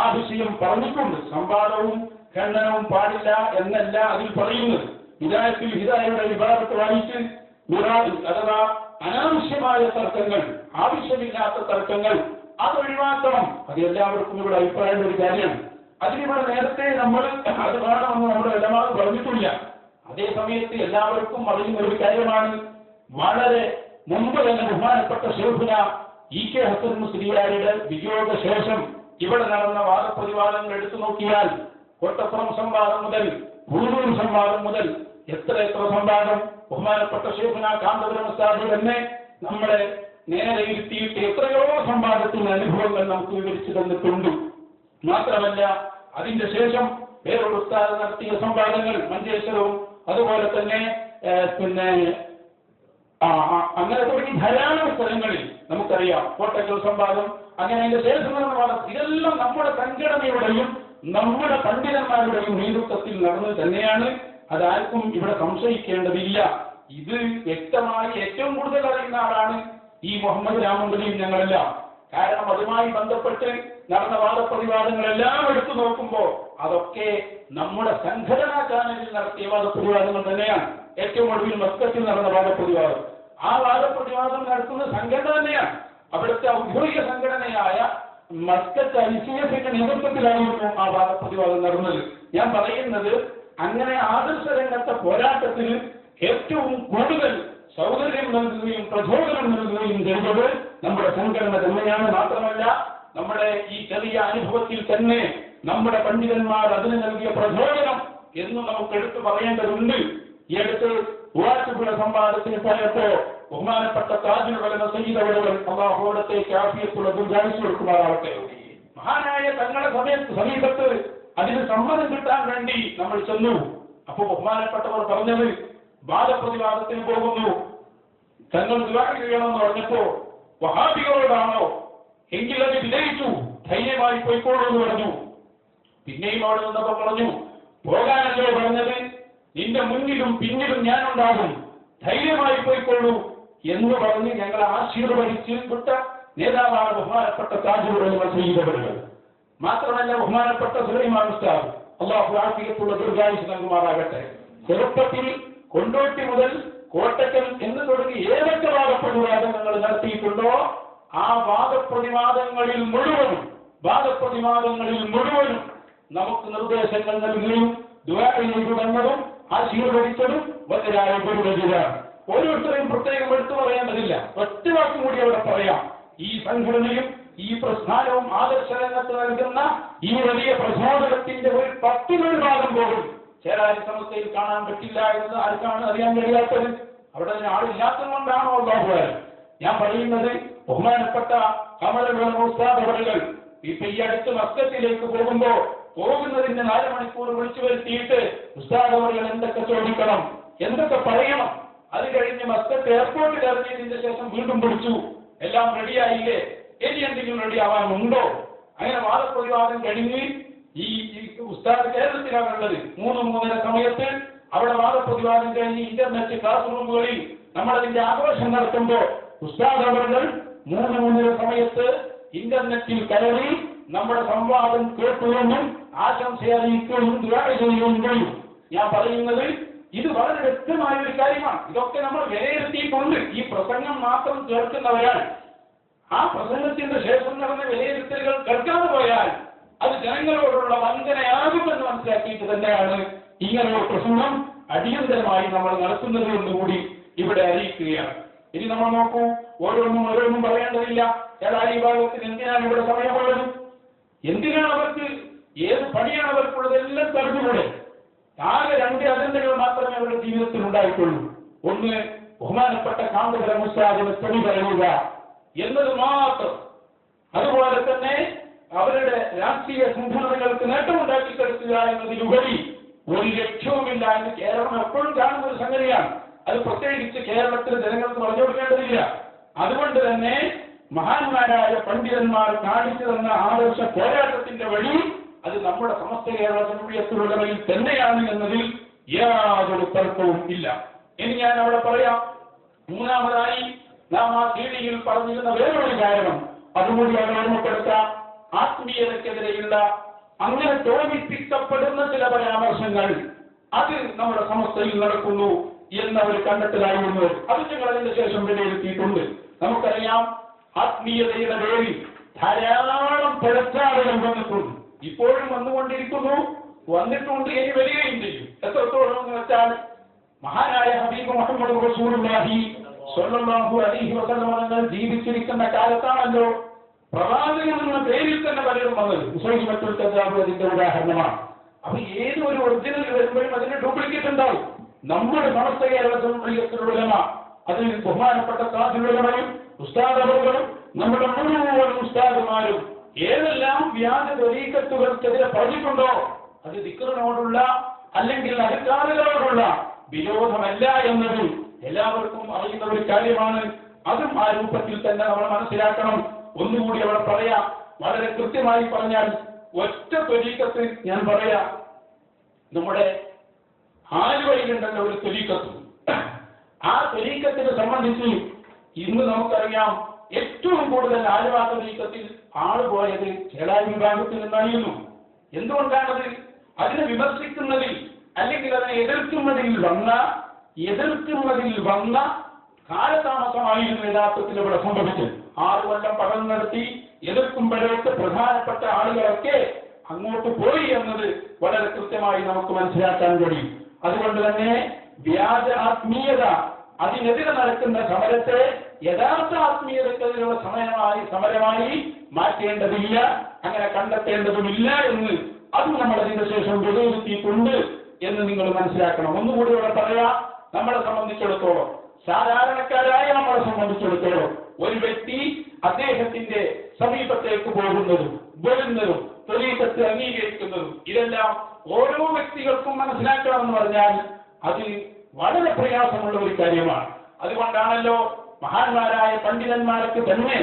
ആ വിഷയം പറഞ്ഞിട്ടുണ്ട്. സംവാദവും ഖണ്ഡനവും പാടില്ല എന്നല്ല അതിൽ പറയുന്നത്. ഹിദായയുടെ വിഭാഗത്ത് വായിച്ച് അഥവാ അനാവശ്യമായ തർക്കങ്ങൾ, ആവശ്യമില്ലാത്ത തർക്കങ്ങൾ അത് ഒഴിവാക്കണം. അത് എല്ലാവർക്കും ഇവിടെ അഭിപ്രായമുള്ള ഒരു കാര്യമാണ്. അതിനിവിടെ നേരത്തെ നമ്മൾ അത് വേണമെന്ന് നമ്മുടെ ഇടമാർ പറഞ്ഞിട്ടില്ല. അതേ സമയത്ത് എല്ലാവർക്കും അറിയുന്ന ഒരു കാര്യമാണ്. വളരെ മുമ്പ് തന്നെ ബഹുമാനപ്പെട്ട ശൈഖുന ഇ കെ ഹസൻ മുസ്ലിയാരുടെ വിയോഗ ശേഷം ഇവിടെ നടന്ന വാദപ്രതിവാദങ്ങൾ എടുത്തു നോക്കിയാൽ കോട്ടപ്പുറം സംവാദം മുതൽ പൂരൂർ സംവാദം മുതൽ എത്ര സംവാദം ബഹുമാനപ്പെട്ട ശൈഖുന കാന്തപുരം ഉസ്താദ് തന്നെ നമ്മളെ നേരെ ഇരുത്തിയിട്ട് എത്രയോ സംവാദത്തിന്റെ അനുഭവങ്ങൾ നമുക്ക് വിവരിച്ചു തന്നിട്ടുണ്ട്. മാത്രമല്ല അതിന്റെ ശേഷം പേരൂർ ഉസ്താദ് നടത്തിയ സംവാദങ്ങൾ മഞ്ചേശ്വരവും അതുപോലെ തന്നെ അങ്ങനെ തുടങ്ങി ധാരാളം സ്ഥലങ്ങളിൽ നമുക്കറിയാം. കോട്ടക്കൽ സംവാദം, അങ്ങനെ അതിന്റെ ശേഷം നടന്ന ഇതെല്ലാം നമ്മുടെ സംഘടനയുടെയും നമ്മുടെ പണ്ഡിതന്മാരുടെയും നേതൃത്വത്തിൽ നടന്നത് തന്നെയാണ്. അതാർക്കും ഇവിടെ സംശയിക്കേണ്ടതില്ല. ഇത് വ്യക്തമായി ഏറ്റവും കൂടുതൽ അറിയുന്ന ആളാണ് ഈ മുഹമ്മദ് രാമന്തലിയും ഞങ്ങളെല്ലാം. കാരണം അതുമായി ബന്ധപ്പെട്ട് നടന്ന വാദപ്രതിവാദങ്ങളെല്ലാം എടുത്തു നോക്കുമ്പോൾ അതൊക്കെ നമ്മുടെ സംഘടനാ ചാനലിൽ നടത്തിയ വാദപ്രതിവാദങ്ങൾ തന്നെയാണ്. ഏറ്റവും ഒടുവിൽ മസ്കത്തിൽ നടന്ന വാദപ്രതിവാദം, ആ വാദപ്രതിവാദം നടത്തുന്ന സംഘടന തന്നെയാണ്. അവിടുത്തെ ഔദ്യോഗിക സംഘടനയായ മസ്കത്ത് ICF-ന്റെ നേതൃത്വത്തിലായിരുന്നു ആ വാദപ്രതിവാദം നടന്നത്. ഞാൻ പറയുന്നത് അങ്ങനെ ആദർശ രംഗത്തെ പോരാട്ടത്തിന് ഏറ്റവും കൂടുതൽ സൗകര്യം നൽകുകയും പ്രചോദനം നൽകുകയും ചെയ്തത് നമ്മുടെ സംഘടന തന്നെയാണ്. മാത്രമല്ല നമ്മുടെ ഈ ചെറിയ അനുഭവത്തിൽ തന്നെ നമ്മുടെ പണ്ഡിതന്മാർ അതിന് നൽകിയ പ്രചോദനം എന്ന് നമുക്ക് എടുത്തു പറയേണ്ടതുണ്ട്. ഈ അടുത്ത് മൂവാറ്റുപുഴ സംവാദത്തിന് പോയപ്പോ ബഹുമാനപ്പെട്ട താജുൽ ഉലമ സയ്യിദ് അവറുകൾ അല്ലാഹുവിടത്തേക്ക് ആഫിയത്തുള്ള ദീർഘായുസ്സ് കൊടുക്കുമാറാവട്ടെ, മഹാനായ തങ്ങളുടെ സമീപത്ത് അതിന് സമ്മതം കിട്ടാൻ വേണ്ടി നമ്മൾ ചെന്നു. അപ്പൊ ബഹുമാനപ്പെട്ടവർ പറഞ്ഞത് വാദപ്രതിവാദത്തിന് പോകുന്നു, തങ്ങൾ ദുആ ചെയ്യണമെന്ന് പറഞ്ഞപ്പോ വഹാബികളോടാണോ എങ്കിൽ അത് വിജയിച്ചു, ധൈര്യമായി പോയിക്കോളൂ എന്ന് പറഞ്ഞു. പിന്നെയും അവിടെ നിന്നപ്പോ പറഞ്ഞു, പോകാനല്ലോ പറഞ്ഞത്, നിന്റെ മുന്നിലും പിന്നിലും ഞാനുണ്ടാകും, ധൈര്യമായി പോയിക്കോളൂ എന്ന് പറഞ്ഞ് ഞങ്ങളെ ആശീർവദിച്ച് വിട്ട നേതാവാണ് ബഹുമാനപ്പെട്ട താജുൽ ഉലമ സയ്യിദ് അവറുകൾ. മാത്രമല്ല ബഹുമാനപ്പെട്ട സുലൈമാൻ ഉസ്താദ് അല്ലാഹു ആഫിയത്തുള്ള ദീർഘായുസ്സ് നൽകുമാറാകട്ടെ. ചെറുപ്പത്തിൽ കൊണ്ടോട്ടി മുതൽ കോട്ടക്കൽ എന്ന് തുടങ്ങി ഏതൊക്കെ വാദപ്രതിവാദങ്ങൾ നടത്തിയിട്ടുണ്ടോ ആ വാദപ്രതിവാദങ്ങളിൽ മുഴുവനും നമുക്ക് നിർദ്ദേശങ്ങൾ നൽകുകയും ദുആ ചെയ്തുവന്നതും ആശീർവദിച്ചതും വന്നരായ ഗുരുവര്യരാണ്. ഓരോരുത്തരെയും പ്രത്യേകം എടുത്തു പറയേണ്ടതില്ല, ഒറ്റ വാക്കും കൂടി അവിടെ പറയാം. ഈ സംഘടനയും ഈ പ്രസ്ഥാനവും ആദർശ രംഗത്ത് നൽകുന്ന ഈ വലിയ പ്രചോദനത്തിന്റെ ഒരു 10 ഭാഗം പോലും ചേരാരി സമസ്തയിൽ കാണാൻ പറ്റില്ല എന്ന് ആർക്കാണ് അറിയാൻ കഴിയാത്തത്? അവിടെ ആളില്ലാത്തത് കൊണ്ടാണോ അല്ലാഹു? ഞാൻ പറയുന്നത് ബഹുമാനപ്പെട്ട കമറുൽ ഉസ്താദ് അവറുകൾ ഇപ്പൊ ഈ അടുത്ത് മസ്കത്തിലേക്ക് പോകുന്നതിന്റെ 4 മണിക്കൂർ വിളിച്ചു വരുത്തിയിട്ട് ഉസ്താദ് അവറുകൾ എന്തൊക്കെ ചോദിക്കണം, എന്തൊക്കെ പറയണം, അത് കഴിഞ്ഞ് മസ്കത്ത് എയർപോർട്ടിൽ ഇറങ്ങിയതിന്റെ ശേഷം വീണ്ടും വിളിച്ചു, എല്ലാം റെഡിയായില്ലേ, ഇനി എന്തെങ്കിലും റെഡി ആവാനുണ്ടോ? അങ്ങനെ വാദപ്രതിവാദം കഴിഞ്ഞ് ഈ ഉസ്താദ് കേരളത്തിലാണുള്ളത്. 3-3:30 സമയത്ത് അവിടെ വാദപ്രതിവാദം കഴിഞ്ഞ് ഇന്റർനെറ്റ് ക്ലാസ് റൂമുകളിൽ നമ്മളതിന്റെ ആഘോഷം നടത്തുമ്പോൾ ഉസ്താദ് അവറുകൾ 3-3:30 സമയത്ത് ഇന്റർനെറ്റിൽ കയറി നമ്മുടെ സംവാദം കേട്ടുകൊണ്ടും ആശംസ അറിയിക്കുകയും ദുആ ചെയ്യുകയും ചെയ്യും. ഞാൻ പറയുന്നത് ഇത് വളരെ വ്യക്തമായ ഒരു കാര്യമാണ്. ഇതൊക്കെ നമ്മൾ വിലയിരുത്തിയിട്ടുണ്ട്. ഈ പ്രസംഗം മാത്രം കേൾക്കുന്നവരാണ്. ആ പ്രസംഗത്തിന്റെ ശേഷം നടന്ന വിലയിരുത്തലുകൾ കേൾക്കാതെ പോയാൽ അത് ജനങ്ങളോടുള്ള വഞ്ചനയാകുമെന്ന് മനസ്സിലാക്കിയിട്ട് തന്നെയാണ് ഇങ്ങനെ ഒരു പ്രസംഗം അടിയന്തരമായി നമ്മൾ നടത്തുന്നത് എന്നുകൂടി ഇവിടെ അറിയിക്കുകയാണ്. ഇനി നമ്മൾ നോക്കൂ, ഓരോന്നും പറയേണ്ടതില്ല. ഏതായാലും ഈ ഭാഗത്തിന് എന്തിനാണ് ഇവിടെ സമയമുള്ളത്? എന്തിനാണ് അവർക്ക്, ഏത് പണിയാണ് അവർക്കുള്ളതെല്ലാം തടഞ്ഞുകൂടെ? ആകെ 2 അജണ്ടകൾ മാത്രമേ അവരുടെ ജീവിതത്തിൽ ഉണ്ടായിട്ടുള്ളൂ. ഒന്ന്, ബഹുമാനപ്പെട്ട കാന്തപുരം ഉസ്താദിന് തെളി പറയുക എന്നത് മാത്രം. അതുപോലെ തന്നെ അവരുടെ രാഷ്ട്രീയ സംഘടനകൾക്ക് നേട്ടമുണ്ടാക്കി കൊടുക്കുക എന്നതിലുപരി ഒരു ലക്ഷ്യവുമില്ല എന്ന് കേരളം എപ്പോഴും കാണുന്ന ഒരു സംഗതിയാണ്. അത് പ്രത്യേകിച്ച് കേരളത്തിലെ ജനങ്ങൾക്ക് പറഞ്ഞു കൊടുക്കേണ്ടതില്ല. അതുകൊണ്ട് തന്നെ മഹാന്മാരായ പണ്ഡിതന്മാർ കാണിച്ചു തന്ന ആദർശ പോരാട്ടത്തിന്റെ വഴി അത് നമ്മുടെ സമസ്ത കേരള ജനപ്രിയത്തിലുള്ളവരിൽ തന്നെയാണ് എന്നതിൽ യാതൊരു തർക്കവും ഇല്ല. ഇനി ഞാൻ അവിടെ പറയാം. മൂന്നാമതായി നാം ആ സീഡിയിൽ പറഞ്ഞിരുന്ന വേറൊരു കാരണം അതുകൂടി അവിടെ ഓർമ്മപ്പെടുത്താം. ആത്മീയതയ്ക്കെതിരെയുള്ള അങ്ങനെ തോന്നിപ്പിക്കപ്പെടുന്ന ചില പരാമർശങ്ങൾ അത് നമ്മുടെ സമസ്തയിൽ നടക്കുന്നു എന്ന ഒരു കണ്ടെത്തലായിരുന്നു. അത് ഞങ്ങൾ അതിന്റെ ശേഷം വിലയിരുത്തിയിട്ടുണ്ട്. നമുക്കറിയാം, ആത്മീയതയുടെ പേരിൽ ധാരാളം പിഴച്ചാടുകൾ വന്നിട്ടുണ്ട്, ഇപ്പോഴും വന്നുകൊണ്ടിരിക്കുന്നു, വന്നിട്ടുണ്ട്, ഇനി വരികയും ചെയ്യും. എത്രത്തോളം എന്ന് വെച്ചാൽ മഹാനായ ഹബീബ് മുഹമ്മദ് റസൂലുള്ളാഹി സ്വല്ലല്ലാഹു അലൈഹി വസല്ലം തങ്ങൾ ജീവിച്ചിരിക്കുന്ന കാലത്താണല്ലോ പ്രവാചകൻ എന്ന പേരിൽ തന്നെ പലരും വന്നത്. മുസ്ലിമത്തുൽ കദ്ദാബ് അതിന്റെ ഉദാഹരണമാണ്. അപ്പൊ ഏതൊരു ഒറിജിനൽ വരുമ്പോഴും അതിന്റെ ഡ്യൂപ്ലിക്കേറ്റ് ഉണ്ടാവും. നമ്മുടെ സമസ്ത കേരള ജംഇയ്യത്തുൽ അതിൽ ബഹുമാനപ്പെട്ട താജുലുലമയും ഉസ്താദുകളും നമ്മുടെ മുഴുവൻ ഉസ്താദുമാരും ഏതെല്ലാം വ്യാജ ത്വരീഖത്തുകൾക്കെതിരെ പറഞ്ഞിട്ടുണ്ടോ അത് ദിക്റിനോടുള്ള അല്ലെങ്കിൽ അധികാരികളോടുള്ള വിരോധമല്ല എന്നത് എല്ലാവർക്കും അറിയുന്ന ഒരു കാര്യമാണ്. അതും ആ രൂപത്തിൽ തന്നെ നമ്മൾ മനസ്സിലാക്കണം. ഒന്നുകൂടി അവിടെ പറയാം, വളരെ കൃത്യമായി പറഞ്ഞാൽ ഒറ്റ ത്വരീഖത്ത് ഞാൻ പറയാം. നമ്മുടെ ആലുവയിലുണ്ടല്ലോ ഒരു ത്വരീഖത്ത്. ആ ത്വരീഖത്തിനെ സംബന്ധിച്ച് ഇന്ന് നമുക്കറിയാം, ഏറ്റവും കൂടുതൽ ആലുവ ത്വരീഖത്തിൽ ആള് പോയത് ചേളാരി വിഭാഗത്തിൽ നിന്നായിരുന്നു. എന്തുകൊണ്ടാണത്? അതിനെ വിമർശിക്കുന്നതിൽ അല്ലെങ്കിൽ അതിനെ എതിർക്കുന്നതിൽ വന്ന കാലതാമസമായിരുന്നു യഥാർത്ഥത്തിൽ ഇവിടെ സംഭവിച്ചത്. 6 കൊല്ലം പഠനം നടത്തി എതിർക്കുമ്പോഴേക്ക് പ്രധാനപ്പെട്ട ആളുകളൊക്കെ അങ്ങോട്ട് പോയി എന്നത് വളരെ കൃത്യമായി നമുക്ക് മനസ്സിലാക്കാൻ കഴിയും. അതുകൊണ്ട് തന്നെ വ്യാജ ആത്മീയത അതിനെതിരെ നടക്കുന്ന സമരത്തെ യഥാർത്ഥ ആത്മീയതക്കെതിരെയുള്ള സമരമായി മാറ്റേണ്ടതില്ല, അങ്ങനെ കണ്ടെത്തേണ്ടതുമില്ല എന്ന് അത് നമ്മൾ അതിന്റെ ശേഷം വിലയിരുത്തിയിട്ടുണ്ട് എന്ന് നിങ്ങൾ മനസ്സിലാക്കണം. ഒന്നുകൂടി ഇവിടെ പറയാം, നമ്മളെ സംബന്ധിച്ചിടത്തോളം, സാധാരണക്കാരായ നമ്മളെ സംബന്ധിച്ചിടത്തോളം ഒരു വ്യക്തി അദ്ദേഹത്തിന്റെ സമീപത്തേക്ക് പോകുന്നതും വരുന്നതും ത്വരീഖത്ത് അംഗീകരിക്കുന്നതും ഇതെല്ലാം ഓരോ വ്യക്തികൾക്കും മനസ്സിലാക്കണമെന്ന് പറഞ്ഞാൽ അത് വളരെ പ്രയാസമുള്ള ഒരു കാര്യമാണ്. അതുകൊണ്ടാണല്ലോ മഹാന്മാരായ പണ്ഡിതന്മാർക്ക് തന്നെ,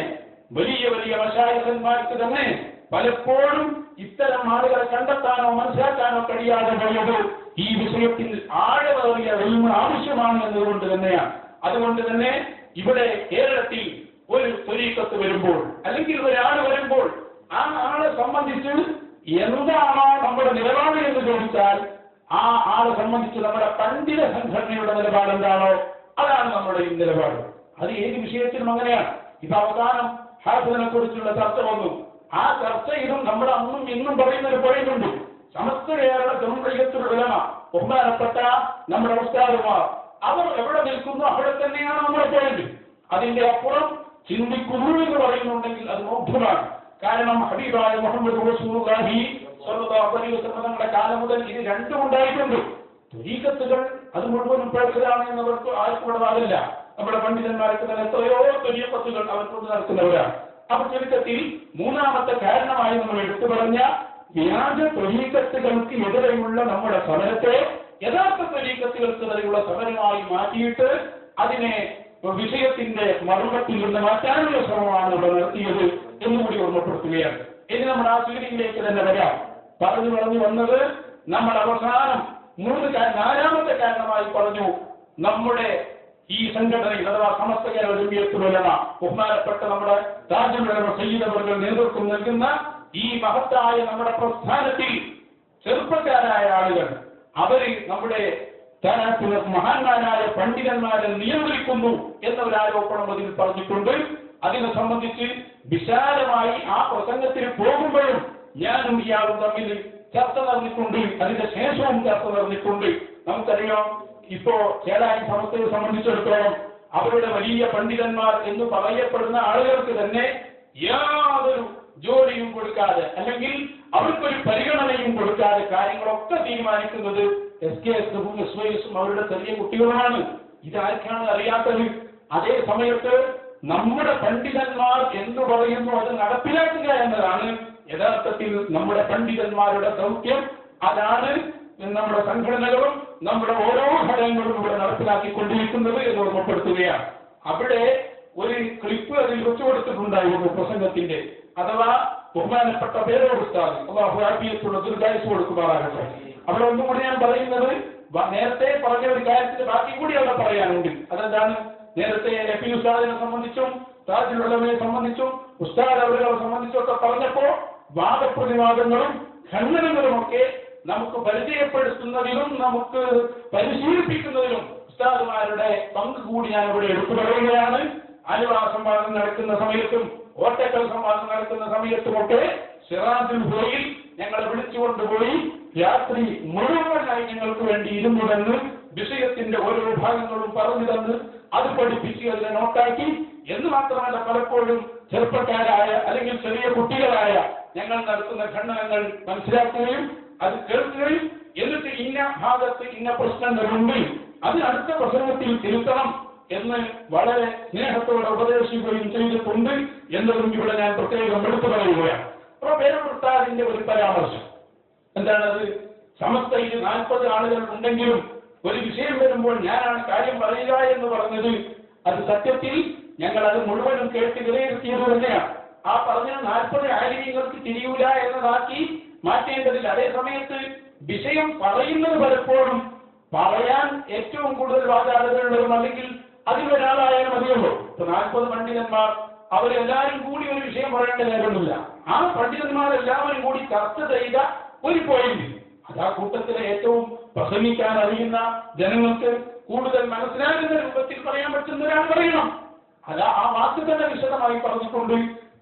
വലിയ വലിയ മശായിഖന്മാർക്ക് തന്നെ പലപ്പോഴും ഇത്തരം ആളുകളെ കണ്ടെത്താനോ മനസ്സിലാക്കാനോ കഴിയാതെ പോയത് ഈ വിഷയത്തിൽ ആഴമേറിയ ഇൽമ് ആവശ്യമാണ് എന്നതുകൊണ്ട് തന്നെയാണ്. അതുകൊണ്ട് തന്നെ ഇവിടെ കേരളത്തിൽ ഒരു ത്വരീഖത്ത് വരുമ്പോൾ അല്ലെങ്കിൽ ഒരാൾ വരുമ്പോൾ ആ ആളെ സംബന്ധിച്ച് എന്താണോ നമ്മുടെ നിലപാട് എന്ന് ചോദിച്ചാൽ ആ ആളെ സംബന്ധിച്ച് നമ്മുടെ പണ്ഡിത സംഘടനയുടെ നിലപാട് എന്താണോ അതാണ് നമ്മുടെ ഈ നിലപാട്. അത് ഏത് വിഷയത്തിലും അങ്ങനെയാണ്. ഇപ്പൊ അവസാനം ഹാഫിദിനെ കുറിച്ചുള്ള ചർച്ച വന്നു. ആ ചർച്ചയിലും നമ്മുടെ അന്നും ഇന്നും പറയുന്നുണ്ട്. സമസ്ത കേരള ജംഇയ്യത്തുൽ ഉലമ ബഹുമാനപ്പെട്ട നമ്മുടെ ഉസ്താദുമാർ അവർ എവിടെ നിൽക്കുന്നു അവിടെ തന്നെയാണ് നമ്മുടെ പോയിന്റ്. അതിന്റെ അപ്പുറം ചിന്തിക്കുന്നു എന്ന് പറയുന്നുണ്ടെങ്കിൽ അത് മോക്ഷമാണ്. കാരണം ഹബീബായ മുഹമ്മദ് റസൂലുള്ളാഹി സ്വല്ലല്ലാഹു അലൈഹി വസല്ലം തങ്ങളുടെ കാലം മുതൽ ഇത് രണ്ടും ഉണ്ടായിട്ടുണ്ട്. ത്വരീഖത്തുകൾ അത് മുഴുവനും പേഴ്സലാണ് എന്നവർക്ക് ആർക്കും ഇവിടെ വാദില്ല. നമ്മുടെ പണ്ഡിതന്മാർക്ക് തന്നെ എത്രയോ ത്വരീഖത്തുകൾ അവർക്കൊണ്ട് നടക്കുന്നവരാണ്. അപ്പൊ ചുരുക്കത്തിൽ മൂന്നാമത്തെ കാരണമായി നമ്മൾ എടുത്തു പറഞ്ഞ വ്യാജ ത്വരീഖത്തുകൾക്ക് എതിരെയുള്ള നമ്മുടെ സമരത്തെ യഥാർത്ഥ ത്വരീഖത്തുകൾക്കെതിരെയുള്ള സമരമായി മാറ്റിയിട്ട് അതിനെ വിഷയത്തിന്റെ മർമ്മത്തിൽ നിന്ന് മാറ്റാനുള്ള ശ്രമമാണ് ഇവിടെ നടത്തിയത് എന്നുകൂടി ഓർമ്മപ്പെടുത്തുകയാണ്. ഇനി നമ്മൾ ആ സീഡിയിലേക്ക് തന്നെ വരാം. പറഞ്ഞു വന്നത് നമ്മൾ അവസാനം നാലാമത്തെ കാരണമായി പറഞ്ഞു, നമ്മുടെ ഈ സംഘടനയിൽ അഥവാ സമസ്ത കേരള ജംഇയ്യത്തുൽ ഉലമ ബഹുമാനപ്പെട്ട നമ്മുടെ താജുൽ ഉലമ സയ്യിദ് അവர்கள் നേതൃത്വം നൽകുന്ന ഈ മഹത്തായ നമ്മുടെ പ്രസ്ഥാനത്തിൽ ചെറുപ്പക്കാരായ ആളുകൾ അവര് നമ്മുടെ മഹാന്മാരായ പണ്ഡിതന്മാരെ നിയന്ത്രിക്കുന്നു എന്നൊരു ആരോപണം അതിൽ പറഞ്ഞിട്ടുണ്ട്. അതിനെ സംബന്ധിച്ച് വിശാലമായി ആ പ്രസംഗത്തിൽ പോകുമ്പോഴും ഞാനും ഇയാളും തമ്മിൽ ചർച്ച നടന്നിട്ടുണ്ട്. അതിന്റെ ശേഷവും ചർച്ച നടന്നിട്ടുണ്ട്. നമുക്കറിയാം, ഇപ്പോ ചേളാരി സമസ്തയെ സംബന്ധിച്ചിടത്തോളം അവരുടെ വലിയ പണ്ഡിതന്മാർ എന്ന് പറയപ്പെടുന്ന ആളുകൾക്ക് തന്നെ യാതൊരു ജോലിയും കൊടുക്കാതെ അല്ലെങ്കിൽ അവർക്കൊരു പരിഗണനയും കൊടുക്കാതെ കാര്യങ്ങളൊക്കെ തീരുമാനിക്കുന്നത് SKSഉം SYSഉം അവരുടെ ചെറിയ കുട്ടികളുമാണ്. ഇതാർക്കാണ് അറിയാത്തത്? അതേ സമയത്ത് നമ്മുടെ പണ്ഡിതന്മാർ എന്ന് പറയുന്നു അത് നടപ്പിലാക്കുക എന്നതാണ് യഥാർത്ഥത്തിൽ നമ്മുടെ പണ്ഡിതന്മാരുടെ ദൗത്യം. അതാണ് നമ്മുടെ സംഘടനകളും നമ്മുടെ ഓരോ ഘടകങ്ങളും ഇവിടെ നടപ്പിലാക്കിക്കൊണ്ടിരിക്കുന്നത് എന്ന് ഓർമ്മപ്പെടുത്തുകയാണ്. അവിടെ ഒരു ക്ലിപ്പ് അതിൽ വെച്ചു കൊടുത്തിട്ടുണ്ടായിരുന്നു പ്രസംഗത്തിന്റെ, അഥവാ ബഹുമാനപ്പെട്ട പേരോട് ഉസ്താദ് അല്ലാഹു ആഫിയത്തുള്ള ദീർഘായുസ്സ് കൊടുക്കുമാറാകട്ടെ. അവിടെ ഒന്നും കൂടി ഞാൻ പറയുന്നത് നേരത്തെ പറഞ്ഞ ഒരു കാര്യത്തിന് ബാക്കി കൂടി അവിടെ പറയാനുണ്ട്. അതെന്താണ്? നേരത്തെ എപി ഉസ്താദിനെ സംബന്ധിച്ചും താജുൽ ഉലമയെ സംബന്ധിച്ചും ഉസ്താദ് അവരെ സംബന്ധിച്ചൊക്കെ പറഞ്ഞപ്പോ വാദപ്രതിവാദങ്ങളും ഖണ്ഡനങ്ങളുമൊക്കെ നമുക്ക് പരിചയപ്പെടുത്തുന്നതിലും നമുക്ക് പരിശീലിപ്പിക്കുന്നതിലും ഉസ്താദുമാരുടെ പങ്ക് കൂടി ഞാൻ ഇവിടെ എടുത്തു പറയുകയാണ്. അനുവാ സംവാദം നടക്കുന്ന സമയത്തും ഓട്ടക്കൽ സംവാദം നടക്കുന്ന സമയത്തുമൊക്കെ സിറാജുൽ ഹുദയിൽ ഞങ്ങളെ വിളിച്ചുകൊണ്ടുപോയി രാത്രി മുഴുവനായി ഞങ്ങൾക്ക് വേണ്ടി ഇരുന്നു തന്ന് വിഷയത്തിന്റെ ഓരോ ഭാഗങ്ങളും പറഞ്ഞു തന്ന് അത് പഠിപ്പിച്ച് അതിനെ നോട്ടാക്കി എന്ന് മാത്രമല്ല പലപ്പോഴും ചെറുപ്പക്കാരായ അല്ലെങ്കിൽ ചെറിയ കുട്ടികളായ ഞങ്ങൾ നടത്തുന്ന ഖണ്ഡനങ്ങൾ മനസ്സിലാക്കുകയും അത് കേൾക്കുകയും എന്നിട്ട് ഇന്ന ഭാഗത്ത് ഇന്ന പ്രശ്നങ്ങളുണ്ട് അത് അടുത്ത പ്രസംഗത്തിൽ തിരുത്തണം എന്ന് വളരെ സ്നേഹത്തോടെ ഉപദേശിക്കുകയും ചെയ്തിട്ടുണ്ട് എന്നതും ഇവിടെ ഞാൻ പ്രത്യേകം എടുത്തു പറയുകയാണ്. അപ്പോൾ പേരുത്താതിന്റെ ഒരു പരാമർശം എന്താണത്? സമസ്തയിൽ 40 ആളുകൾ ഉണ്ടെങ്കിലും ഒരു വിഷയം വരുമ്പോൾ ഞാനാണ് കാര്യം പറയുക എന്ന് പറഞ്ഞത് അത് സത്യത്തിൽ ഞങ്ങൾ അത് മുഴുവനും കേട്ട് വിലയിരുത്തിയത് തന്നെയാണ്. ആ പറഞ്ഞ 40 ആലിമീങ്ങൾക്ക് തിരിയൂല എന്നതാക്കി മാറ്റേണ്ടതില്ല. അതേ സമയത്ത് വിഷയം പറയുന്നത് പലപ്പോഴും പറയാൻ ഏറ്റവും കൂടുതൽ വാചാളുകളുള്ളതും അല്ലെങ്കിൽ അതിലൊരാളായാലും മതിയല്ലോ. ഇപ്പൊ 40 പണ്ഡിതന്മാർ അവരെല്ലാവരും കൂടി ഒരു വിഷയം പറയേണ്ട കാര്യമൊന്നുമില്ല. ആ പണ്ഡിതന്മാരെല്ലാവരും കൂടി ചർച്ച ചെയ്ത ഒരു പോയിന്റ് അത് ആ കൂട്ടത്തിലെ ഏറ്റവും പ്രസംഗിക്കാൻ അറിയുന്ന ജനങ്ങൾക്ക് കൂടുതൽ മനസ്സിലാകുന്ന രൂപത്തിൽ പറയാൻ പറ്റുന്ന ഒരാൾ പറയണം. അത് ആ വാക്ക് തന്നെ വിശദമായി പറഞ്ഞിട്ടുണ്ട്.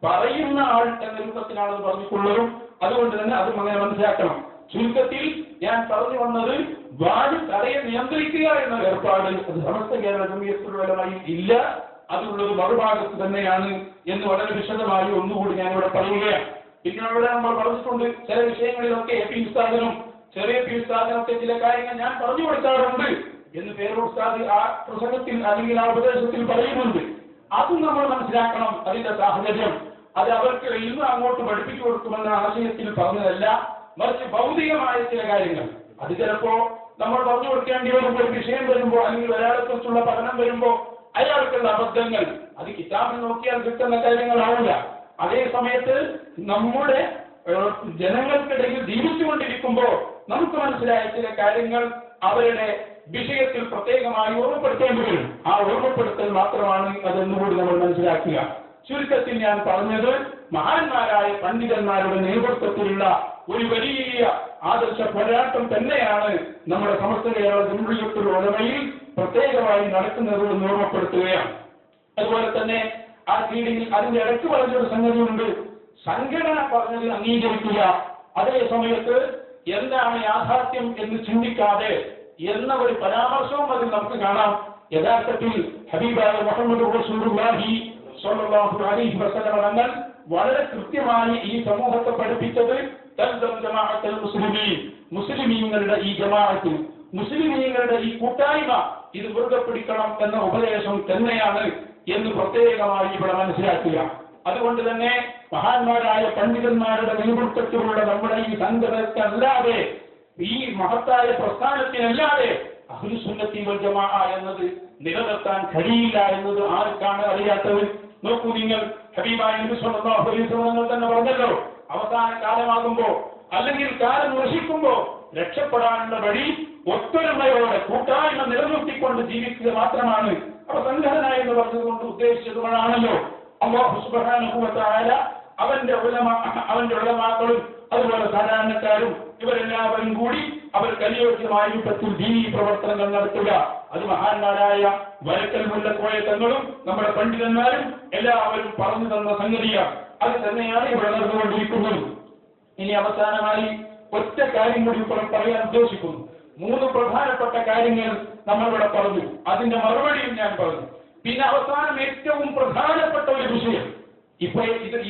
പറയുന്ന ആൾ എന്ന രൂപത്തിലാണ് പറഞ്ഞിട്ടുള്ളതും. അതുകൊണ്ട് തന്നെ അതും അങ്ങനെ മനസ്സിലാക്കണം. ചുരുക്കത്തിൽ ഞാൻ പറഞ്ഞു വന്നത് വാഴ കടയെ നിയന്ത്രിക്കുക എന്ന ഏർപ്പാട് അത് സമസ്ത കേരള ജംഇയ്യത്തുൽ ഇല്ല. അതുള്ളത് മറുഭാഗത്ത് തന്നെയാണ് എന്ന് വളരെ വിശദമായി ഒന്നുകൂടി ഞാൻ ഇവിടെ പറയുകയാണ്. പിന്നെ അവിടെ നമ്മൾ പറഞ്ഞിട്ടുണ്ട് ചില വിഷയങ്ങളിലൊക്കെ എപി ഉസ്താദിനും ചെറിയ പി ഉസ്താദിനൊക്കെ ചില കാര്യങ്ങൾ ഞാൻ പറഞ്ഞു കൊടുക്കാറുണ്ട് എന്ന് പേരോട് ഉസ്താദ് ആ പ്രസംഗത്തിൽ അല്ലെങ്കിൽ ആ ഉപദേശത്തിൽ പറയുന്നുണ്ട്. അതും നമ്മൾ മനസ്സിലാക്കണം. അതിന്റെ സാഹചര്യം അത് അവർക്ക് ഇന്ന് അങ്ങോട്ട് പഠിപ്പിച്ചു കൊടുക്കുമെന്ന ആശയത്തിൽ പറഞ്ഞതല്ല, മറിച്ച് ഭൗതികമായ ചില കാര്യങ്ങൾ അത് ചിലപ്പോ നമ്മൾ പറഞ്ഞു കൊടുക്കേണ്ടി വരുമ്പോൾ ഒരു വിഷയം വരുമ്പോൾ അല്ലെങ്കിൽ ഒരാളെ കുറിച്ചുള്ള പഠനം വരുമ്പോൾ അയാൾക്കുള്ള അബദ്ധങ്ങൾ അത് കിതാബിൽ നോക്കിയാൽ കിട്ടുന്ന കാര്യങ്ങളാവില്ല. അതേ സമയത്ത് നമ്മുടെ ജനങ്ങൾക്കിടയിൽ ജീവിച്ചുകൊണ്ടിരിക്കുമ്പോൾ നമുക്ക് മനസ്സിലായ ചില കാര്യങ്ങൾ അവരുടെ വിഷയത്തിൽ പ്രത്യേകമായി ഓർമ്മപ്പെടുത്തേണ്ടി വരും. ആ ഓർമ്മപ്പെടുത്തൽ മാത്രമാണ് അതെന്നുകൂടി നമ്മൾ മനസ്സിലാക്കുക. ചുരുക്കത്തിൽ ഞാൻ പറഞ്ഞത് മഹാന്മാരായ പണ്ഡിതന്മാരുടെ നേതൃത്വത്തിലുള്ള ഒരു വലിയ ആദർശ പോരാട്ടം തന്നെയാണ് നമ്മുടെ സമസ്ത കേരള ജംഇയ്യത്തുൽ ഉലമയിൽ പ്രത്യേകമായി നടക്കുന്നത് എന്ന് ഓർമ്മപ്പെടുത്തുകയാണ്. അതുപോലെ തന്നെ ആ കീഴിൽ അതിന്റെ ഇടയ്ക്ക് പറഞ്ഞൊരു സംഗതിയുണ്ട്. സംഘടന പറഞ്ഞത് അംഗീകരിക്കുക, അതേ സമയത്ത് എന്താണ് യാഥാർത്ഥ്യം എന്ന് ചിന്തിക്കാതെ എന്ന ഒരു പരാമർശവും അതിൽ നമുക്ക് കാണാം. യഥാർത്ഥത്തിൽ ഹബീബായ മുഹമ്മദ് റസൂലുള്ളാഹി സ്വല്ലല്ലാഹു അലൈഹി വസല്ലം തങ്ങൾ വളരെ കൃത്യമായി ഈ സമൂഹത്തെ പഠിപ്പിച്ചത് ജമാഅത്തുൽ മുസ്ലിമീൻ, മുസ്ലിമീങ്ങളുടെ ഈ ജമാഅത്ത്, മുസ്ലിമീങ്ങളുടെ ഈ കൂട്ടായ്മ ഇത് മുറുകെ പിടിക്കണം എന്ന ഉപദേശം തന്നെയാണ് എന്ന് പ്രത്യേകമായി ഇവിടെ മനസ്സിലാക്കുക. അതുകൊണ്ട് തന്നെ മഹാന്മാരായ പണ്ഡിതന്മാരുടെ നേതൃത്വത്തിലുള്ള നമ്മുടെ ഈ സംഘടനക്കല്ലാതെ ഈ മഹത്തായ പ്രസ്ഥാനത്തിനല്ലാതെ അഹ്ലുസുന്നത്തി വൽ ജമാഅ എന്നത് നിലനിർത്താൻ കഴിയില്ല എന്നത് ആർക്കാണ് അറിയാത്തത്? നോക്കൂ നിങ്ങൾ, ഹബീബായ നബി സല്ലല്ലാഹു അലൈഹി വസല്ലം തന്നെ പറഞ്ഞല്ലോ, അവസാന കാലമാകുമ്പോ അല്ലെങ്കിൽ കാലം നശിക്കുമ്പോ രക്ഷപ്പെടാനുള്ള വഴി ഒത്തൊരുമയോടെ കൂട്ടായ്മ നിലനിർത്തിക്കൊണ്ട് ജീവിക്കുക മാത്രമാണ്. അപ്പൊ സംഘടന എന്ന് പറഞ്ഞതുകൊണ്ട് ഉദ്ദേശിച്ചതുകൊണ്ടാണല്ലോ അല്ലാഹു സുബ്ഹാനഹു വ തആല അവന്റെ ഉലമാക്കളും അതുപോലെ സാധാരണക്കാരും ഇവരെല്ലാവരും കൂടി അവർക്ക് അനുയോജ്യമായ രൂപത്തിൽ ദീനീ പ്രവർത്തനങ്ങൾ നടത്തുക. അത് മഹാന്മാരായ വരക്കൽ മുല്ലക്കോയ തങ്ങളും നമ്മുടെ പണ്ഡിതന്മാരും എല്ലാവരും പറഞ്ഞു തന്ന സംഗതിയാണ്. അത് തന്നെയാണ് ഇവിടെ നടന്നുകൊണ്ടിരിക്കുന്നത്. ഇനി അവസാനമായി ഒറ്റ കാര്യം കൂടി പറയാൻ ഉദ്ദേശിക്കുന്നു. 3 പ്രധാനപ്പെട്ട കാര്യങ്ങൾ നമ്മളിവിടെ പറഞ്ഞു, അതിന്റെ മറുപടിയും ഞാൻ പറഞ്ഞു. പിന്നെ അവസാനം ഏറ്റവും പ്രധാനപ്പെട്ട ഒരു വിഷയം, ഇപ്പൊ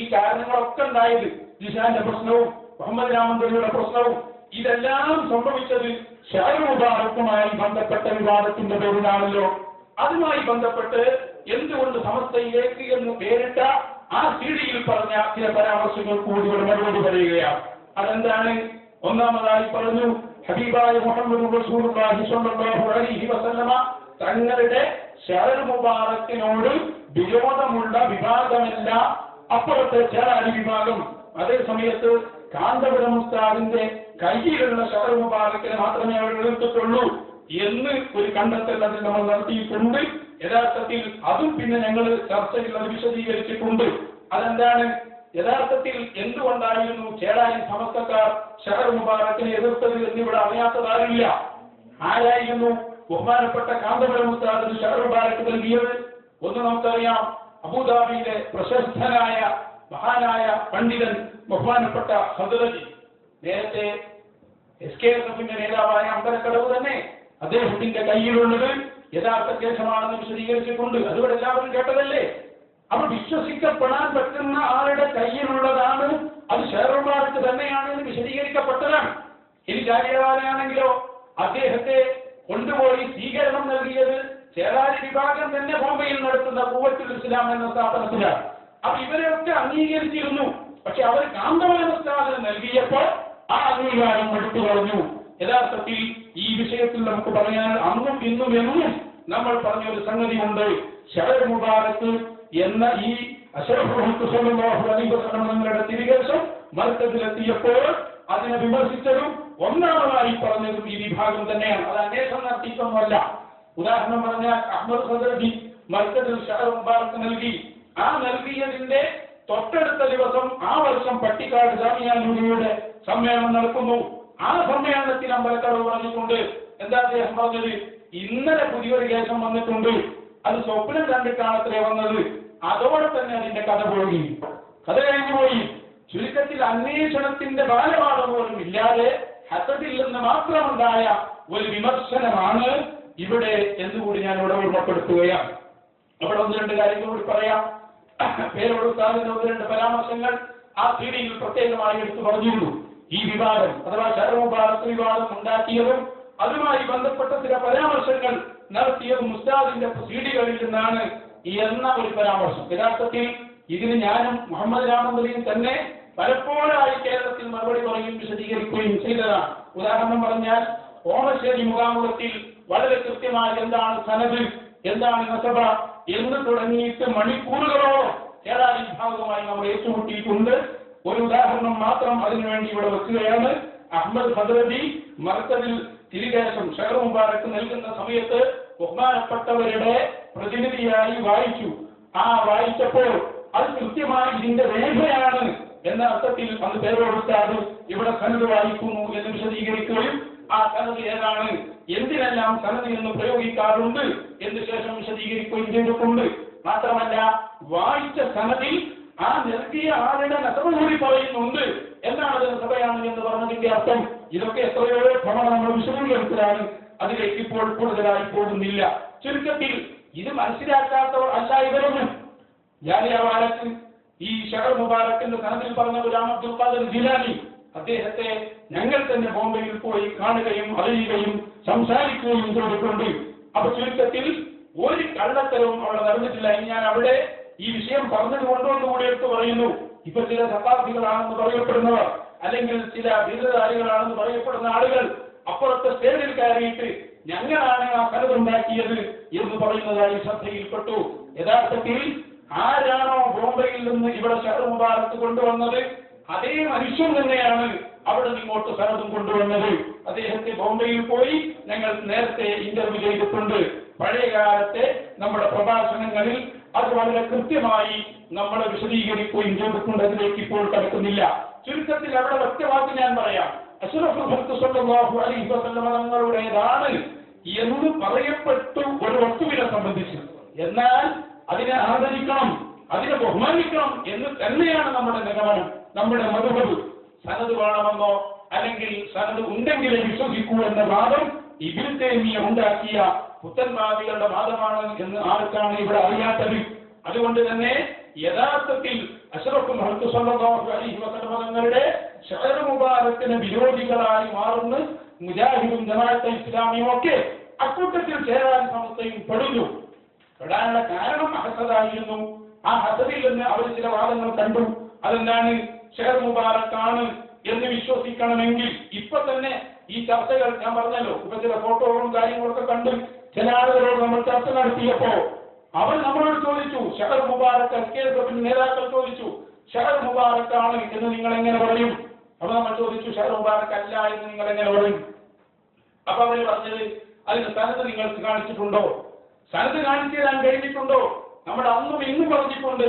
ഈ കാരണങ്ങളൊക്കെ ഉണ്ടായത് ജിഷാന്റെ പ്രശ്നവും മുഹമ്മദ് രാമന്തലിയുടെ പ്രശ്നവും ഇതെല്ലാം സംഭവിച്ചത് ഷഹർ മുബാറക്കുമായി ബന്ധപ്പെട്ട വിവാദത്തിന്റെ പേരിലാണല്ലോ. അതുമായി ബന്ധപ്പെട്ട് എന്തുകൊണ്ട് സമസ്തയിലേക്ക് എന്ന് പേരിട്ട ആ സീഡിയിൽ പറഞ്ഞ ചില പരാമർശങ്ങൾ കൂടി ഒരു മറുപടി പറയുകയാണ്. അതെന്താണ്? ഒന്നാമതായി പറഞ്ഞു, ഹബീബായ മുഹമ്മദ് റസൂലുള്ളാഹി സ്വല്ലല്ലാഹു അലൈഹി വസല്ലമ തങ്ങളുടെ ഷഹർ മുബാറക്കിനോട് വിരോധമുള്ള വിഭാഗമല്ല അപ്പുറത്തെ ചേരാരി വിഭാഗം. അതേ സമയത്ത് കാന്തപുരം ഉസ്താദിന്റെ കയ്യിലുള്ള ഷഹർ മുബാറക്കിനെ മാത്രമേ അവർ എടുത്തിട്ടുള്ളൂ എന്ന് ഒരു കണ്ടെത്തൽ അതിൽ നമ്മൾ നടത്തിയിട്ടുണ്ട്. യഥാർത്ഥത്തിൽ അതും പിന്നെ ഞങ്ങൾ ചർച്ചയിൽ അത് വിശദീകരിച്ചിട്ടുണ്ട്. അതെന്താണ്? യഥാർത്ഥത്തിൽ എന്തുകൊണ്ടായിരുന്നു ചേരായി സമസ്തക്കാർ ഷഹർ മുബാറക്കിനെ എതിർത്തത് എന്നിവിടെ അറിയാത്തതാരില്ല. ആരായിരുന്നു ബഹുമാനപ്പെട്ട കാന്തപുരം ഉസ്താദിന് ഷഹർ മുബാറക്ക് നൽകിയത്? ഒന്ന് നമുക്കറിയാം, അബൂദാബിയിലെ പ്രശസ്തനായ മഹാനായ പണ്ഡിതൻ ബഹുമാനപ്പെട്ട ഹദ്റജി, നേരത്തെ SKSF-ന്റെ നേതാവായ അമ്പലക്കടവ് തന്നെ അദ്ദേഹത്തിന്റെ കയ്യിലുള്ളത് യഥാർത്ഥ കേസമാണെന്ന് വിശദീകരിച്ചിട്ടുണ്ട്. അതുകൊണ്ട് എല്ലാവരും കേട്ടതല്ലേ? അപ്പോൾ വിശ്വസിക്കപ്പെടാൻ പറ്റുന്ന ആളുടെ കയ്യിലുള്ളതാണ്, അത് ഷഹർ മുബാറക്ക് തന്നെയാണെന്ന് വിശദീകരിക്കപ്പെട്ടതാണ്. ഇനി കാര്യവാനാണെങ്കിലോ അദ്ദേഹത്തെ കൊണ്ടുപോയി സ്വീകരണം നൽകിയത് ചേരാരി വിഭാഗം തന്നെ ബോംബെയിൽ നടത്തുന്ന ഖുവ്വത്തുൽ ഇസ്ലാം എന്ന സ്ഥാപനത്തിലാണ്. അപ്പൊ ഇവരെയൊക്കെ അംഗീകരിച്ചിരുന്നു. പക്ഷെ അവർ കാന്തപുരം ഉസ്താദിന് നൽകിയപ്പോൾ ആ അംഗീകാരം എടുത്തു കളഞ്ഞു. യഥാർത്ഥത്തിൽ ഈ വിഷയത്തിൽ നമുക്ക് പറയാൻ അന്നും ഇന്നും എന്നും നമ്മൾ പറഞ്ഞൊരു സംഗതിയുണ്ട്. ഷഹർ മുബാറക്ക് എന്ന ഈ അശ്റഫുൽ സല്ലല്ലാഹു അലൈഹി വസല്ലമയുടെ തിരികേശം മർക്കസിലെത്തിയപ്പോൾ അതിനെ വിമർശിച്ചതും ഒന്നാമതായി പറഞ്ഞതും ഈ വിഭാഗം തന്നെയാണ്. അത് അന്വേഷണം നടത്തിയിട്ടൊന്നുമല്ല. ഉദാഹരണം പറഞ്ഞാൽ അഹ്മദ് ഹദ്റജി മർക്കസിൽ ഷഹർ മുബാറക്ക് നൽകി. ആ നൽകിയതിന്റെ തൊട്ടടുത്ത ദിവസം ആ വർഷം പട്ടിക്കാട് ജാമിഅ നൂരിയുടെ സമ്മേളനം നടക്കുന്നു. ആ സമ്മേളനത്തിൽ അമ്പലക്കടവ് പറഞ്ഞിട്ടുണ്ട്. എന്താ അദ്ദേഹം പറഞ്ഞത്? ഇന്നലെ പുതിയൊരു കേസം വന്നിട്ടുണ്ട്, അത് സ്വപ്നം കണ്ടിട്ടാണത്രേ വന്നത്. അതോടെ തന്നെ അതിന്റെ കഥ പോയി, കഥ കഴിഞ്ഞു പോയി. ചുരുക്കത്തിൽ അന്വേഷണത്തിന്റെ ബാലപാഠം പോലും ഇല്ലാതെ ഹസദിൽ നിന്ന് മാത്രമുണ്ടായ ഒരു വിമർശനമാണ് ഇവിടെ എന്നുകൂടി ഞാൻ ഇവിടെ ഓർമ്മപ്പെടുത്തുകയാണ്. അവിടെ ഒന്ന് രണ്ട് കാര്യങ്ങൾ കൂടി പറയാം. പേരോട് സാധിക്കുന്ന ഒന്ന് രണ്ട് പരാമർശങ്ങൾ ആ സീഡിയിൽ പ്രത്യേകമായി എടുത്തു പറഞ്ഞിരുന്നു. ഈ വിവാദം അഥവാ ഷഹർ മുബാറക്ക് വിവാദം ഉണ്ടാക്കിയതും അതുമായി ബന്ധപ്പെട്ട ചില പരാമർശങ്ങൾ നടത്തിയതും ഉസ്താദിന്റെ സീഡികളിൽ നിന്നാണ് എന്ന ഒരു പരാമർശം. യഥാർത്ഥത്തിൽ ഇതിന് ഞാനും മുഹമ്മദ് രാമന്തലിയും തന്നെ പലപ്പോഴായി കേരളത്തിൽ മറുപടി പറയും വിശദീകരിക്കുകയും ചെയ്തതാണ്. ഉദാഹരണം പറഞ്ഞാൽ ഓമശ്ശേരി മുഖാമുഖത്തിൽ വളരെ കൃത്യമായി എന്താണ് സനദ്, എന്താണ് നസബ എന്ന് തുടങ്ങിയിട്ട് മണിക്കൂറുകളോളം ചേരാരി വിഭാഗവുമായി നമ്മൾ ഏറ്റുമുട്ടിയിട്ടുണ്ട്. ഒരു ഉദാഹരണം മാത്രം അതിനുവേണ്ടി ഇവിടെ വെക്കുകയാണ്. അഹ്മദ് ഹദ്റജി മർക്കസിൽ തിരികേശം ഷഹർ മുബാറക്ക് നൽകുന്ന സമയത്ത് ബഹുമാനപ്പെട്ടവരുടെ പ്രതിനിധിയായി വായിച്ചു. ആ വായിച്ചപ്പോൾ അത് കൃത്യമായി ഇതിന്റെ രേഖയാണ് എന്ന അർത്ഥത്തിൽ അന്ന് പേരോടുത്താത് ഇവിടെ സനദ് വായിക്കുന്നു എന്ന് വിശദീകരിക്കുകയും ആ സനദ് ഏതാണ്, എന്തിനെല്ലാം സനദ് എന്ന് പ്രയോഗിക്കാറുണ്ട് എന്ന് ശേഷം വിശദീകരിക്കുകയും ചെയ്തിട്ടുണ്ട്. മാത്രമല്ല വായിച്ച സനദിൽ ആ നൽകിയ ആളുടെ നസബ കൂടി പറയുന്നുണ്ട്. എന്നാണ് അത് നസബയാണ് എന്ന് പറഞ്ഞതിന്റെ അർത്ഥം. ഇതൊക്കെ എത്രയോ തവണ നമ്മൾ വിശദീകരിച്ചതാണ്. അതിലേക്ക് ഇപ്പോൾ കൂടുതലായി പോകുന്നില്ല. ചുരുക്കത്തിൽ ഇത് മനസ്സിലാക്കാത്തവർ അല്ല ഇവരൊന്നും. ജാലിയവാലക്ക് ഈ ഷഹർ മുബാറക്കിന്റെ സനദിൽ പറഞ്ഞ ഗുലാം അബ്ദുൽ ഖാദിർ ജിലാനി അദ്ദേഹത്തെ ഞങ്ങൾ തന്നെ ബോംബെയിൽ പോയി കാണുകയും അറിയുകയും സംസാരിക്കുകയും ചെയ്തിട്ടുണ്ട്. അപ്പൊ ചുരുക്കത്തിൽ ഒരു കള്ളത്തരവും അവിടെ നടന്നിട്ടില്ല. ഞാൻ അവിടെ ഈ വിഷയം പറഞ്ഞതുകൊണ്ടൊന്നുകൂടി എടുത്ത് പറയുന്നു. ഇപ്പൊ ചില ശതാബ്ദികളാണെന്ന് പറയപ്പെടുന്നവർ അല്ലെങ്കിൽ ചില ബിരുദധാരികളാണെന്ന് പറയപ്പെടുന്ന ആളുകൾ അപ്പുറത്തെ സ്റ്റേജിൽ കയറിയിട്ട് ഞങ്ങളാണ് ആ സനദുണ്ടാക്കിയത് എന്ന് പറയുന്നതായി ശ്രദ്ധയിൽപ്പെട്ടു. യഥാർത്ഥത്തിൽ ആരാണോ ബോംബെയിൽ നിന്ന് ഇവിടെ ഷഹർ മുബാറക്ക് കൊണ്ടുവന്നത് അതേ മനുഷ്യൻ തന്നെയാണ് അവിടെ ഇങ്ങോട്ട് സനദും കൊണ്ടുവന്നത്. അദ്ദേഹത്തെ ബോംബെയിൽ പോയി ഞങ്ങൾ നേരത്തെ ഇന്റർവ്യൂ ചെയ്തിട്ടുണ്ട്. പഴയകാലത്തെ നമ്മുടെ പ്രഭാഷണങ്ങളിൽ അത് വളരെ കൃത്യമായി നമ്മളെ വിശദീകരിക്കുകയും ചെയ്തിട്ടുണ്ട്. അതിലേക്ക് ഇപ്പോൾ കടക്കുന്നില്ല. ചുരുക്കത്തിൽ അവിടെ ഒറ്റവാക്ക് ഞാൻ പറയാം. അശ്റഫുൽ ഖൽഖ് സ്വല്ലല്ലാഹു അലൈഹി വസല്ലം തങ്ങളുടേതാണ് എന്ന് പറയപ്പെട്ടു ഒരു വസ്തുവിനെ സംബന്ധിച്ച്. എന്നാൽ അതിനെ ആദരിക്കണം, അതിനെ ബഹുമാനിക്കണം എന്ന് തന്നെയാണ് നമ്മുടെ നിഗമനം, നമ്മുടെ മതബ്. സനദ് വേണമെന്നോ അല്ലെങ്കിൽ സനദ് ഉണ്ടെങ്കിലേ വിശ്വസിക്കൂ എന്ന വാദം ഇബ്നു തൈമിയ്യ ഉണ്ടാക്കിയ പുത്തൻവാദികളുടെ വാദമാണ് എന്ന് ആർക്കാണ് ഇവിടെ അറിയാത്തത്. അതുകൊണ്ട് തന്നെ യഥാർത്ഥത്തിൽ അഷ്റഫുൽ ഖൽഖ് സ്വല്ലല്ലാഹു അലൈഹി വസല്ലം തങ്ങളുടെ ശഅർ മുബാറക്കിന് വിരോധികളായി മാറുന്ന മുജാഹിദും ജമാഅത്തെ ഇസ്ലാമിയും ഒക്കെ അക്കൂട്ടത്തിൽ ചേരാൻ സമസ്തയും പെടുന്നു. പെടാനുള്ള കാരണം ഹസദായിരുന്നു. ആ ഹസദിൽ നിന്ന് അവർ ചില വാദങ്ങൾ കണ്ടു. അതെന്താണ്? ശഅർ മുബാറക്കാണ് എന്ന് വിശ്വസിക്കണമെങ്കിൽ ഇപ്പൊ തന്നെ ഈ ചർച്ചകൾ ഞാൻ പറഞ്ഞല്ലോ, ഇപ്പൊ ചില ഫോട്ടോകളും കാര്യങ്ങളൊക്കെ കണ്ട് ചില ആളുകളോട് നമ്മൾ ചർച്ച നടത്തിയപ്പോ അവർ നമ്മളോട് ചോദിച്ചു, ശഅർ മുബാറക്ക് എസ്കേഎസ്എഫിന്റെ നേതാക്കൾ ചോദിച്ചു, ശഅർ മുബാറക്കാണ് എന്ന് നിങ്ങൾ എങ്ങനെ പറയും? അപ്പൊ നമ്മൾ ചോദിച്ചു, ശഅർ മുബാറക്ക് അല്ല എന്ന് നിങ്ങൾ എങ്ങനെ പറയും? അപ്പൊ അവർ പറഞ്ഞത്, അതിന് സനത് നിങ്ങൾക്ക് കാണിച്ചിട്ടുണ്ടോ? സനത് കാണിച്ചു തരാൻ കഴിഞ്ഞിട്ടുണ്ടോ? നമ്മുടെ അന്നും ഇന്നും പറഞ്ഞിട്ടുണ്ട്,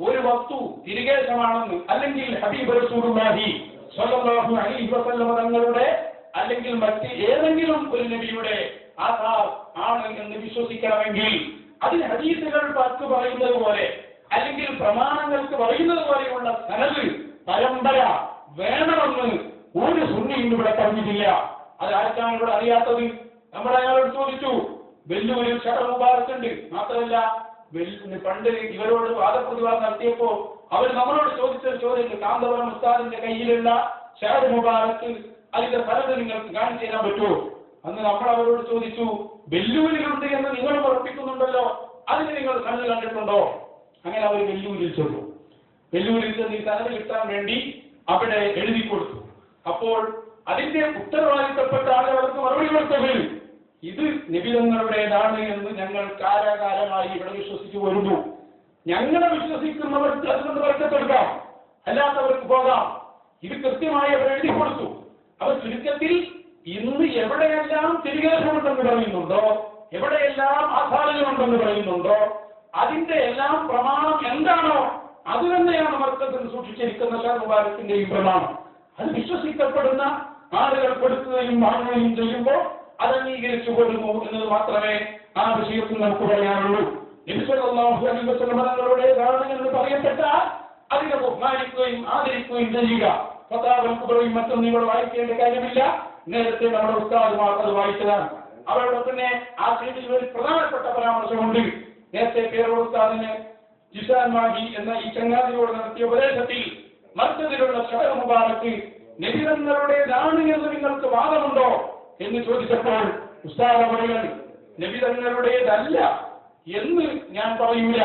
ഒരു വസ്തു തിരികേശമാണെന്ന്, അല്ലെങ്കിൽ ഹബീബ് റസൂലുള്ളാഹി സ്വല്ലല്ലാഹു അലൈഹി വസല്ലം തങ്ങളുടെ അല്ലെങ്കിൽ മറ്റ് ഏതെങ്കിലും ഒരു നബിയുടെ ആധാർ ആണ് എന്ന് വിശ്വസിക്കണമെങ്കിൽ അതിന് ഹദീസുകൾ പത്ത് പറയുന്നത് പോലെ അല്ലെങ്കിൽ പ്രമാണങ്ങൾക്ക് പറയുന്നത് പോലെയുള്ള സനത് പരമ്പര വേണമെന്ന് ഒരു സുന്നിയും ഇവിടെ പറഞ്ഞിട്ടില്ല. അത് ആർക്കാണ് ഇവിടെ അറിയാത്തത്? നമ്മൾ അയാളോട് ചോദിച്ചു, വെല്ലൂരിൽ ശഅർ മുബാറക്ക് ഉണ്ട്, മാത്രമല്ല പണ്ട് ഇവരോട് വാദപ്രതിവാദം നടത്തിയപ്പോ അവർ നമ്മളോട് ചോദിച്ച ചോദ്യം, കാന്തപുരം ഉസ്താദിന്റെ കയ്യിലുള്ള ശഅർ മുബാറക്ക് അതിന്റെ സനത് നിങ്ങൾക്ക് കാണിച്ചു തരാൻ പറ്റുമോ? അന്ന് നമ്മൾ അവരോട് ചോദിച്ചു, വെല്ലൂരിലുണ്ട് എന്ന് നിങ്ങൾ ഉറപ്പിക്കുന്നുണ്ടല്ലോ, അതിന് നിങ്ങൾ കണ്ണ് കണ്ടിട്ടുണ്ടോ? അങ്ങനെ അവർ വെല്ലൂരിൽ ചെന്നു. വെല്ലൂരിൽ ചെന്ന് ഈ സനത് കിട്ടാൻ വേണ്ടി അവിടെ എഴുതി കൊടുത്തു. അപ്പോൾ അതിന്റെ ഉത്തരവാദിത്തപ്പെട്ട ആളുകൾക്ക് മറുപടി കൊടുത്തത്, ഇത് നിബിതങ്ങളുടേതാണ് എന്ന് ഞങ്ങൾ കാലാകാലമായി ഇവിടെ വിശ്വസിച്ചു വരുന്നു. ഞങ്ങളെ വിശ്വസിക്കുന്നവർക്ക് അതുകൊണ്ട് വർക്കത്തെടുക്കാം, അല്ലാത്തവർക്ക് പോകാം. ഇത് കൃത്യമായി അവർ എഴുതി കൊടുത്തു. അവർ ചുരുക്കത്തിൽ ഇന്ന് എവിടെയെല്ലാം തിരികേശമുണ്ടെന്ന് പറയുന്നുണ്ടോ, എവിടെയെല്ലാം ആധാരങ്ങളുണ്ടെന്ന് പറയുന്നുണ്ടോ, അതിന്റെ എല്ലാം പ്രമാണം എന്താണോ അത് തന്നെയാണ് മർക്കത്തിൽ സൂക്ഷിച്ചിരിക്കുന്ന ശഅർ മുബാറക്കിന്റെയും പ്രമാണം. അത് വിശ്വസിക്കപ്പെടുന്ന ആളുകൾ കൊടുക്കുകയും വാങ്ങുകയും ചെയ്യുമ്പോൾ അത് അംഗീകരിച്ചു കൊടുക്കുന്നു എന്നത് മാത്രമേ ആ വിഷയത്തിൽ നമുക്ക് പറയാനുള്ളൂ. നബി സല്ലല്ലാഹു അലൈഹി വസല്ലം തങ്ങളുടേതാണ് എന്ന് പറയപ്പെട്ടാൽ അതിനെ ബഹുമാനിക്കുകയും ആദരിക്കുകയും ചെയ്യുക. ഫതാവൽ കുബ്രയും മറ്റും നിങ്ങൾ വായിക്കേണ്ട കാര്യമില്ല. നേരത്തെ നമ്മുടെ ഉസ്താദുമാർ അത് വായിച്ചതാണ്. അവരുടെ തന്നെ ആ സീഡിൽ ഒരു പ്രധാനപ്പെട്ട പരാമർശമുണ്ട്. നേരത്തെ പേരോട് ഉസ്താദിന് ജിസാൻ മാഹി എന്ന ഈ ചങ്ങാതിയോട് നടത്തിയ ഉപദേശത്തിൽ മർക്കസിലുള്ള ശഅർ മുബാറക്ക് നബിതങ്ങളുടേതാണ് എന്ന് നിങ്ങൾക്ക് വാദമുണ്ടോ എന്ന് ചോദിച്ചപ്പോൾ ഉസ്താദ് പറയുന്നത്, നബിതങ്ങളുടേതല്ല എന്ന് ഞാൻ പറയൂല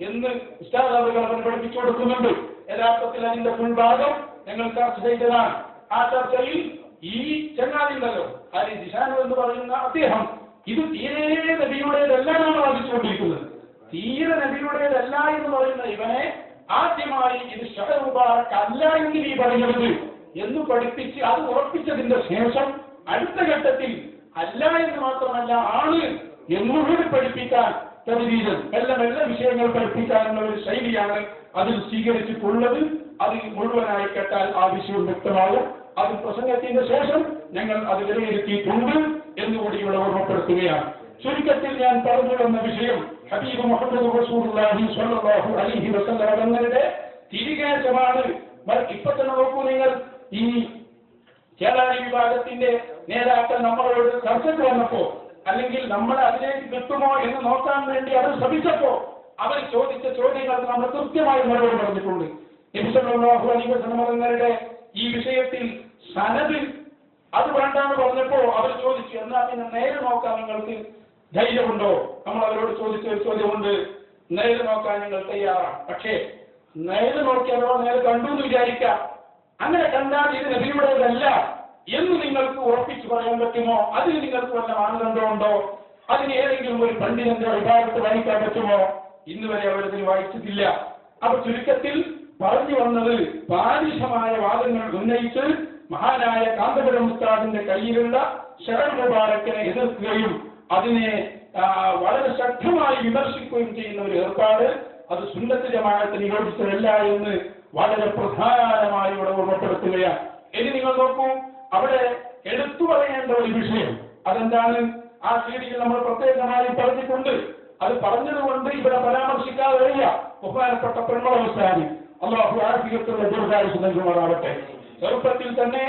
എന്ന് ഉസ്താദ് അവർ പഠിപ്പിച്ചു കൊടുക്കുന്നുണ്ട്. യഥാർത്ഥത്തിൽ അതിന്റെ മുൻഭാഗം ഞങ്ങൾ ചർച്ച ചെയ്തതാണ്. ആ ചർച്ചയിൽ ഈ ചങ്ങാതിണ്ടല്ലോ ഹരി ജിഷാനു എന്ന് പറയുന്ന അദ്ദേഹം ഇത് തീരെ നബിയുടേതെല്ലാം വാദിച്ചുകൊണ്ടിരിക്കുന്നത്. തീരെ നബിയുടേതല്ല എന്ന് പറയുന്ന ഇവനെ ആദ്യമായി ഇത് ശഅർ മുബാറക്ക് അല്ല എന്ന് നീ പറയുന്നത് എന്ന് പഠിപ്പിച്ച് അത് ഉറപ്പിച്ചതിന്റെ ശേഷം അടുത്ത ഘട്ടത്തിൽ അല്ല എന്ന് മാത്രമല്ല ആണ് എന്നുകൂടി പഠിപ്പിക്കാൻ തദ്രീജൻ മെല്ലെ മെല്ലെ വിഷയങ്ങൾ പഠിപ്പിക്കാനുള്ള ഒരു ശൈലിയാണ് അതിൽ സ്വീകരിച്ചിട്ടുള്ളത്. അത് മുഴുവനായി കേട്ടാൽ ആ വിഷയം വ്യക്തമാകും. അത് പ്രസംഗത്തിന്റെ ശേഷം ഞങ്ങൾ അത് വിലയിരുത്തിയിട്ടുണ്ട് എന്നുകൂടി ഇവിടെ ഓർമ്മപ്പെടുത്തുകയാണ്. ചുരുക്കത്തിൽ ഞാൻ പറഞ്ഞു വന്ന വിഷയം ഹബീബ് മുഹമ്മദ് റസൂലുള്ളാഹി സ്വല്ലല്ലാഹു അലൈഹി വസല്ലം തങ്ങളുടെ തിരികേശമാണ്. ഇപ്പൊ തന്നെ നോക്കൂ, നിങ്ങൾ ഈ ചേളാരി വിഭാഗത്തിന്റെ നേതാക്കൾ നമ്മളോട് ചർച്ചയ്ക്ക് വന്നപ്പോ അല്ലെങ്കിൽ നമ്മൾ അതിലേക്ക് കിട്ടുമോ എന്ന് നോക്കാൻ വേണ്ടി അവർ ശ്രമിച്ചപ്പോ അവർ ചോദിച്ച ചോദ്യങ്ങൾക്ക് നമ്മൾ കൃത്യമായി മറുപടി പറഞ്ഞിട്ടുണ്ട്. നബി സല്ലല്ലാഹു അലൈഹി വസല്ലം തങ്ങളുടെ ഈ വിഷയത്തിൽ സനദ് അത് വേണ്ടാന്ന് പറഞ്ഞപ്പോ അവർ ചോദിച്ചു, എന്നാൽ പിന്നെ നേരെ നോക്കാൻ നിങ്ങൾക്ക് ധൈര്യമുണ്ടോ? നമ്മൾ അവരോട് ചോദിച്ച ഒരു ചോദ്യമുണ്ട്, നേരെ നോക്കാൻ നിങ്ങൾ തയ്യാറാണ്, പക്ഷേ നേരെ നോക്കിയാലോ നേരെ കണ്ടു എന്ന് വിചാരിക്കാം, അങ്ങനെ കണ്ടാൽ ഇത് നബിയുടേതല്ല എന്ന് നിങ്ങൾക്ക് ഉറപ്പിച്ചു പറയാൻ പറ്റുമോ? അതിന് നിങ്ങൾക്ക് വല്ല മാനദണ്ഡമുണ്ടോ? അതിന് ഏതെങ്കിലും ഒരു പണ്ഡിതന്റെ വിഭാഗത്ത് വായിക്കാൻ പറ്റുമോ? ഇന്ന് വരെ അവരതിന് വായിച്ചിട്ടില്ല. അപ്പൊ ചുരുക്കത്തിൽ പറഞ്ഞു വന്നത് ബാലിശമായ വാദങ്ങൾ ഉന്നയിച്ച് മഹാനായ കാന്തപുരം ഉസ്താദിന്റെ കയ്യിലുള്ള ശഅർ മുബാറക്കിനെ എതിർക്കുകയും അതിനെ വളരെ ശക്തമായി വിമർശിക്കുകയും ചെയ്യുന്ന ഒരു ഏർപ്പാട് അത് സുന്നത്ത് ജമാഅത്തിന് യോജിച്ചതല്ല എന്ന് വളരെ പ്രധാനമായി ഇവിടെ ഓർമ്മപ്പെടുത്തുകയാണ്. ഇനി നിങ്ങൾ നോക്കൂ, അവിടെ എടുത്തു പറയേണ്ട ഒരു വിഷയം അതെന്താണ്? ആ സീഡിയിൽ നമ്മൾ പ്രത്യേകമായി പറഞ്ഞിട്ടുണ്ട്. അത് പറഞ്ഞതുകൊണ്ട് ഇവിടെ പരാമർശിക്കാതെ വരിക. ബഹുമാനപ്പെട്ട പെൺമളവസ്ഥാനി അല്ലാഹു ആഫിയത്തുള്ള ദീർഘായുസ്സ് നൽകുമാറാവട്ടെ. ചെറുപ്പത്തിൽ തന്നെ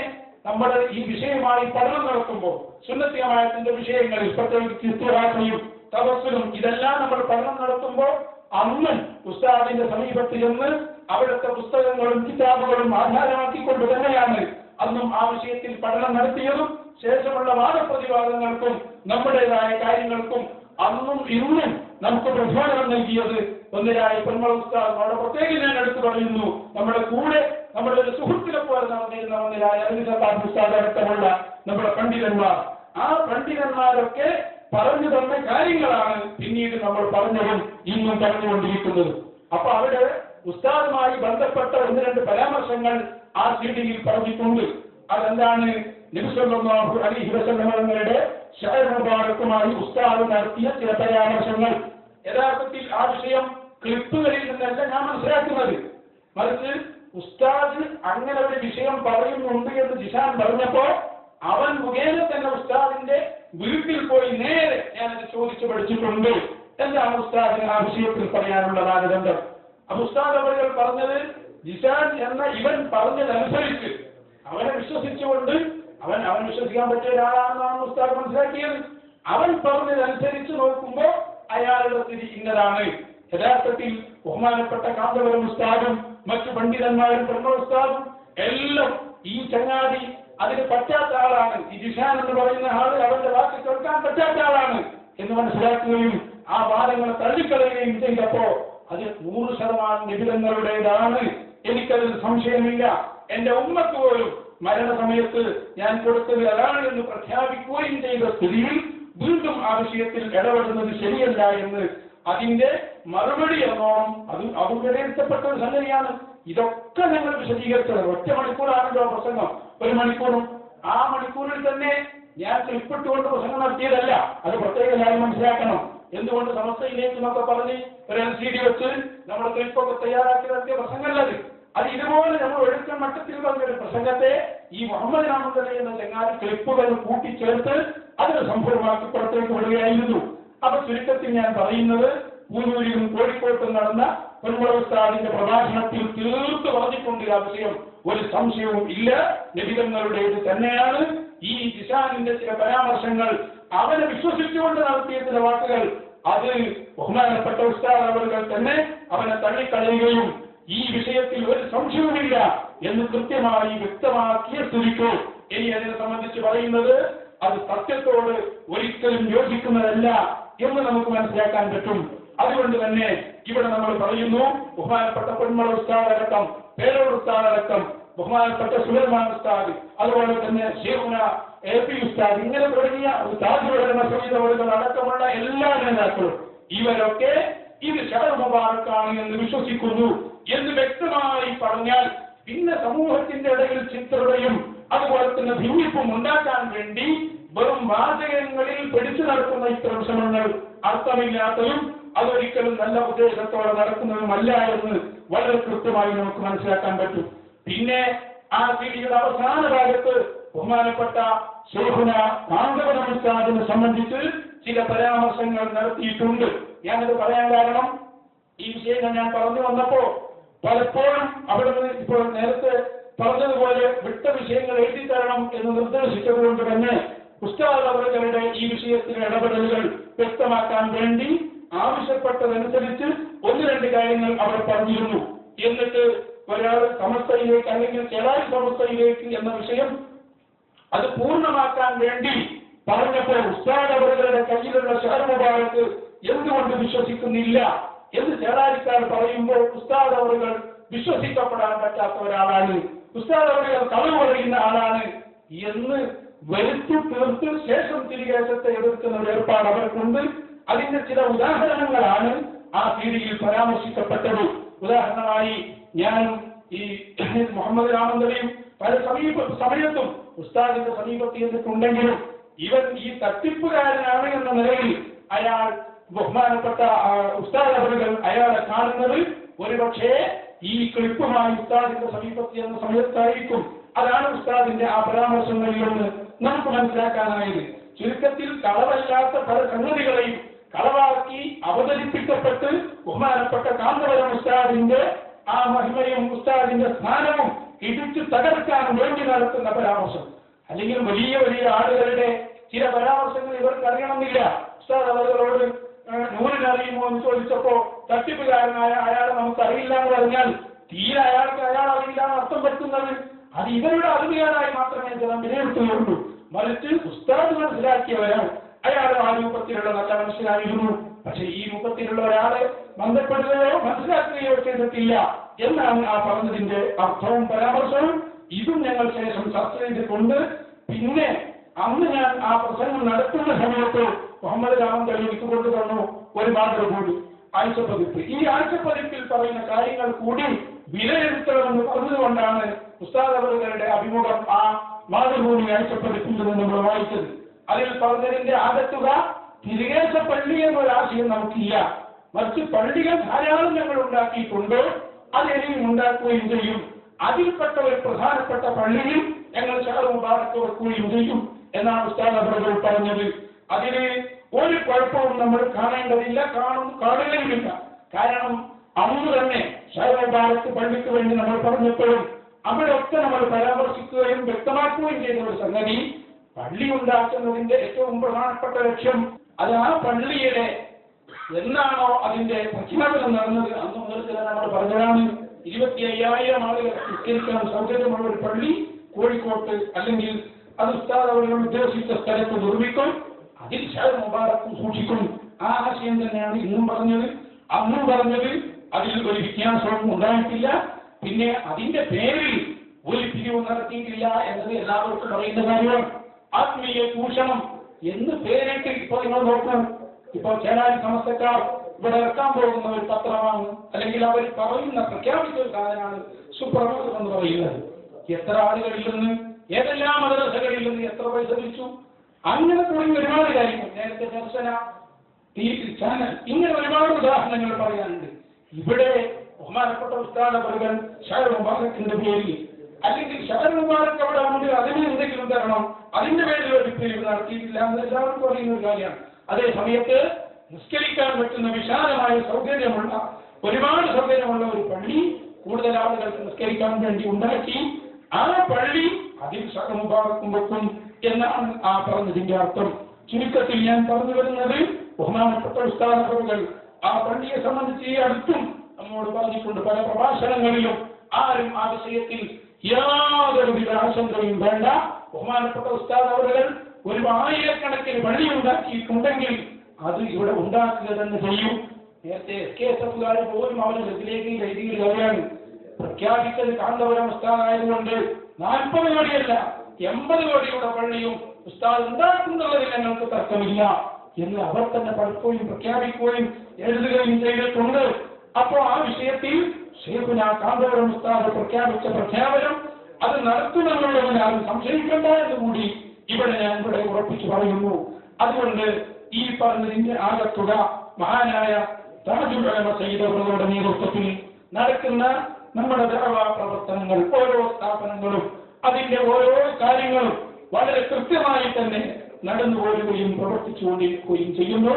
നമ്മൾ ഈ വിഷയമായി പഠനം നടത്തുമ്പോൾ സുന്നത്ത് ജമാഅത്തിന്റെ വിഷയങ്ങളിൽ പ്രത്യേകിച്ച് ഇസ്തിഹാസയും തവസ്സുലും ഇതെല്ലാം നമ്മൾ പഠനം നടത്തുമ്പോൾ അന്ന് ഉസ്താദിന്റെ സമീപത്ത് ചെന്ന് അവിടുത്തെ പുസ്തകങ്ങളും കിതാബുകളും ആധാരമാക്കിക്കൊണ്ട് തന്നെയാണ് അന്നും ആ വിഷയത്തിൽ പഠനം നടത്തിയതും ശേഷമുള്ള വാദപ്രതിവാദങ്ങൾക്കും നമ്മുടേതായ കാര്യങ്ങൾക്കും അന്നും ഇന്നും നമുക്ക് പ്രചോദനം നൽകിയത് ഒന്നിനായ പൊന്മള ഉസ്താദ് നമ്മുടെ പ്രത്യേകം ഞാൻ എടുത്തു പറയുന്നു. നമ്മുടെ കൂടെ നമ്മുടെ ഒരു സുഹൃത്തിനെ പോലെ നടന്നിരുന്ന ഒന്നിനായ അലിസത്താബ് ഉസ്താദ് അടക്കമുള്ള നമ്മുടെ പണ്ഡിതന്മാർ, ആ പണ്ഡിതന്മാരൊക്കെ പറഞ്ഞു തന്ന കാര്യങ്ങളാണ് പിന്നീട് നമ്മൾ പറഞ്ഞതും ഇന്നും പറഞ്ഞുകൊണ്ടിരിക്കുന്നത്. അപ്പൊ അവിടെ ഉസ്താദുമായി ബന്ധപ്പെട്ട ഒന്ന് രണ്ട് പരാമർശങ്ങൾ ആ സീഡിയിൽ പറഞ്ഞിട്ടുണ്ട്. അതെന്താണ്? നബി സല്ലല്ലാഹു അലൈഹി വസല്ലം തങ്ങളുടെ ശഅർ മുബാറക്കുമായി ഉസ്താദ് നടത്തിയ ചില പരാമർശങ്ങൾ. യഥാർത്ഥത്തിൽ ആ വിഷയം ക്ലിപ്പുകളിൽ നിന്നല്ല ഞാൻ മനസ്സിലാക്കുന്നത്, മറിച്ച് ഉസ്താദ് അങ്ങനെ ഒരു വിഷയം പറയുന്നുണ്ട് എന്ന് ജിഷാൻ പറഞ്ഞപ്പോ അവൻ മുഖേന തന്നെ ഉസ്താദിന്റെ വീട്ടിൽ പോയി നേരെ ഞാനത് ചോദിച്ചു പഠിച്ചിട്ടുണ്ട്. എന്താണ് ഉസ്താദിന് ആ വിഷയത്തിൽ പറയാനുള്ള മാനദണ്ഡം? അപ്പൊ ഉസ്താദ് അവർ പറഞ്ഞത്, ജിഷാൻ എന്ന ഇവൻ പറഞ്ഞതനുസരിച്ച് അവനെ വിശ്വസിച്ചുകൊണ്ട് അവൻ വിശ്വസിക്കാൻ പറ്റിയ ഒരാളാണെന്നാണ് ഉസ്താദ് മനസ്സിലാക്കിയത്. അവൻ പറഞ്ഞതനുസരിച്ച് നോക്കുമ്പോ അയാളുടെ സ്ഥിതി ഇന്നതാണ്. യഥാർത്ഥത്തിൽ ബഹുമാനപ്പെട്ട കാന്തപുരം ഉസ്താദും മറ്റു പണ്ഡിതന്മാരും പൊന്മള ഉസ്താദും എല്ലാം ഈ ചങ്ങാതി അതിന് പറ്റാത്ത ആളാണ്, ഈ ജിഷാൻ എന്ന് പറയുന്ന ആള് അവന്റെ വാക്ക് കേൾക്കാൻ പറ്റാത്ത ആളാണ് എന്ന് മനസ്സിലാക്കുകയും ആ വാദങ്ങളെ തള്ളിക്കളയുകയും ചെയ്തപ്പോ അത് 100% നിബിധങ്ങളുടേതാണ്. എനിക്കതിൽ സംശയമില്ല. എന്റെ ഉമ്മക്ക് പോലും മരണസമയത്ത് ഞാൻ കൊടുത്തത് അതാണ് എന്ന് പ്രഖ്യാപിക്കുകയും ചെയ്ത സ്ഥിതിയിൽ വീണ്ടും ആ വിഷയത്തിൽ ഇടപെടുന്നത് ശരിയല്ല എന്ന് അതിന്റെ മറുപടി എന്നോണം അത് വിലയിരുത്തപ്പെട്ട ഒരു സംഗതിയാണ്. ഇതൊക്കെ ഞങ്ങൾ വിശദീകരിച്ചത്. 1 മണിക്കൂറാണല്ലോ പ്രസംഗം, 1 മണിക്കൂറും. ആ മണിക്കൂറിൽ തന്നെ ഞാൻ ക്ലിപ്പിട്ടുകൊണ്ട് പ്രസംഗം നടത്തിയതല്ല. അത് പ്രത്യേകമായി മനസ്സിലാക്കണം. എന്തുകൊണ്ട് സമസ്തയിലേക്ക് എന്നൊക്കെ പറഞ്ഞ് ഒരു LCD വെച്ച് നമ്മുടെ ക്ലിപ്പൊക്കെ തയ്യാറാക്കി നടത്തിയ പ്രസംഗമല്ലത്. അത് ഇതുപോലെ നമ്മൾ ഒഴുക്കൻ മട്ടത്തിൽ പറഞ്ഞൊരു പ്രസംഗത്തെ ഈ മുഹമ്മദ് നാമത്തലി എന്ന ചങ്ങാതി ക്ലിപ്പുകൾ കൂട്ടിച്ചേർത്ത് അതൊരു സംഭവമാക്കി പുറത്തേക്ക് വിടുകയായിരുന്നു. അപ്പൊ ചുരുക്കത്തിൽ ഞാൻ പറയുന്നത്, പൂനൂരിലും കോഴിക്കോട്ടും നടന്ന പൊന്മള ഉസ്താദിന്റെ പ്രഭാഷണത്തിൽ തീർത്ത് പറഞ്ഞിട്ടുണ്ട് ആ വിഷയം. ഒരു സംശയവും ഇല്ല, നബിതങ്ങളുടേത് തന്നെയാണ്. ഈ ജിഷാനിന്റെ ചില പരാമർശങ്ങൾ, അവനെ വിശ്വസിച്ചുകൊണ്ട് നടത്തിയ ചില വാക്കുകൾ, അത് ബഹുമാനപ്പെട്ട ഉസ്താദ് അവർ തന്നെ അവനെ തള്ളിക്കളയുകയും ഈ വിഷയത്തിൽ ഒരു സംശയവുമില്ല എന്ന് കൃത്യമായി വ്യക്തമാക്കിയ സ്ഥിതിക്ക് ഇനി അതിനെ സംബന്ധിച്ച് പറയുന്നത് അത് സത്യത്തോട് ഒരിക്കലും യോജിക്കുന്നതല്ല എന്ന് നമുക്ക് മനസ്സിലാക്കാൻ പറ്റും. അതുകൊണ്ട് തന്നെ ഇവിടെ നമ്മൾ പറയുന്നു, ബഹുമാനപ്പെട്ട പൊന്മള ഉസ്താദ് അടക്കം, പേരോട് ഉസ്താദ് അടക്കം, ബഹുമാനപ്പെട്ട സുലൈമാൻ ഉസ്താദ്, അതുപോലെ തന്നെ ഷെയ്ഖുന AP ഉസ്താദ്, ഇങ്ങനെ തുടങ്ങിയ ഉസ്താദുകളുടെ മസൂദുകൾ അടക്കമുള്ള എല്ലാ നേതാക്കളും ഇവരൊക്കെ ഇത് ശഅർ മുബാറക്കാണ് എന്ന് വിശ്വസിക്കുന്നു എന്ന് വ്യക്തമായി പറഞ്ഞാൽ പിന്നെ സമൂഹത്തിന്റെ ഇടയിൽ ചിത്രതയും അതുപോലെ തന്നെ ഭിന്നിപ്പും ഉണ്ടാക്കാൻ വേണ്ടി വെറും വാചകങ്ങളിൽ പിടിച്ചു നടക്കുന്ന ഇത്തരം ശ്രമങ്ങൾ അർത്ഥമില്ലാത്തതും അതൊരിക്കലും നല്ല ഉദ്ദേശത്തോടെ നടക്കുന്നതുമല്ല എന്ന് വളരെ കൃത്യമായി നമുക്ക് മനസ്സിലാക്കാൻ പറ്റും. പിന്നെ ആ സീഡിയുടെ അവസാന ഭാഗത്ത് ബഹുമാനപ്പെട്ട ശൈഖുന കാന്തപുരം ഉസ്താദിനെ സംബന്ധിച്ച് ചില പരാമർശങ്ങൾ നടത്തിയിട്ടുണ്ട്. ഞാനത് പറയാൻ കാരണം, ഈ വിഷയങ്ങൾ ഞാൻ പറഞ്ഞു വന്നപ്പോ പലപ്പോഴും അവിടെ നിന്ന് ഇപ്പോൾ നേരത്തെ പറഞ്ഞതുപോലെ വിട്ട വിഷയങ്ങൾ എഴുതി തരണം എന്ന് നിർദ്ദേശിച്ചതുകൊണ്ട് തന്നെ ഉസ്താദ് അവരുടെ ഈ വിഷയത്തിലെ ഇടപെടലുകൾ വ്യക്തമാക്കാൻ വേണ്ടി ആവശ്യപ്പെട്ടതനുസരിച്ച് 1-2 കാര്യങ്ങൾ അവർ പറഞ്ഞിരുന്നു. എന്നിട്ട് ഒരാൾ സമസ്തയിലേക്ക് അല്ലെങ്കിൽ ചെറായി സമസ്തയിലേക്ക് എന്ന വിഷയം അത് പൂർണ്ണമാക്കാൻ വേണ്ടി പറഞ്ഞപ്പോൾ ഉസ്താദ് അവരുടെ കയ്യിലുള്ള ശഅർ മുബാറക്ക് എന്തുകൊണ്ട് വിശ്വസിക്കുന്നില്ല എന്ന് ചേളാരിക്കാർ പറയുമ്പോൾ ഉസ്താദ് അവറുകൾ വിശ്വസിക്കപ്പെടാൻ പറ്റാത്ത ഒരാളാണ്, ഉസ്താദ് അവറുകൾ കളവ് പറയുന്ന ആളാണ് എന്ന് വരുത്തി തീർത്ത് ശേഷം തിരികേശത്തെ എതിർക്കുന്ന ഒരു ഏർപ്പാട് അവർക്കുണ്ട്. അതിന്റെ ചില ഉദാഹരണങ്ങളാണ് ആ സീഡിയിൽ പരാമർശിക്കപ്പെട്ടത്. ഉദാഹരണമായി ഞാൻ ഈ മുഹമ്മദ് രാമന്തലിയും പല സമയത്തും ഉസ്താദിന്റെ സമീപത്ത് ചെന്നിട്ടുണ്ടെങ്കിലും ഇവൻ ഈ തട്ടിപ്പുകാരനാണ് എന്ന നിലയിൽ അയാൾ ബഹുമാനപ്പെട്ട ഉസ്താദ് അവറുകൾ അയാളെ കാണുന്നത് ഒരുപക്ഷേ ഈ ക്ലിപ്പുമായി ഉസ്താദിന്റെ സമീപത്ത് എന്ന സമയത്തായിരിക്കും. അതാണ് ഉസ്താദിന്റെ ആ പരാമർശങ്ങളിൽ നിന്ന് നമുക്ക് മനസ്സിലാക്കാനായത്. ചുരുക്കത്തിൽ കളവല്ലാത്ത പല സംഗതികളെയും കളവാക്കി അവതരിപ്പിക്കപ്പെട്ട് ബഹുമാനപ്പെട്ട കാന്തപുരം ഉസ്താദിന്റെ ആ മഹിമയും ഉസ്താദിന്റെ സ്ഥാനവും ഇടിച്ചു തകർക്കാൻ വേണ്ടി നടത്തുന്ന പരാമർശം, അല്ലെങ്കിൽ വലിയ വലിയ ആളുകളുടെ ചില പരാമർശങ്ങൾ ഇവർക്ക് അറിയണമെന്നില്ല. ഉസ്താദ് അവരോട് നൂറിനറിയുമോ എന്ന് ചോദിച്ചപ്പോ തട്ടിപ്പുകാരനായ അയാളെ നമുക്ക് അറിയില്ല എന്ന് പറഞ്ഞാൽ തീരെ അയാൾക്ക് അയാൾ അറിയില്ല അർത്ഥം പറ്റുന്നത് അത് ഇവരുടെ അറിവുകാരായി മാത്രമേ ജനം വിലയിരുത്തുകയുള്ളൂ. മറിച്ച് ഉസ്താദ് മനസ്സിലാക്കിയവരാണ്. അയാൾ ആ രൂപത്തിലുള്ള നല്ല മനസ്സിലായിരുന്നു. പക്ഷെ ഈ രൂപത്തിലുള്ള ഒരാളെ ബന്ധപ്പെടുകയോ മനസ്സിലാക്കുകയോ ചെയ്തിട്ടില്ല എന്നാണ് ആ പറഞ്ഞതിന്റെ അർത്ഥവും പരാമർശവും. ഇതും ഞങ്ങൾ ശേഷം ചർച്ച ചെയ്തിട്ടുണ്ട്. പിന്നെ അന്ന് ഞാൻ ആ പ്രസംഗം നടത്തുന്ന സമയത്ത് മുഹമ്മദ് രാമൻ എനിക്ക് കൊണ്ടു തന്നു ഒരു മാതൃക കൂടി, ആഴ്ചപ്പതിപ്പ്. ഈ ആഴ്ചപ്പതിപ്പിൽ പറയുന്ന കാര്യങ്ങൾ കൂടി വിലയിരുത്തണമെന്ന് പറഞ്ഞതുകൊണ്ടാണ് ഉസ്താദ് അവരുടെ അഭിമുഖം ആ മാതൃഭൂമി ആഴ്ചപ്പതിപ്പിൽ നിന്ന് നമ്മൾ വായിച്ചത്. അതിൽ പറഞ്ഞതിന്റെ ആകത്തുക തിരികേശ പള്ളി എന്നൊരാശയം നമുക്കില്ല. മറിച്ച് പള്ളികൾ ധാരാളം ഞങ്ങൾ ഉണ്ടാക്കിയിട്ടുണ്ട്, അത് ഇനിയും ഉണ്ടാക്കുകയും ചെയ്യും. അതിൽപ്പെട്ട ഒരു പ്രധാനപ്പെട്ട പള്ളിയിൽ ഞങ്ങൾ ഷഹർ മുബാറക്ക് വെക്കുകയും ചെയ്യും എന്നാണ് ഉസ്താദ് അവറുകൾ പറഞ്ഞത്. അതിന് ഒരു കുഴപ്പവും നമ്മൾ കാണേണ്ടതില്ല, കാണുകയുമില്ല. കാരണം അന്ന് തന്നെ ഷഹർ മുബാറക്ക് പള്ളിക്ക് വേണ്ടി നമ്മൾ പറഞ്ഞപ്പോഴും അവിടെയൊക്കെ നമ്മൾ പരാമർശിക്കുകയും വ്യക്തമാക്കുകയും ചെയ്ത ഒരു സംഗതി, പള്ളി ഉണ്ടാക്കുന്നതിന്റെ ഏറ്റവും പ്രധാനപ്പെട്ട ലക്ഷ്യം അത് ആ പള്ളിയുടെ എന്നാണോ അതിന്റെ പ്രഖ്യാപനം നടന്നത് അന്ന് മുതൽ തന്നെ നമ്മൾ പറഞ്ഞതാണ്. 25,000 ആളുകൾ നിസ്കരിക്കാൻ സൗകര്യമുള്ള ഒരു പള്ളി കോഴിക്കോട്ട് അല്ലെങ്കിൽ അത് ഉസ്താദ് അവർ ഉദ്ദേശിച്ച സ്ഥലത്ത് നിർമ്മിക്കും, അതിൽ ഷഹർ മുബാറക്കും സൂക്ഷിക്കും. ആ ആശയം തന്നെയാണ് ഇന്നും പറഞ്ഞത്, അന്നും പറഞ്ഞത്. അതിൽ ഒരു വ്യത്യാസവും ഉണ്ടായിട്ടില്ല. പിന്നെ അതിന്റെ പേരിൽ ഒരു പിരിവ് നടത്തിയിട്ടില്ല എന്നത് എല്ലാവർക്കും അറിയുന്ന കാര്യമാണ്. ആത്മീയ ചൂഷണം എന്ന് പേരിട്ട് ഇപ്പൊ നിങ്ങൾ നോക്കൂ. ഇപ്പൊ ചേരാൻ സമസ്തക്കാർ ഇവിടെ ഇറക്കാൻ പോകുന്ന ഒരു പത്രമാണ്, അല്ലെങ്കിൽ അവർ പറയുന്ന പ്രഖ്യാപിച്ച ഒരു കാര്യമാണ് സുപ്രഭാതം എന്ന് പറയുന്നത്. എത്ര ആളുകളിൽ നിന്ന് ഏതെല്ലാം മദ്രസകളിൽ നിന്ന് എത്ര പൈസ ലഭിച്ചു, അങ്ങനെ തുടങ്ങി ഒരുപാട് കാര്യങ്ങൾ. നേരത്തെ ദർശന ചാനൽ ഇങ്ങനെ ഒരുപാട് ഉദാഹരണങ്ങൾ പറയാനുണ്ട്. ഇവിടെ ബഹുമാനപ്പെട്ട ഉസ്താദ് അവറുകൾ ഷഹർ മുബാറക്കിന്റെ പേരിൽ അല്ലെങ്കിൽ ഷഹർ മുബാറക്ക് അവിടെ ഉണ്ട്, അതിന് എന്തെങ്കിലും തരണം, അതിന്റെ പേരിൽ ഒരു പിരിവ് നടത്തിയിട്ടില്ല എന്ന് എല്ലാവർക്കും അറിയുന്ന ഒരു കാര്യമാണ്. അതേ സമയത്ത് നിസ്കരിക്കാൻ പറ്റുന്ന വിശാലമായ സൗകര്യമുള്ള ഒരുപാട് സൗകര്യമുള്ള ഒരു പള്ളി കൂടുതൽ ആളുകൾക്ക് നിസ്കരിക്കാൻ വേണ്ടി ഉണ്ടാക്കി. ആ പള്ളി അതിൽ ഷഹർ മുബാറക്കും വെക്കും എന്നാണ് ആ പറഞ്ഞതിന്റെ അർത്ഥം. ചുരുക്കത്തിൽ ഞാൻ പറഞ്ഞു വരുന്നത് ബഹുമാനപ്പെട്ട ഉസ്താദ് അവറുകൾ ആ പള്ളിയെ സംബന്ധിച്ച് ഈ അടുത്തും നമ്മോട് പറഞ്ഞിട്ടുണ്ട് പല പ്രഭാഷണങ്ങളിലും. ആരും ആ വിഷയത്തിൽ യാതൊരുവിധ ആശങ്കയും വേണ്ട. ബഹുമാനപ്പെട്ട ഉസ്താദ് അവറുകൾ ഒരു 1000കണക്കിന് പള്ളി ഉണ്ടാക്കിയിട്ടുണ്ടെങ്കിൽ അത് ഇവിടെ ഉണ്ടാക്കുക തന്നെ ചെയ്യും. നേരത്തെ SKSF പോലും അവരുടെ ഇതിലേക്ക് എഴുതിയ കാര്യമാണ് പ്രഖ്യാപിച്ചത്. കാന്തപുരം ഉസ്താദ് ആയതുകൊണ്ട് 40 കോടിയല്ല 80 കോടിയുടെ പള്ളിയും ഉസ്താദ് ഉണ്ടാക്കുന്നതിൽ ഞങ്ങൾക്ക് തർക്കമില്ല എന്ന് അവർ തന്നെ പലപ്പോഴും പ്രഖ്യാപിക്കുകയും എഴുതുകയും ചെയ്തിട്ടുണ്ട്. അപ്പോ ആ വിഷയത്തിൽ ശൈഖുനാ കാന്തപുരം ഉസ്താദ് പ്രഖ്യാപിച്ച പ്രഖ്യാപനം അത് നടത്തുമെന്നുള്ളതിനാലും സംശയിക്കേണ്ട എന്നുകൂടി ഇവിടെ ഞാൻ ഉറപ്പിച്ചു പറയുന്നു. അതുകൊണ്ട് ഈ പറഞ്ഞതിന്റെ ആകത്തുക മഹാനായ താജുൽ ഉലമ സയ്യിദ് അവറുകളുടെ നേതൃത്വത്തിൽ നടക്കുന്ന നമ്മുടെ ദഅവാ പ്രവർത്തനങ്ങൾ, ഓരോ സ്ഥാപനങ്ങളും അതിന്റെ ഓരോ കാര്യങ്ങളും വളരെ കൃത്യമായി തന്നെ നടന്നു പോരുകയും പ്രവർത്തിച്ചുകൊണ്ടിരിക്കുകയും ചെയ്യുന്നു.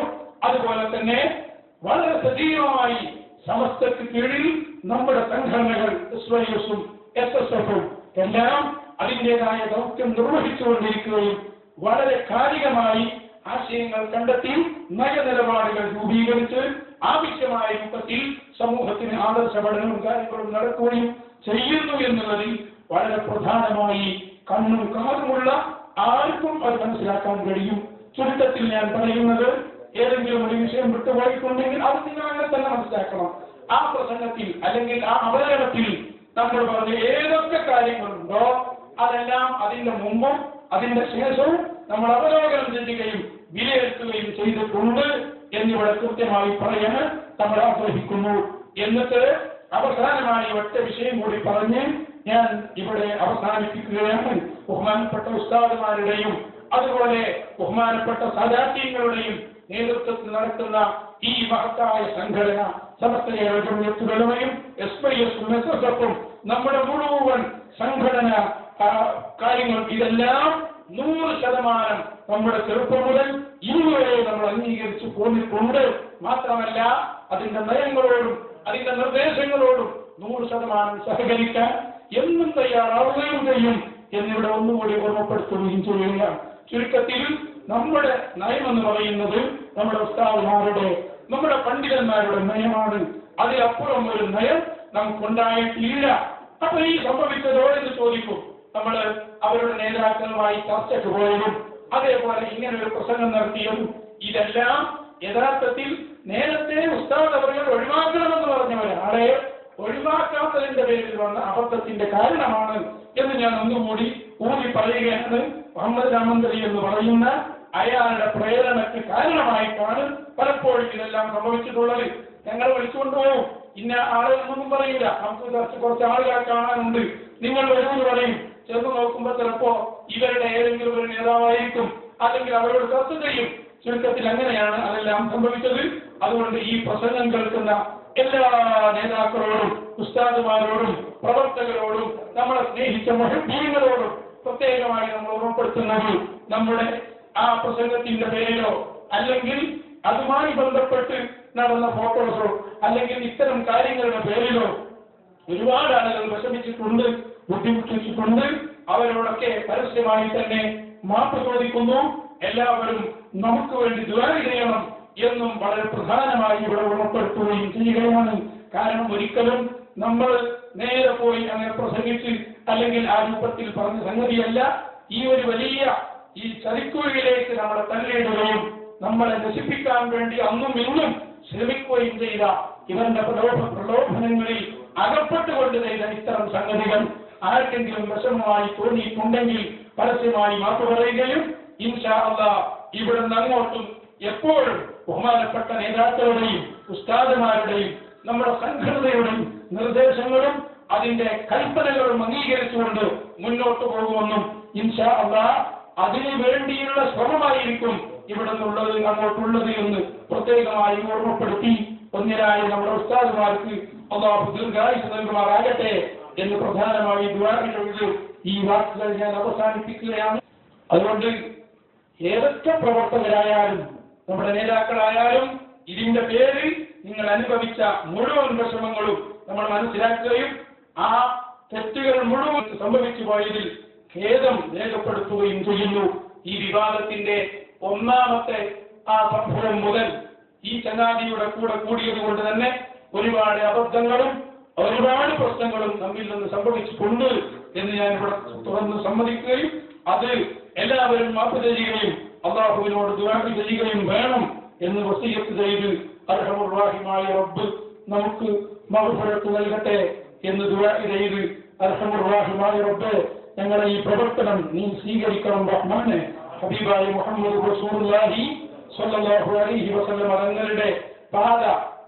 അതുപോലെ തന്നെ വളരെ സജീവമായി സമസ്തക്ക് കീഴിൽ നമ്മുടെ സംഘടനകൾ SYS-ഉം SSF-ഉം എല്ലാം അതിൻ്റെതായ ദൗത്യം നിർവഹിച്ചുകൊണ്ടിരിക്കുകയും വളരെ കാലികമായി ആശയങ്ങൾ കണ്ടെത്തി നയനിലപാടുകൾ രൂപീകരിച്ച് ആവശ്യമായ രൂപത്തിൽ സമൂഹത്തിന് ആദർശ പഠനവും കാര്യങ്ങളും നടക്കുകയും ചെയ്യുന്നു എന്നുള്ളതിൽ വളരെ പ്രധാനമായി കണ്ണും കാതുമുള്ള ആർക്കും അത് മനസ്സിലാക്കാൻ കഴിയും. ചുരുക്കത്തിൽ ഞാൻ പറയുന്നത് ഏതെങ്കിലും ഒരു വിഷയം വിട്ടുപോയിട്ടുണ്ടെങ്കിൽ അത് നിങ്ങൾ അങ്ങനെ തന്നെ മനസ്സിലാക്കണം. ആ പ്രസംഗത്തിൽ അല്ലെങ്കിൽ ആ അവതരണത്തിൽ നമ്മൾ പറഞ്ഞ ഏതൊക്കെ കാര്യങ്ങളുണ്ടോ അതെല്ലാം അതിന്റെ മുമ്പും അതിന്റെ ശേഷവും നമ്മൾ അവലോകനം ചെയ്യുകയും വിലയിരുത്തുകയും ചെയ്തിട്ടുണ്ട് എന്നിവിടെ കൃത്യമായി പറയാൻ നമ്മൾ ആഗ്രഹിക്കുന്നു. എന്നിട്ട് അവസാനമായി ഒറ്റ വിഷയം കൂടി പറഞ്ഞ് ഞാൻ ഇവിടെ അവസാനിപ്പിക്കുകയാണ്. ബഹുമാനപ്പെട്ട ഉസ്താദുമാരുടെയും അതുപോലെ ബഹുമാനപ്പെട്ട സദാത്യങ്ങളുടെയും നേതൃത്വത്തിൽ നടത്തുന്ന ഈ മഹത്തായ സംഘടന സമസ്തയുടെ ജംഇയ്യത്തുൽ SYS-ഉം SSF-ഉം നമ്മുടെ മുഴുവൻ സംഘടന കാര്യങ്ങൾ ഇതെല്ലാം 100% നമ്മുടെ ചെറുപ്പം മുതൽ ഇന്നുവരെ നമ്മൾ അംഗീകരിച്ചു പോന്നിട്ടുണ്ട്. മാത്രമല്ല അതിന്റെ നയങ്ങളോടും അതിന്റെ നിർദ്ദേശങ്ങളോടും 100% സഹകരിക്കാൻ എന്നും തയ്യാറാവുകയും ചെയ്യും എന്നിവിടെ ഒന്നുകൂടി ഓർമ്മപ്പെടുത്തുകയും ചെയ്യുകയാണ്. ചുരുക്കത്തിൽ നമ്മുടെ നയമെന്ന് പറയുന്നത് നമ്മുടെ ഉസ്താദുമാരുടെ നമ്മുടെ പണ്ഡിതന്മാരുടെ നയമാണ്. അതിലപ്പുറം ഒരു നയം നമുക്കുണ്ടായിട്ടില്ല. അപ്പൊ ഈ സംഭവിച്ചതോ എന്ന് ചോദിക്കും. നമ്മൾ അവരുടെ നേതാക്കളുമായി ചർച്ചയ്ക്ക് പോയതും അതേപോലെ ഇങ്ങനെ ഒരു പ്രസംഗം നടത്തിയതും ഇതെല്ലാം യഥാർത്ഥത്തിൽ നേരത്തെ ഉസ്താദ് അവർ ഒഴിവാക്കണമെന്ന് പറഞ്ഞ ഒരാളെ ഒഴിവാക്കാത്തതിന്റെ പേരിൽ വന്ന അബദ്ധത്തിന്റെ കാരണമാണ് എന്ന് ഞാൻ ഒന്നുകൂടി ഊന്നി പറയുകയാണ്. മുഹമ്മദ് രാമന്തരി എന്ന് പറയുന്ന അയാളുടെ പ്രേരണയ്ക്ക് കാരണമായിട്ടാണ് പലപ്പോഴും ഇതെല്ലാം സംഭവിച്ചിട്ടുള്ളത്. ഞങ്ങൾ വിളിച്ചുകൊണ്ടുപോകും, ഇന്ന ആളുകളൊന്നും പറയില്ല, നമുക്ക് കുറച്ച് ആളുകളെ കാണാനുണ്ട്, നിങ്ങൾ വരുമെന്ന് പറയും. ചെന്ന് നോക്കുമ്പോൾ ചിലപ്പോ ഇവരുടെ ഏതെങ്കിലും ഒരു നേതാവായിരിക്കും, അല്ലെങ്കിൽ അവരോട് ചർച്ച ചെയ്യും. ചുരുക്കത്തിൽ അങ്ങനെയാണ് അതെല്ലാം സംഭവിച്ചത്. അതുകൊണ്ട് ഈ പ്രസംഗം കേൾക്കുന്ന എല്ലാ നേതാക്കളോടും ഉസ്താദുമാരോടും പ്രവർത്തകരോടും നമ്മളെ സ്നേഹിച്ച മുഹബ്ബീങ്ങളോടും പ്രത്യേകമായി നമ്മൾ ഓർമ്മപ്പെടുത്തുന്നത്, നമ്മുടെ ആ പ്രസംഗത്തിന്റെ പേരിലോ അല്ലെങ്കിൽ അതുമായി ബന്ധപ്പെട്ട് നടന്ന ഫോട്ടോസോ അല്ലെങ്കിൽ ഇത്തരം കാര്യങ്ങളുടെ പേരിലോ ഒരുപാട് ആളുകൾ വിഷമിച്ചിട്ടുണ്ട്, ബുദ്ധിമുട്ടിച്ചിട്ടുണ്ട്. അവരോടൊക്കെ പരസ്യമായി തന്നെ മാപ്പ് ചോദിക്കുന്നു. എല്ലാവരും നമുക്ക് വേണ്ടി ദുആ ചെയ്യണം എന്നും വളരെ പ്രധാനമായി ഇവിടെ ഉറപ്പെടുത്തുകയും ചെയ്യുകയാണ്. കാരണം ഒരിക്കലും നമ്മൾ നേരെ പോയി അങ്ങനെ പ്രസംഗിച്ച് അല്ലെങ്കിൽ ആ രൂപത്തിൽ പറഞ്ഞ സംഗതിയല്ല. ഈ ഒരു വലിയ ഈ ചതിക്കുഴിയിലേക്ക് നമ്മളെ തള്ളിയിടുകയും നമ്മളെ നശിപ്പിക്കാൻ വേണ്ടി അന്നും ഇന്നും ശ്രമിക്കുകയും ചെയ്ത ഇവരുടെ പ്രലോഭനങ്ങളിൽ അകപ്പെട്ടുകൊണ്ട് ചെയ്ത ഇത്തരം സംഗതികൾ ആർക്കെങ്കിലും വിഷമമായി തോന്നിയിട്ടുണ്ടെങ്കിൽ പരസ്യമായി മാപ്പ് പറയുകയും ഇൻഷാ അല്ലാഹ് ഇവിടുന്ന് അങ്ങോട്ടും എപ്പോഴും ബഹുമാനപ്പെട്ട നേതാക്കളുടെയും ഉസ്താദുമാരുടെയും നമ്മുടെ സംഘടനയുടെയും നിർദ്ദേശങ്ങളും അതിന്റെ കൽപ്പനകളും അംഗീകരിച്ചുകൊണ്ട് മുന്നോട്ട് പോകുമെന്നും ഇൻഷാ അല്ലാഹ് അതിനു വേണ്ടിയുള്ള ശ്രമമായിരിക്കും ഇവിടെ നിന്നുള്ളത് അങ്ങോട്ടുള്ളത് എന്ന് പ്രത്യേകമായി ഓർമ്മപ്പെടുത്തി ഒന്നിനായ നമ്മുടെ ഉസ്താദുമാർക്ക് അല്ലാഹു ദീർഘായുസ്സ് നൽകുമാറാകട്ടെ എന്ന് പ്രധാനമായി ദുആ ചെയ്ത് ഈ വാക്കുകൾ ഞാൻ അവസാനിപ്പിക്കുകയാണ്. അതുകൊണ്ട് ഏതൊക്കെ പ്രവർത്തകരായാലും നമ്മുടെ നേതാക്കളായാലും ഇതിന്റെ പേരിൽ നിങ്ങൾ അനുഭവിച്ച മുഴുവൻ വിഷമങ്ങളും നമ്മൾ മനസ്സിലാക്കുകയും ആ തെറ്റുകൾ മുഴുവൻ സംഭവിച്ചു പോയതിൽ ഖേദം രേഖപ്പെടുത്തുകയും ചെയ്യുന്നു. ഈ വിവാദത്തിന്റെ ഒന്നാമത്തെ ആ സംഭവം മുതൽ ഈ ചങ്ങാതിയുടെ കൂടെ കൂടിയത് കൊണ്ട് തന്നെ ഒരുപാട് അബദ്ധങ്ങളും ഒരുപാട് പ്രശ്നങ്ങളും നമ്മിൽ നിന്ന് സംഭവിച്ചിട്ടുണ്ട് എന്ന് ഞാൻ ഇവിടെ തുറന്ന് സമ്മതിക്കുകയും അത് എല്ലാവരും മാപ്പ് ചെയ്യുകയും അല്ലാഹുവിനോട് ദുആ ചെയ്യുകയും വേണം എന്ന് വസിയത്ത് ചെയ്ത് അർഹമുർ റഹീമായ റബ്ബ് നമുക്ക് മഗ്ഫിറത്ത് നൽകട്ടെ എന്ന് ദുആ ചെയ്ത് അർഹമുർ റഹീമായ റബ്ബ് ഞങ്ങളുടെ ഈ പ്രവർത്തനം നീ സ്വീകരിക്കണം റഹ്മാനെ. ഹബീബായ മുഹമ്മദ് റസൂലുള്ളാഹി സ്വല്ലല്ലാഹു അലൈഹി വസല്ലം തങ്ങളുടെ പാത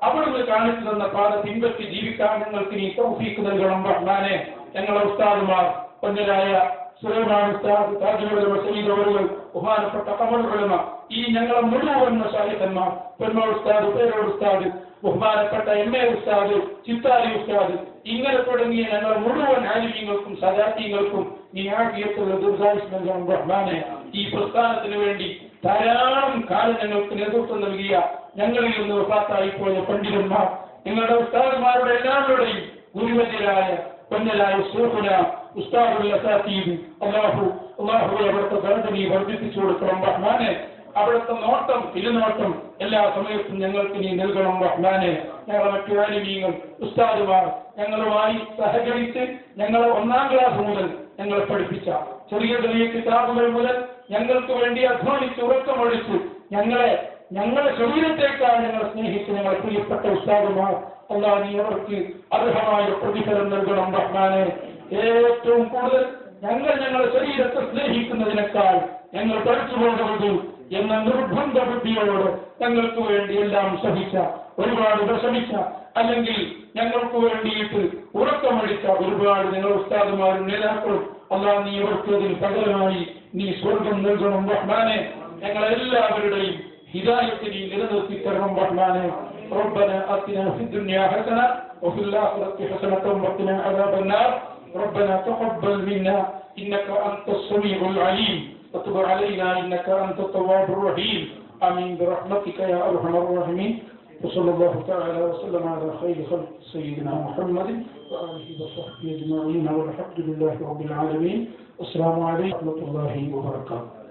അവിടുന്ന് കാണിച്ചു തന്ന പാത പിൻപറ്റി ജീവിക്കാൻ ഞങ്ങൾക്ക് നീ തൗഫീഖ് നൽകണം റഹ്മാനെ. ഞങ്ങളുടെ ഉസ്താദുമാർ പൊന്നരായ സുലൈമാൻ ഉസ്താദ്, താജുൽ സയ്യിദ് അവറുകൾ, ബഹുമാനപ്പെട്ട ഖമർ ഉലമ, ഈ ഞങ്ങളെ മുഴുവൻ മശായിഖന്മാർ, പെരുമാൾ ഉസ്താദ്, പേരോട് ഉസ്താദ്, ബഹുമാനപ്പെട്ട എം.എ. ഉസ്താദ്, ചിത്താരി ഉസ്താദ്, ഇങ്ങനെ തുടങ്ങിയ ഞങ്ങളെ മുഴുവൻ ആലിമീങ്ങൾക്കും സദാത്യങ്ങൾക്കും നീ ആഫിയത്തുള്ള ദീർഘായുസ്സ് നൽകണം റഹ്മാനെ. ഈ പ്രസ്ഥാനത്തിന് വേണ്ടി ധാരാളം കാലം ഞങ്ങൾക്ക് നേതൃത്വം നൽകിയ ഞങ്ങളിൽ നിന്ന് വഫാത്തായി പോയ പണ്ഡിതന്മാർ, ഞങ്ങളുടെ ഉസ്താദുമാരുടെ എല്ലാവരുടെയും ഗുരുവര്യരായ പൊന്നലായ ശൈഖുന ഉസ്താദുൽ അസാതീദ് അല്ലാഹുവേ അവിടുത്തെ ദർജ നീ വർദ്ധിപ്പിച്ചു കൊടുക്കണം റഹ്മാനെ. അവിടുത്തെ നോട്ടം തിരുനോട്ടം എല്ലാ സമയത്തും ഞങ്ങൾക്ക് നീ നൽകണം റഹ്മാനെ. ഞങ്ങളെ മറ്റു ആലിമീങ്ങൾ ഉസ്താദുമാർ ഞങ്ങളുമായി സഹകരിച്ച് ഞങ്ങളെ 1-ാം ക്ലാസ് മുതൽ ഞങ്ങളെ പഠിപ്പിച്ച ചെറിയ ചെറിയ കിതാബുകൾ മുതൽ ഞങ്ങൾക്ക് വേണ്ടി അധ്വാനിച്ച് ഉറക്കമൊഴിച്ച് ഞങ്ങളെ ശരീരത്തേക്കാൾ ഞങ്ങളെ സ്നേഹിച്ച് ഞങ്ങളെ പ്രിയപ്പെട്ട ഉസ്താദുമാർ അല്ലാഹ് നീ അവർക്ക് അർഹമായ പ്രതിഫലം നൽകണം റഹ്മാനെ. ഏറ്റവും കൂടുതൽ ഞങ്ങളുടെ ശരീരത്തെ സ്നേഹിക്കുന്നതിനേക്കാൾ ഞങ്ങൾ പഠിച്ചു പോകരുത് എന്ന നിർബന്ധ ബുദ്ധിയോട് ഞങ്ങൾക്ക് വേണ്ടി എല്ലാം സഹിച്ച, ഒരുപാട് വിഷമിച്ച, അല്ലെങ്കിൽ ഞങ്ങൾക്ക് വേണ്ടിയിട്ട് ഉറക്കമടിച്ച ഒരുപാട് ഞങ്ങൾ ഉസ്താദുമാരും നേതാക്കളും അല്ലാഹ് നീ അവർക്ക് അതിന് പകരമായി നീ സ്വർഗം നൽകണം റഹ്മാനെ. ഞങ്ങളെല്ലാവരുടെയും ഹിദായത്ത് നീ നിലനിർത്തി തരണം റഹ്മാനെ. ربنا آتنا في الدنيا حسنة وفي الآخرة حسنة وقنا عذاب النار. ربنا تقبل منا إنك أنت السميع العليم وتب علينا إنك أنت التواب الرحيم. آمين برحمتك يا أرحم الراحمين. وصلى الله تعالى وسلم على خير خلق سيدنا محمد وآله وصحبه أجمعين والحمد لله رب العالمين. السلام عليكم ورحمة الله وبركاته.